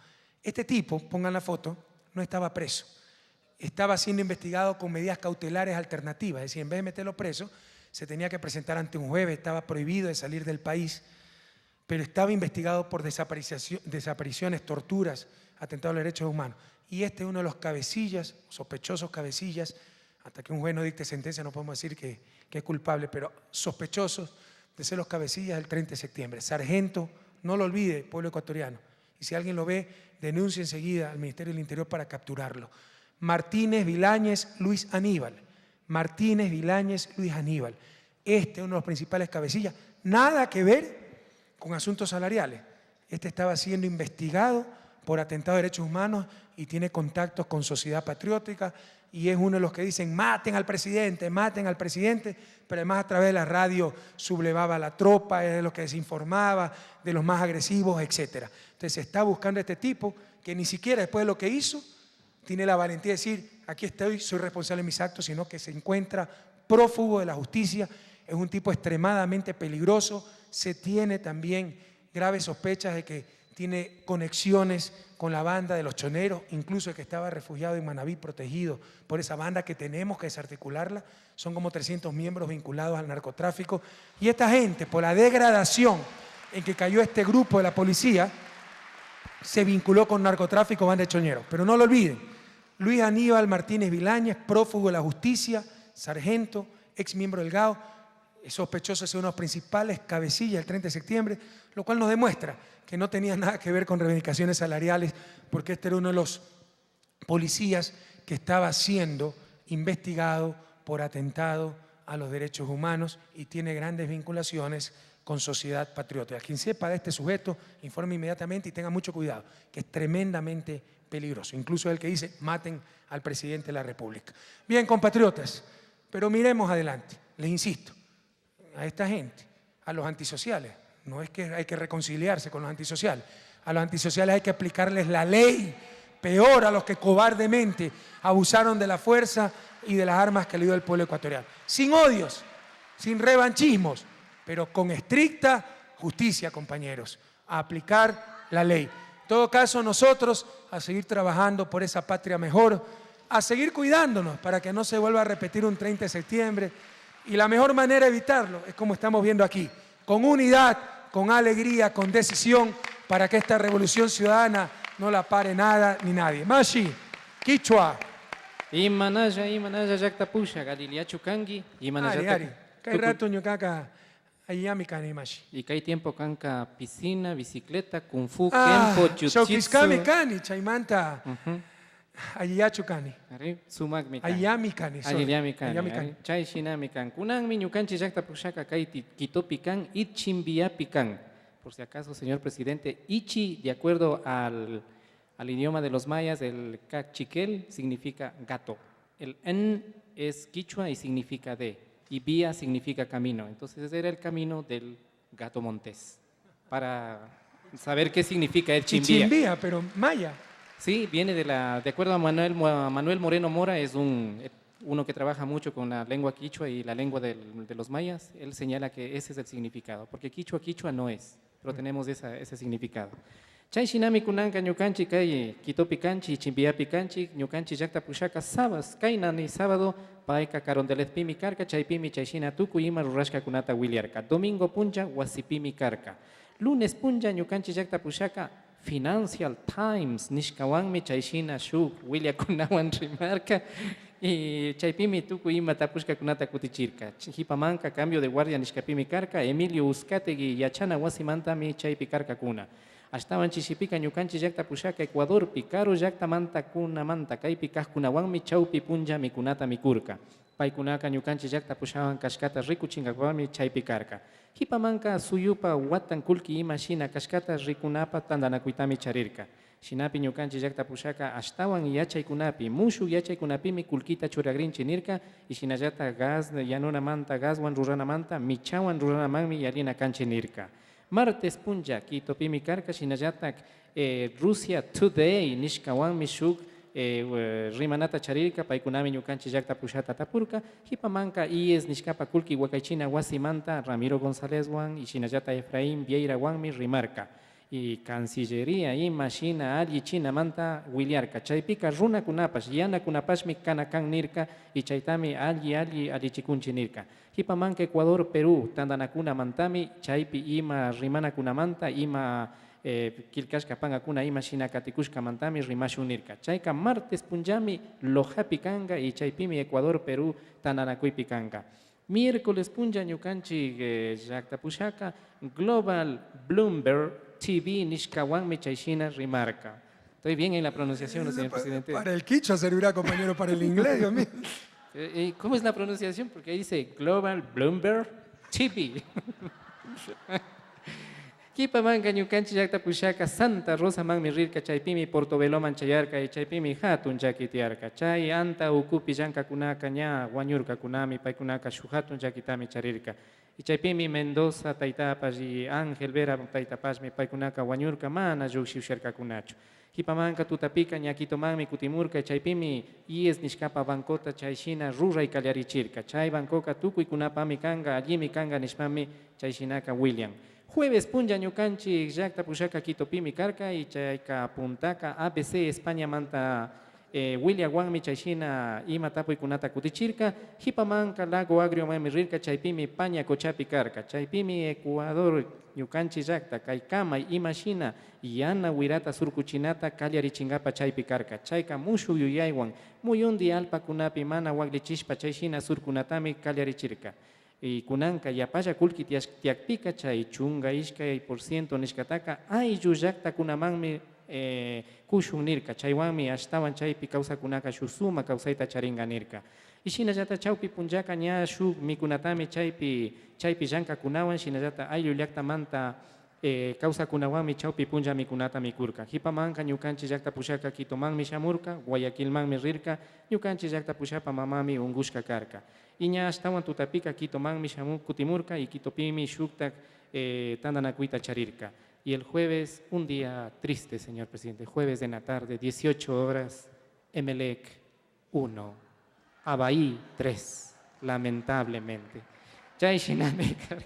Este tipo, pongan la foto, no estaba preso. Estaba siendo investigado con medidas cautelares alternativas, es decir, en vez de meterlo preso, se tenía que presentar ante un juez, estaba prohibido de salir del país, pero estaba investigado por desapariciones, torturas, atentados a los derechos humanos. Y este es uno de los cabecillas, sospechosos cabecillas, hasta que un juez no dicte sentencia no podemos decir que es culpable, pero sospechosos de ser los cabecillas del 30 de septiembre. Sargento, no lo olvide, pueblo ecuatoriano. Y si alguien lo ve, denuncie enseguida al Ministerio del Interior para capturarlo. Martínez, Viláñez, Luis Aníbal. Martínez, Vilañez, Luis Aníbal. Este es uno de los principales cabecillas. Nada que ver con asuntos salariales. Este estaba siendo investigado por atentado a derechos humanos y tiene contactos con Sociedad Patriótica y es uno de los que dicen maten al presidente, pero además a través de la radio sublevaba a la tropa, es de los que desinformaba, de los más agresivos, etc. Entonces se está buscando a este tipo que ni siquiera después de lo que hizo tiene la valentía de decir aquí estoy, soy responsable de mis actos, sino que se encuentra prófugo de la justicia. Es un tipo extremadamente peligroso, se tiene también graves sospechas de que tiene conexiones con la banda de los choneros, incluso el que estaba refugiado en Manabí, protegido por esa banda que tenemos que desarticularla. Son como 300 miembros vinculados al narcotráfico. Y esta gente, por la degradación en que cayó este grupo de la policía, se vinculó con narcotráfico, banda de choneros. Pero no lo olviden, Luis Aníbal Martínez Vilañez, prófugo de la justicia, sargento, ex miembro del GAO, es sospechoso de ser uno de los principales cabecillas del 30 de septiembre, lo cual nos demuestra que no tenía nada que ver con reivindicaciones salariales, porque este era uno de los policías que estaba siendo investigado por atentado a los derechos humanos y tiene grandes vinculaciones con Sociedad Patriótica. Quien sepa de este sujeto, informe inmediatamente y tenga mucho cuidado, que es tremendamente peligroso. Incluso el que dice, maten al presidente de la República. Bien, compatriotas, pero miremos adelante. Les insisto, a esta gente, a los antisociales, no es que hay que reconciliarse con los antisociales, a los antisociales hay que aplicarles la ley, peor a los que cobardemente abusaron de la fuerza y de las armas que le dio el pueblo ecuatoriano. Sin odios, sin revanchismos, pero con estricta justicia, compañeros, a aplicar la ley. En todo caso, nosotros a seguir trabajando por esa patria mejor, a seguir cuidándonos para que no se vuelva a repetir un 30 de septiembre, y la mejor manera de evitarlo es como estamos viendo aquí, con unidad, con alegría, con decisión, para que esta revolución ciudadana no la pare nada ni nadie. Mashi, Quichua. Imanaya, Yaktapusha, Galilia Chukangi, Ari, Kai rato ñucaca, ayami cani, Mashi. Y que hay tiempo canca piscina, bicicleta, kung fu, Ah, kempo, jiu-jitsu. Xoquiscami cani, chaimanta, ayayachu cani. Sumak mi Ayami cani, sorry. Ayami cani. Ayami cani. Chay shinami can. Kunang mi ñukanchi Yaktapushaka kai kitopi can, itchimbiapi can. Por si acaso, señor presidente, ichi, de acuerdo al idioma de los mayas, el cachiquel significa gato. El en es quichua y significa de. Y vía significa camino. Entonces ese era el camino del gato montés. Para saber qué significa el chimbía. Chimbía, pero maya. Sí, viene de acuerdo a Manuel Moreno Mora, es uno que trabaja mucho con la lengua quichua y la lengua de los mayas. Él señala que ese es el significado, porque quichua no es, pero tenemos ese significado. Chay shinami kunanka ñukanchi kay kitopi kanchi chimbiapi kanchi ñukanchi llaktapushaka sabas kaynani sábado paika carondeletpimi karka chaypimi chayshina tuku ima rurashka kunata wiliarka. Domingo puncha wasipimi karka. Lunes puncha ñukanchi llaktapushaka Financial Times nishkawanmi chayshina shuk Williakunawan rimarka y chaypimi tuku ima tapushka kunata kutichirka. Hipamanka cambio de guardia nishkapimi karka Emilio Uzcategui yachana wasimantami chaypi karka kuna. Ashtawan chishipika ñukanchi llaktapushaka Ecuador picaro llaktamanta kunamanta kaypi kajkunawanmi chawpi puncha mikunata mikurka. Paykunaka ñukanchi llaktapushawan kashkata rikuchinkawanmi chaypi karka. Hipamanka suyupa watan kulki ima shina kashkata rikunapa tandanakuitami charirka. Shinapi ñukanchi llaktapushaka ashtawan yachaykunapi, mushu yachaykunapimi kulkita churagrinchi nirka y shinallata gas yanunamanta gaswan ruranamanta michawan ruranamanmi yalina kanchi nirka. Martes punja kitopimi karka shinallatak Rusia Today nishkawanmi shuk rimanata charirka paykunami ñukanchi llaktapushata tapurka hipamanka IES nishkapa kulki wakaychina wasimanta Ramiro Gonzálezwan y shinallata Efraín Vieirawanmi rimarka y Cancillería ima shina alli chinamanta wiliarka chaypika runakunapash yanakunapashmi kanakan nirka y chaytami allichikunchi nirka hipamanka Ecuador Perú tandanakunamantami chaypi ima rimanakunamanta ima kilkashka pankakuna ima shina katikushkamantami rimashunirka. Chayka martes punjami Lojapi kanga y chaypimi Ecuador Perú tandanakuypi kanga. Miércoles punja ñukanchi llaktapushaka Global Bloomberg TV nishkawanmi chayshina rimarka. Estoy bien en la pronunciación, señor presidente. Para el quichua servirá, compañero, para el inglés, Dios mío. ¿Cómo es la pronunciación? Porque ahí dice Global Bloomberg TV. Kipamanka ñukanchik llaqta pushaka Santa Rosa manmi rirka chaypimi Portobeloman chayarka y chaypimi hatun llakitiarka. Chay anta ukupi llankakunaka ña wañurkakunami paykunaka shuk hatun llakitami charirka. Y chaypimi Mendoza taytapas y Ángel Vera taytapasmi paykunaka wañurka mana llukshiusharkakunachu. Kipamanka tutapika ñakitomanmi kutimurka chaypimi IES nishkapa bankota chayshina ruray kallarichirka. Chay bankoka tukuykunapami kanga allimi kanga nishpami chayshinaka William. Jueves punja ñukanchik llaqta pushaka Quitopimi karka y chayka puntaka ABC España manta William Wanmi chayshina ima tapuykunata kutichirka Hipamanka Lago Agrio mami rirka chaypimi Paña Cochapi karka chaypimi Ecuador ñukanchik llaqta kaykama imashina yana wirata surkuchinata kallarichingapa chaypi karka chayka mushu yuyaywan muyundi alpakunapi mana waglichishpa chayshina surkunatami kallarichirka. Y kunanka yapaya kulki tiakpika chay chunga ishkay % nishkataka ayllu llaqtakunamanmi kushun nirka chaywanmi ashtawan chaypi kawsakunaka shuk suma kawsayta charinga nirka. Y shinallata chawpi punllaka ña shuk mikunatami chaypi llankakunawan shinallata ayllu llaqtamanta kawsakunawanmi chawpi punlla mikunata mikurka. Hipamanka ñukanchik llaqta pushaka Quitomanmi shamurka, Guayaquilmanmi rirka, ñukanchik llaqta pushapa mamami ungushka karka. Y ña ashtawan tutapika Quitomanmi kutimurka y Quitopimi shuktak tandanakuita charirka. Y el jueves, un día triste, señor presidente, jueves de la tarde, 18 horas, Emelec 1, Abaí 3, lamentablemente. Chay shinami karka.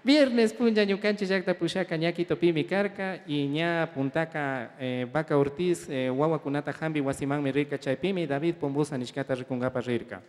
Viernes punja ñukanchik llaqta pushaka ña Quitopimi karka y ña puntaka Vaca Ortiz wawakunata hambi wasimanmi rirka chaypimi David Pombusa nishkata rikungapa rirka.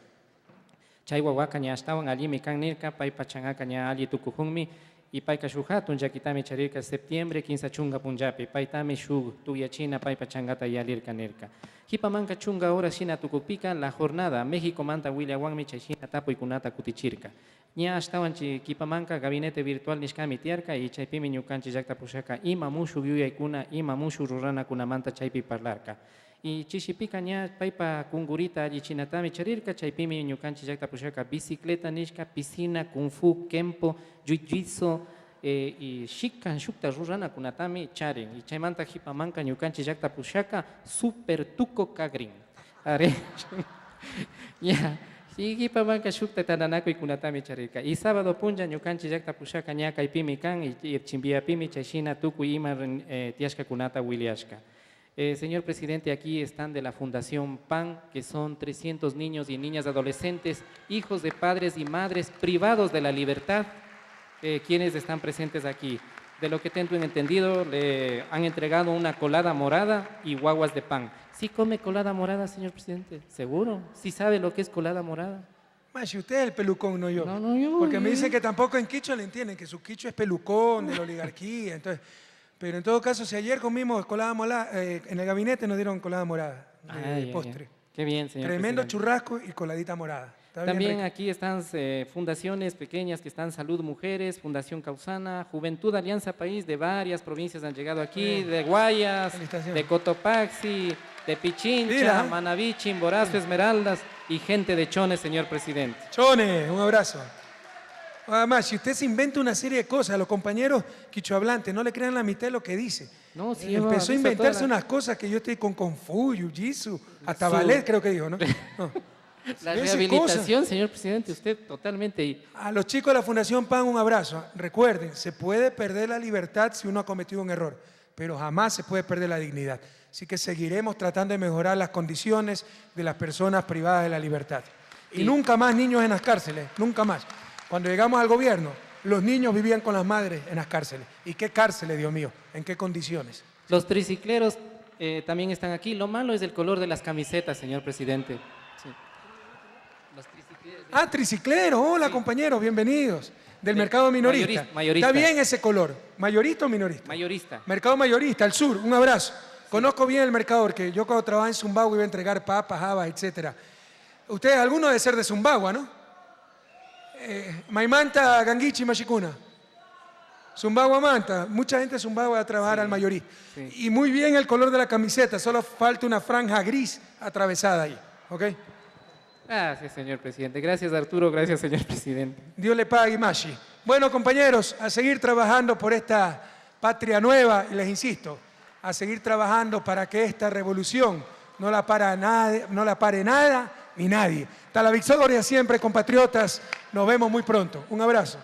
Chay wawaka ña ashtawan allimi kan nirka paypa chanaka ña alli tukujunmi y payka shuk hatun llakitami charirka septiembre 15 chunga punllapi paytami shuk tuyachina paypa changata yalirka nirka. Hipamanka chunga hora shina tukupika la jornada México manta William Wanmi chayshina tapuykunata kutichirka. Ña ashtawan Kipamanka gabinete virtual nishkami tiarka y chaypimi ñukanchik llaqta pushaka ima mushuk yuyaykuna ima mushuk ruranakunamanta chaypi parlarka. Y chishipika ña paypa kungurita allichinatami charirka chaypimi ñukanchik llaqta pushaka bicicleta nishka, piscina, kung fu, kempo, jiu-jitsu y shikkan shukta ruranakunatami charin. Y chaymanta Hipamanka ñukanchik llaqta pushaka super tuco kagrin. Are ya y Hipamanka shukta tandanakuykunatami charirka. Y sábado punja ñukanchik llaqta pushaka ña kaypimi kan y chimbiapimi chayshina tukuy ima tiashkakunata wiliashka. Señor presidente, aquí están de la Fundación PAN, que son 300 niños y niñas adolescentes, hijos de padres y madres privados de la libertad, quienes están presentes aquí. De lo que tengo entendido, le han entregado una colada morada y guaguas de pan. ¿Sí come colada morada, señor presidente? ¿Seguro? ¿Sí sabe lo que es colada morada? Si usted es el pelucón, no yo. No, yo. Porque me dicen que tampoco en quichua le entienden, que su quichua es pelucón de la oligarquía, entonces... Pero en todo caso, si ayer comimos colada morada, en el gabinete nos dieron colada morada de postre. Qué bien, señor Tremendo presidente. Churrasco y coladita morada. También aquí están fundaciones pequeñas que están Salud Mujeres, Fundación Causana, Juventud Alianza País, de varias provincias han llegado aquí, de Guayas, de Cotopaxi, de Pichincha, Manabí, Chimborazo, Esmeraldas y gente de Chones, señor presidente. Chones, un abrazo. Además, si usted se inventa una serie de cosas, los compañeros quichohablantes, no le crean la mitad de lo que dice. No, sí, empezó a inventarse unas cosas que yo estoy con Kung Fu, Jiu-Jitsu, hasta ballet creo que dijo, ¿no? La rehabilitación, señor presidente, usted totalmente... A los chicos de la Fundación PAN un abrazo. Recuerden, se puede perder la libertad si uno ha cometido un error, pero jamás se puede perder la dignidad. Así que seguiremos tratando de mejorar las condiciones de las personas privadas de la libertad. Y nunca más niños en las cárceles, nunca más. Cuando llegamos al gobierno, los niños vivían con las madres en las cárceles. ¿Y qué cárceles, Dios mío? ¿En qué condiciones? Los tricicleros también están aquí. Lo malo es el color de las camisetas, señor presidente. Sí. Los tricicleros. Tricicleros. Hola, compañeros, bienvenidos. Del mercado minorista. Mayorista. Está bien ese color. ¿Mayorista o minorista? Mayorista. Mercado mayorista, al sur. Un abrazo. Sí. Conozco bien el mercado porque yo cuando trabajaba en Zumbagua iba a entregar papas, habas, etc. Ustedes, alguno debe ser de Zumbagua, ¿no? Maimanta, Ganguichi, Machicuna. Zumbagua, Manta. Mucha gente de Zumbagua va a trabajar al mayorista. Sí. Y muy bien el color de la camiseta, solo falta una franja gris atravesada ahí. ¿Ok? Gracias, señor presidente. Gracias, Arturo. Gracias, señor presidente. Dios le pague, Mashi. Bueno, compañeros, a seguir trabajando por esta patria nueva, y les insisto, a seguir trabajando para que esta revolución no la pare nada ni nadie. Hasta la victoria siempre, compatriotas. Nos vemos muy pronto. Un abrazo.